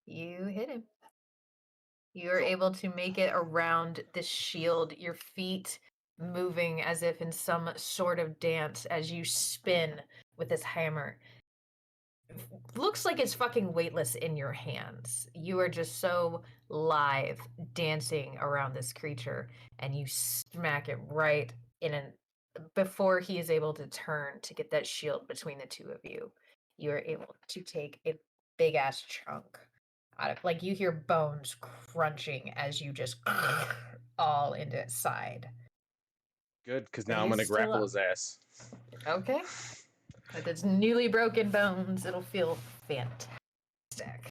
S1: You hit him. You are able to make it around the shield, your feet moving as if in some sort of dance as you spin with this hammer. Looks like it's fucking weightless in your hands. You are just so live dancing around this creature, and you smack it right in an before he is able to turn to get that shield between the two of you. You are able to take a big ass chunk Like you hear bones crunching as you just all into its side.
S3: Good, because
S1: But
S3: now I'm
S1: he
S3: gonna
S1: is still
S3: grapple
S1: up.
S3: his ass.
S1: Okay. With its newly broken bones, it'll feel fantastic.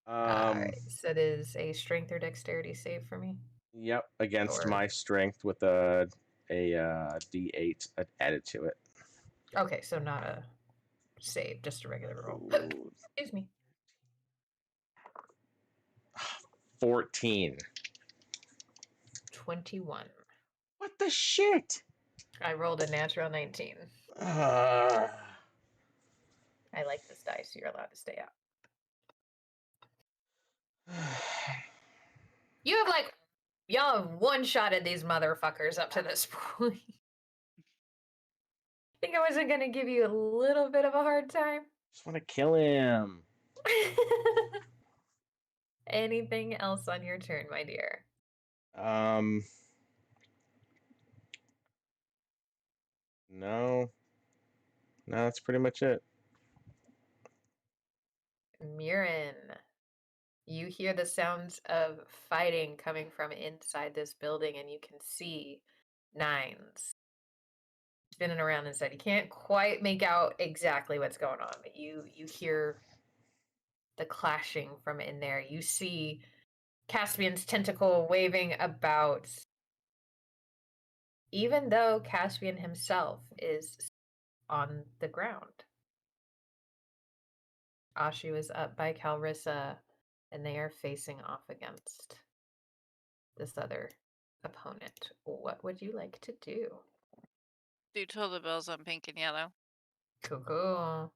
S1: Alright, so it is a strength or dexterity save for me.
S3: Yep, against
S1: Or
S3: my strength with a D8 added to it.
S1: okay, so not a save, just a regular roll.
S3: Ooh,
S1: Excuse me.
S3: 14.
S1: 21.
S3: What the shit?
S1: I rolled a natural 19.
S3: Ah.
S1: I like this dice, so you're allowed to stay out. You have like y'all have one-shotted these motherfuckers up to this point. Think I wasn't gonna give you a little bit of a hard time?
S3: Just want to kill him.
S1: Anything else on your turn, my dear?
S3: No. No, that's pretty much it.
S1: Murin, you hear the sounds of fighting coming from inside this building, and you can see Nines spinning around inside. You can't quite make out exactly what's going on, but you hear the clashing from in there. You see Caspian's tentacle waving about, even though Caspian himself is on the ground. Ashu is up by Calrissa, and they are facing off against this other opponent. What would you like to do?
S2: Do toll the bells on pink and yellow.
S1: Cool.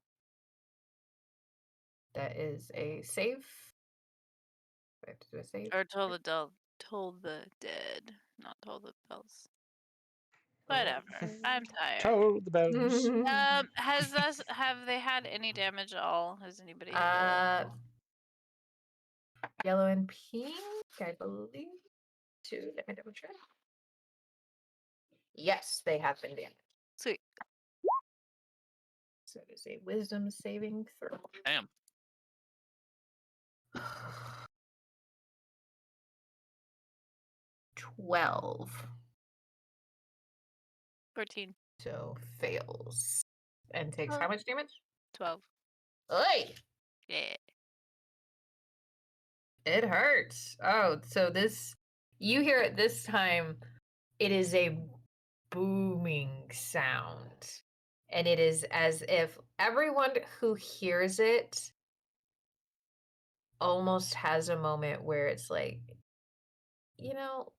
S1: That is a save. Do I have to do a save?
S2: Or toll the dead, not toll the bells.
S1: Oh.
S2: Whatever. I'm tired.
S3: Toad the bells.
S2: Have they had any damage at all? Has anybody
S1: Yellow and pink, I believe. Let me double check. Yes, they have been damaged.
S2: Sweet.
S1: So it is a wisdom saving throw.
S4: Damn.
S1: 12.
S2: 14.
S1: So fails. And takes
S2: Oh.
S1: how much damage?
S2: 12.
S1: Oi!
S2: Yeah.
S1: It hurts. Oh, so this, you hear it this time, it is a booming sound. And it is as if everyone who hears it almost has a moment where it's like, you know,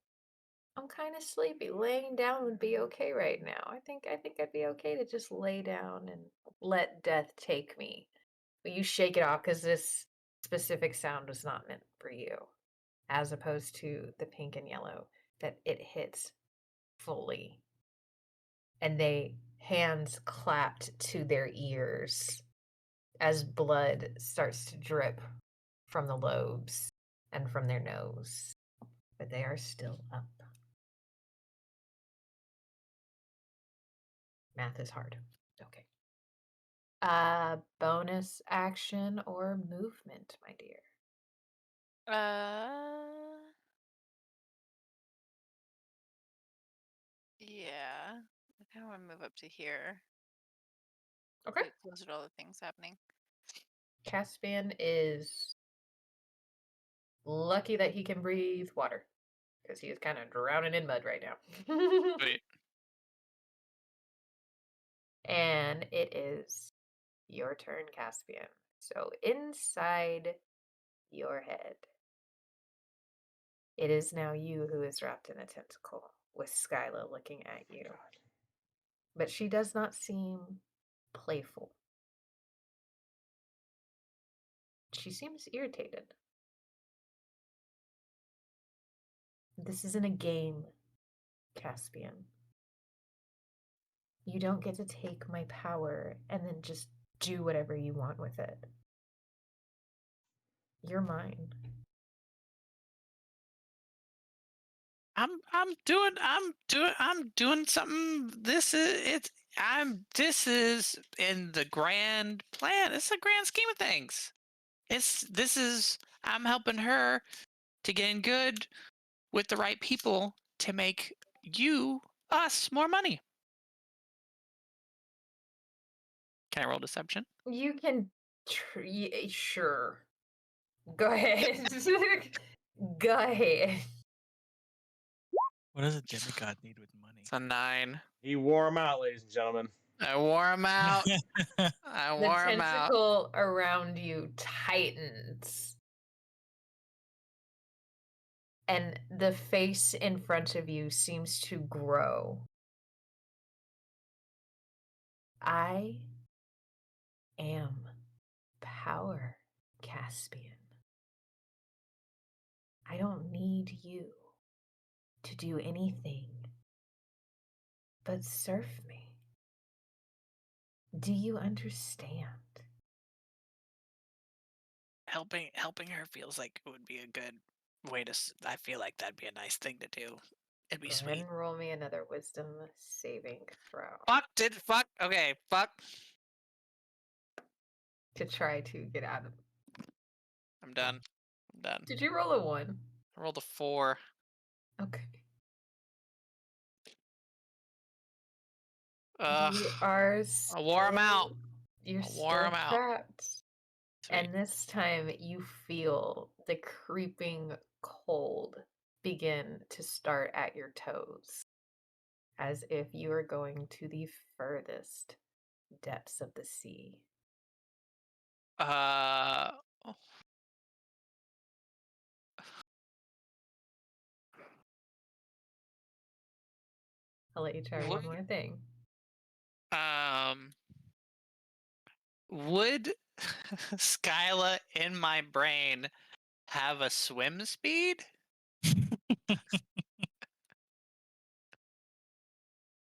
S1: I'm kind of sleepy. Laying down would be okay right now. I think I'd be okay to just lay down and let death take me. But you shake it off because this specific sound was not meant for you, as opposed to the pink and yellow that it hits fully. And they hands clapped to their ears as blood starts to drip from the lobes and from their nose. But they are still up. Math is hard. Okay. Bonus action or movement, my dear.
S2: Yeah. I kind of want to move up to here.
S1: Okay.
S2: Get closer to all the things happening.
S1: Caspian is lucky that he can breathe water because he is kind of drowning in mud right now.
S5: Wait.
S1: And it is your turn, Caspian. So inside your head, it is now you who is wrapped in a tentacle with Skyla looking at you. But she does not seem playful. She seems irritated. This isn't a game, Caspian. You don't get to take my power and then just do whatever you want with it. You're mine.
S5: I'm doing something. This is in the grand plan. It's a grand scheme of things. I'm helping her to get in good with the right people to make us more money. Can I roll deception?
S1: You can. Sure. Go ahead. Go ahead.
S4: What does a demigod need with money?
S5: It's a 9.
S3: He wore him out, ladies and gentlemen.
S5: I wore him out. I
S1: The
S5: wore him out.
S1: tentacle around you tightens. And the face in front of you seems to grow. I am power, Caspian. I don't need you to do anything but serve me. Do you understand?
S5: Helping her feels like it would be a good way to. I feel like that'd be a nice thing to do. It'd be
S1: Go ahead
S5: sweet.
S1: and roll me another wisdom saving throw
S5: Fuck. Okay, fuck.
S1: to try to get out of.
S5: I'm done.
S1: Did you roll a 1?
S5: I rolled a 4.
S1: Okay.
S5: Ugh.
S1: You are
S5: I wore 'em out.
S1: still- You're
S5: I
S1: still
S5: wore 'em out.
S1: trapped.
S5: Sweet.
S1: And this time you feel the creeping cold begin to start at your toes, as if you are going to the furthest depths of the sea.
S5: Oh.
S1: I'll let you try one
S5: Would-
S1: more thing.
S5: Would Skyla in my brain have a swim speed?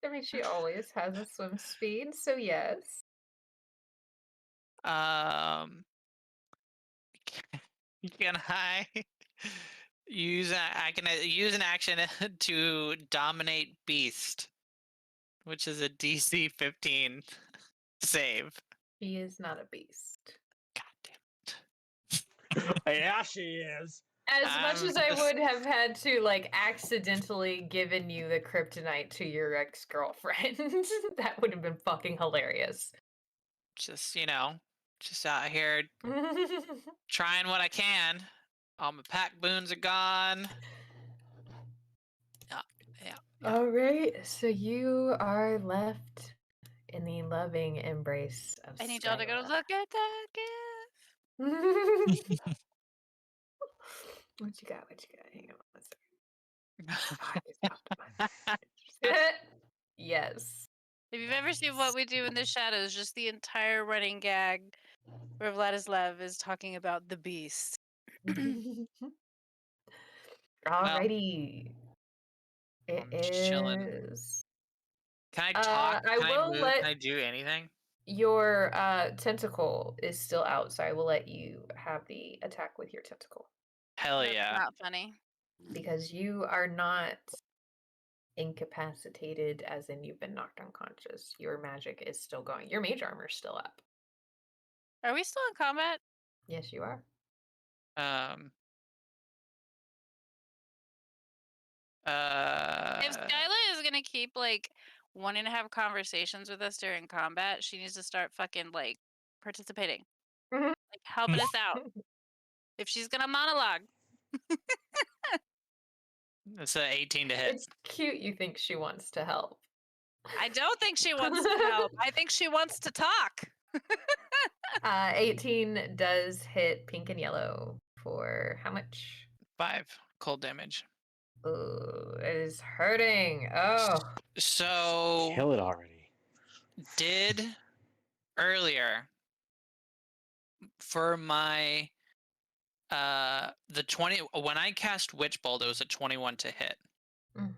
S1: I mean, she always has a swim speed, so yes.
S5: Can I use I can use an action to dominate beast, which is a DC 15 save.
S1: She is not a beast.
S5: God damn.
S3: Yeah, she is.
S1: As much as I
S5: just-
S1: would have had to, like, accidentally given you the kryptonite to your ex-girlfriend, that would have been fucking hilarious.
S5: Just just out here trying what I can. All my pack boons are gone. Yeah.
S1: All right, so you are left in the loving embrace of
S2: I need y'all to go
S1: Skyla.
S2: look at that gift.
S1: What you got? Hang on one second. Oh, I just popped mine. Yes.
S2: If you've ever seen What We Do in the Shadows, just the entire running gag where Vladislav is talking about the beast.
S1: Alrighty. It
S5: I'm just chilling.
S1: is
S5: Can I talk?
S1: I
S5: Can I
S1: will
S5: move?
S1: let-
S5: Can I do anything?
S1: your tentacle is still out, so I will let you have the attack with your tentacle
S5: Hell
S2: That's
S5: yeah.
S2: not funny.
S1: because you are not incapacitated, as in you've been knocked unconscious. Your magic is still going. Your mage armor is still up.
S2: Are we still in combat?
S1: Yes, you are.
S2: If Skyla is gonna keep like wanting to have conversations with us during combat, she needs to start fucking like participating,
S1: Mhm.
S2: like helping us out. If she's gonna monologue,
S5: It's an 18 to hit.
S1: It's cute you think she wants to help.
S2: I don't think she wants to help. I think she wants to talk.
S1: 18 does hit pink and yellow for how much?
S5: 5 cold damage.
S1: Ooh, it is hurting. Oh.
S5: So
S3: Kill it already.
S5: did earlier for my the 20 when I cast Witch Bolt, it was a 21 to hit.
S1: Mhm.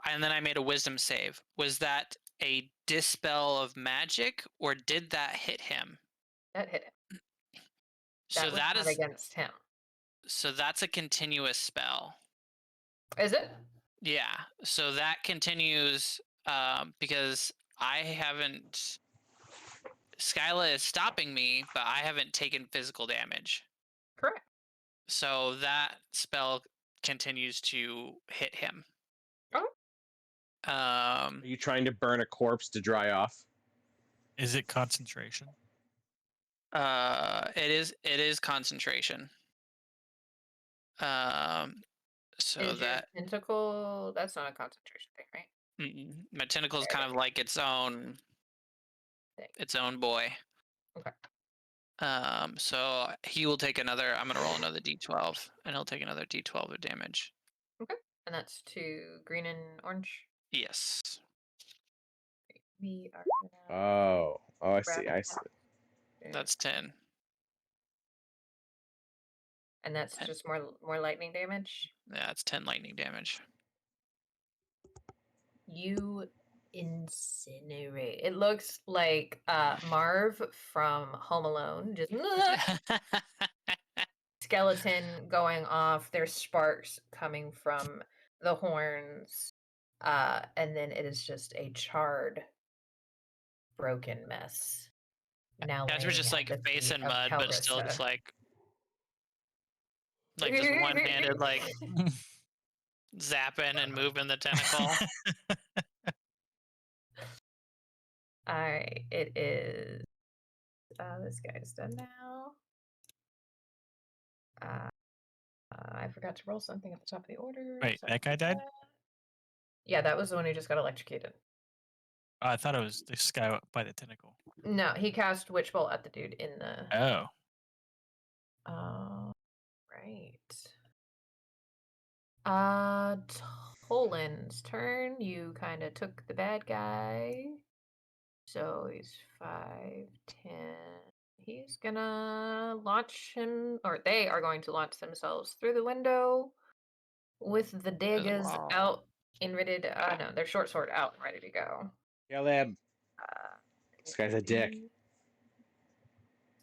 S5: And then I made a wisdom save. Was that a dispel of magic or did that hit him?
S1: That hit him.
S5: So
S1: was
S5: that
S1: not
S5: is
S1: against him.
S5: so that's a continuous spell.
S1: Is it?
S5: Yeah. So that continues because I haven't Skyla is stopping me, but I haven't taken physical damage.
S1: Correct.
S5: So that spell continues to hit him.
S1: Oh.
S3: Are you trying to burn a corpse to dry off?
S4: Is it concentration?
S5: It is concentration. So
S1: Is your
S5: that
S1: tentacle? That's not a concentration thing, right?
S5: my tentacle is kind of like its own
S1: Thing.
S5: boy.
S1: Okay.
S5: So he will take another. I'm gonna roll another d12, and he'll take another d12 of damage.
S1: Okay. And that's to green and orange.
S5: Yes.
S1: We are gonna
S3: Oh, I
S1: grab
S3: see.
S1: a
S3: I see.
S1: pack.
S5: That's 10.
S1: And that's
S5: 10.
S1: just more lightning damage.
S5: Yeah, it's 10 lightning damage.
S1: You incinerate. It looks like Marv from Home Alone, just skeleton going off. There's sparks coming from the horns, and then it is just a charred, broken mess. Now
S5: Guys, we're
S1: laying
S5: just
S1: at
S5: like
S1: the
S5: face
S1: feet
S5: in
S1: of
S5: mud, but still just
S1: Calrissa.
S5: like just one-handed, like zapping and moving the tentacle.
S1: Alright, it is. This guy's done now. I forgot to roll something at the top of the order.
S4: Wait,
S1: Sorry
S4: that guy
S1: about
S4: died?
S1: that. Yeah, that was the one who just got electrocuted.
S4: I thought it was this guy by the tentacle.
S1: No, he cast Witch Bolt at the dude in the.
S4: Oh.
S1: Right. Tolan's turn. You kind of took the bad guy. So he's 5, 10. He's gonna launch him, or they are going to launch themselves through the window with the daggers
S5: Wow.
S1: out and ready to. No, their short sword out and ready to go.
S3: Caleb,
S1: Uh,
S3: this guy's a dick.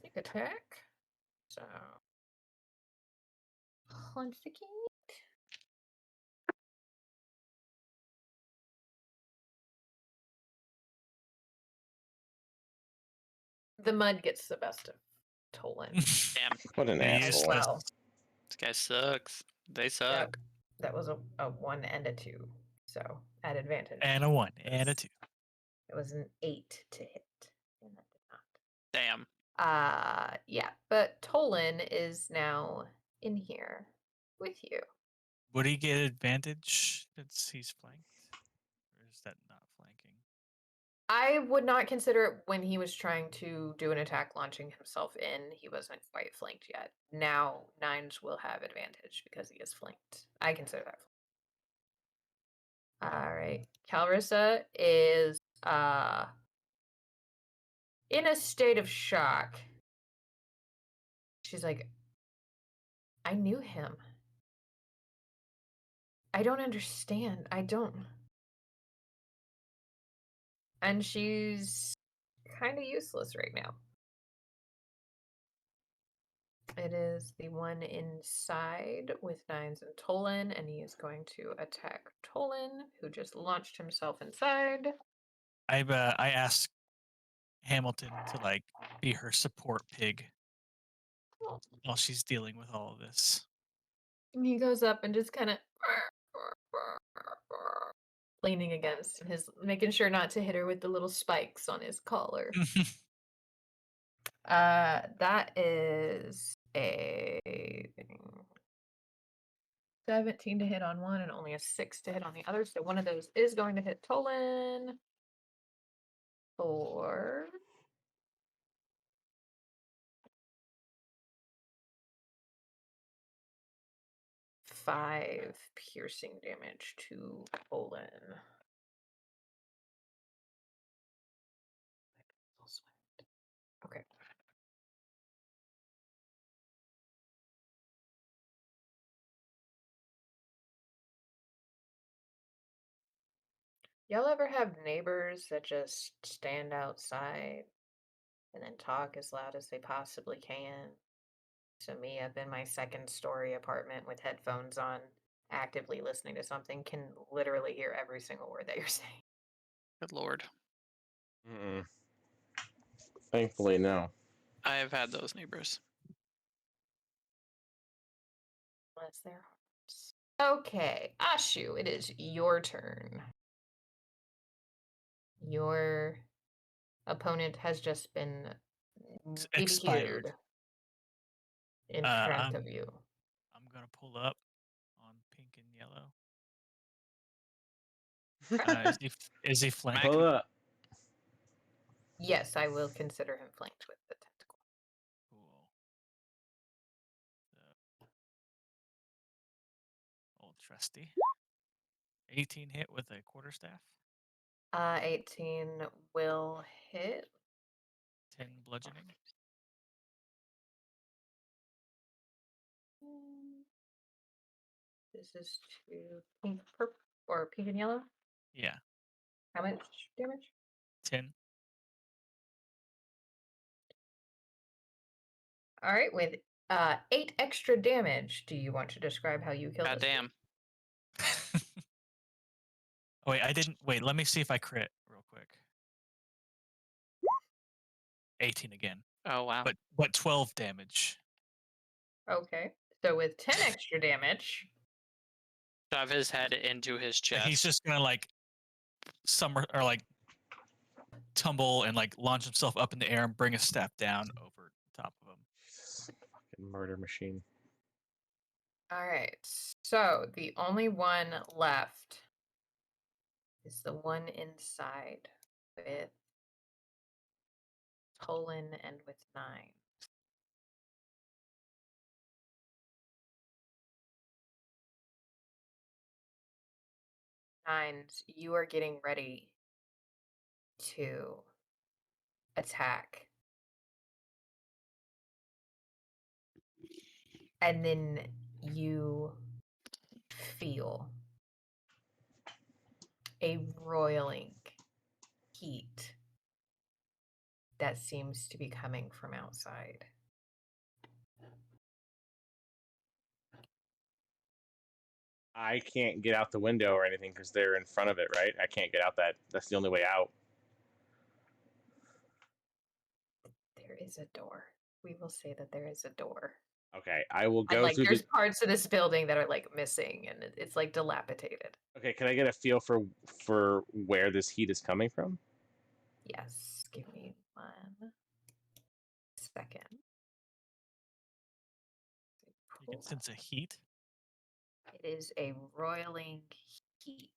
S1: Sneak attack. So. One second. The mud gets the best of Tolan.
S5: Damn,
S3: What an
S4: Yeah,
S3: asshole.
S1: Wow.
S5: this guy sucks. They suck.
S1: That was a 1 and a 2. So at advantage.
S4: And a 1 and a 2.
S1: It was an 8 to hit. And that did not.
S5: Damn.
S1: Yeah, but Tolan is now in here with you.
S4: Would he get advantage since he's flanked? Or is that not flanking?
S1: I would not consider it when he was trying to do an attack launching himself in. He wasn't quite flanked yet. Now Nines will have advantage because he is flanked. I consider that. Alright. Calrissa is in a state of shock. She's like, I knew him. I don't understand. I don't. And she's kind of useless right now. It is the one inside with Nines and Tolan, and he is going to attack Tolan, who just launched himself inside.
S4: I asked Hamilton to like be her support pig while she's dealing with all of this.
S1: And he goes up and just kind of leaning against his, making sure not to hit her with the little spikes on his collar. That is a 17 to hit on one and only a 6 to hit on the other. So one of those is going to hit Tolan for 5 piercing damage to Tolan. Okay. Y'all ever have neighbors that just stand outside and then talk as loud as they possibly can? So me up in my second story apartment with headphones on, actively listening to something, can literally hear every single word that you're saying.
S5: Good lord.
S3: Mm-mm. Thankfully, no.
S5: I've had those neighbors.
S1: Bless their hearts. Okay, Ashu, it is your turn. Your opponent has just been
S4: Expired.
S1: BBQ'd in
S4: Uh,
S1: front
S4: I'm-
S1: of you.
S4: I'm gonna pull up on pink and yellow. Is he flanked?
S3: Pull up.
S1: Yes, I will consider him flanked with the tentacle.
S4: Cool. So, old trusty. 18 hit with a quarterstaff.
S1: 18 will hit.
S4: 10 bludgeoning.
S1: This is to pink, purple, or pink and yellow.
S4: Yeah,
S1: How much damage?
S4: 10.
S1: All right, with 8 extra damage. Do you want to describe how you killed
S5: God
S1: this?
S5: damn.
S4: Oh, wait, I didn't. Wait, let me see if I crit real quick. 18 again,
S5: Oh wow.
S4: but 12 damage.
S1: Okay, so with 10 extra damage,
S5: Shove his head into his
S4: So
S5: chest.
S4: he's just gonna like tumble and like launch himself up in the air and bring a staff down over top of him.
S3: Fucking murder machine.
S1: all right. So the only one left is the one inside with Tolan and with 9. Nines, you are getting ready to attack. And then you feel a roiling heat that seems to be coming from outside.
S3: I can't get out the window or anything because they're in front of it, right? I can't get out that. That's the only way out.
S1: There is a door. We will say that there is a door.
S3: Okay, I will
S1: And
S3: go
S1: like
S3: through
S1: there's
S3: the.
S1: parts of this building that are like missing and it's like dilapidated.
S3: Okay, can I get a feel for where this heat is coming from?
S1: Yes, give me 1 second.
S4: You can
S1: Pull
S4: sense a
S1: up.
S4: heat.
S1: It is a roiling heat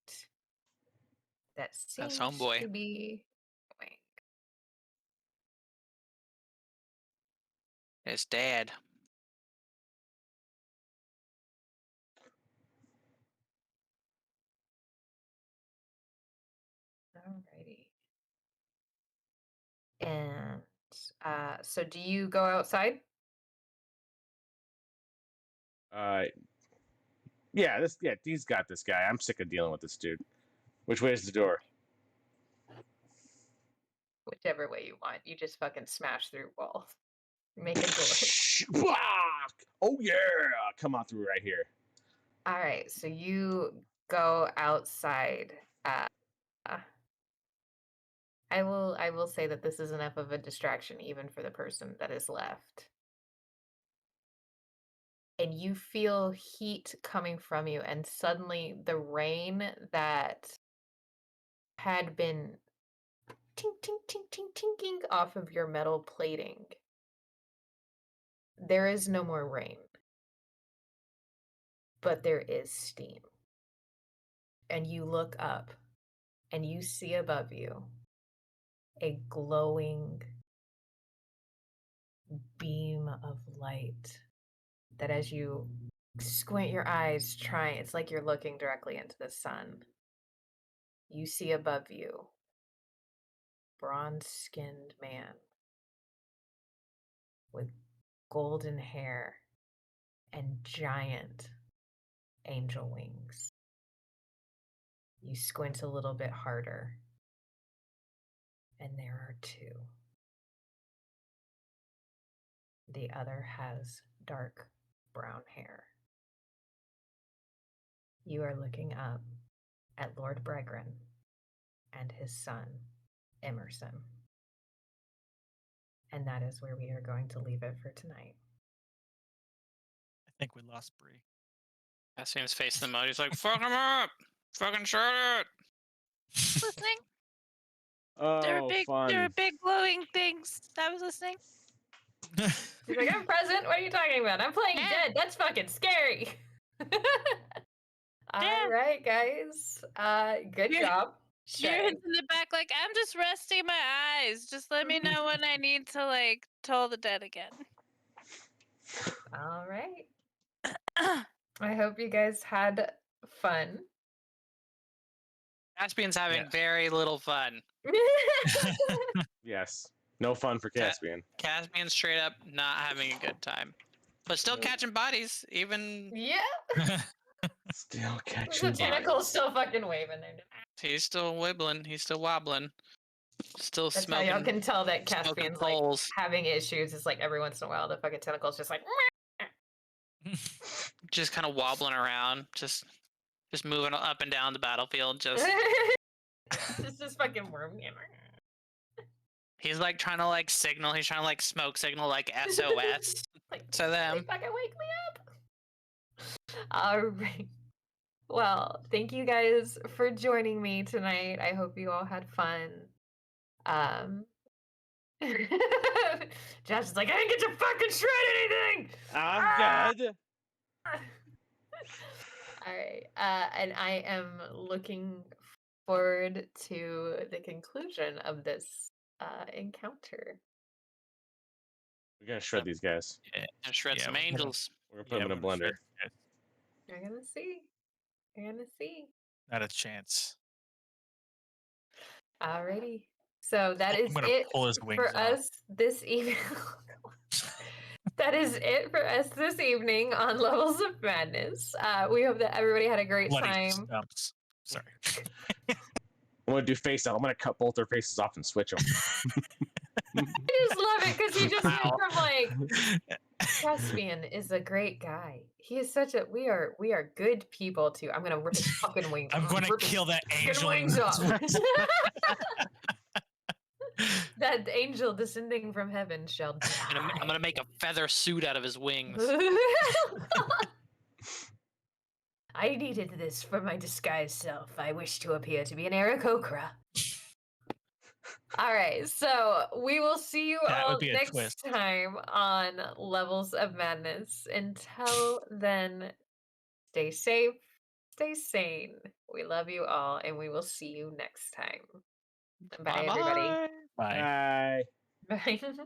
S1: that
S5: That's
S1: seems
S5: homeboy.
S1: to be going.
S5: His dad.
S1: Alrighty. And so do you go outside?
S3: Yeah, he's got this guy. I'm sick of dealing with this dude. Which way is the door?
S1: Whichever way you want. You just fucking smash through walls. Make a door.
S3: Fuck! Oh yeah! Come on through right here.
S1: All right, so you go outside. I will say that this is enough of a distraction even for the person that is left. And you feel heat coming from you, and suddenly the rain that had been tink tink tink tink tinking off of your metal plating. There is no more rain. But there is steam. And you look up and you see above you a glowing beam of light that as you squint your eyes, it's like you're looking directly into the sun. You see above you bronze-skinned man with golden hair and giant angel wings. You squint a little bit harder, and there are 2. The other has dark brown hair. You are looking up at Lord Bregrin and his son, Emerson. And that is where we are going to leave it for tonight.
S4: I think we lost Bree.
S5: Caspian's facing the mode. He's like, fuck him up! Fucking shut it!
S2: Listening.
S3: Oh,
S2: There were
S3: fun.
S2: big glowing things. I was listening.
S1: He's like, I'm present. What are you talking about? I'm playing
S2: Yeah.
S1: dead. That's fucking scary. All right, guys. Good
S2: You're-
S1: job.
S2: You're
S1: Shay.
S2: in the back like, I'm just resting my eyes. Just let me know when I need to like toll the dead again.
S1: All right. I hope you guys had fun.
S5: Caspian's having
S4: Yeah.
S5: very little fun.
S3: Yes. No fun for Caspian.
S5: Caspian's straight up not having a good time. But still catching bodies, even
S1: Yeah.
S3: Still
S1: The
S3: catching
S1: tentacle's
S3: bodies.
S1: still fucking waving there.
S5: he's still wibbling, he's still wobbling. Still
S1: That's
S5: smoking.
S1: how y'all can tell that
S5: smoking
S1: Caspian's like
S5: coals.
S1: having issues. It's like every once in a while the fucking tentacle's just like
S5: Just kind of wobbling around, just moving up and down the battlefield. Just
S1: just fucking worm.
S5: he's like trying to like signal. He's trying to like smoke signal like SOS
S1: Like,
S5: to them.
S1: fucking wake me up. All right. Well, thank you guys for joining me tonight. I hope you all had fun. Josh is like, I didn't get to fucking shred anything.
S3: I'm dead.
S1: All right. And I am looking forward to the conclusion of this encounter.
S3: We're gonna shred these guys.
S5: And shred
S4: Yeah,
S5: some
S4: we're gonna-
S5: angels.
S3: We're gonna put them in a
S4: we're gonna
S3: blender.
S4: shred it.
S1: You're gonna see. You're gonna see.
S4: Not a chance.
S1: Alrighty. So that
S4: I'm
S1: is
S4: gonna
S1: it
S4: pull his wings
S1: for
S4: off.
S1: us this evening. That is it for us this evening on Levels of Madness. We hope that everybody had a great
S4: Bloody
S1: time.
S4: stumps. Sorry.
S3: I'm gonna do face off. I'm gonna cut both their faces off and switch them.
S1: I just love it because he just went
S5: Wow.
S1: from like Caspian is a great guy. He is such a we are good people too. I'm gonna rip his fucking wings.
S4: I'm gonna
S1: rip his
S4: kill that
S1: fucking
S4: angel. in
S1: wings
S4: his
S1: off.
S4: wings.
S1: That angel descending from heaven shall die.
S5: I'm gonna make a feather suit out of his wings.
S1: I needed this for my disguised self. I wish to appear to be an Aarakocra. All right, so we will see you
S4: That would
S1: all
S4: be a
S1: next
S4: twist.
S1: time on Levels of Madness. Until then, stay safe, stay sane. We love you all, and we will see you next time. Bye, everybody.
S5: Bye-bye.
S4: Bye.
S3: Bye.
S1: Bye.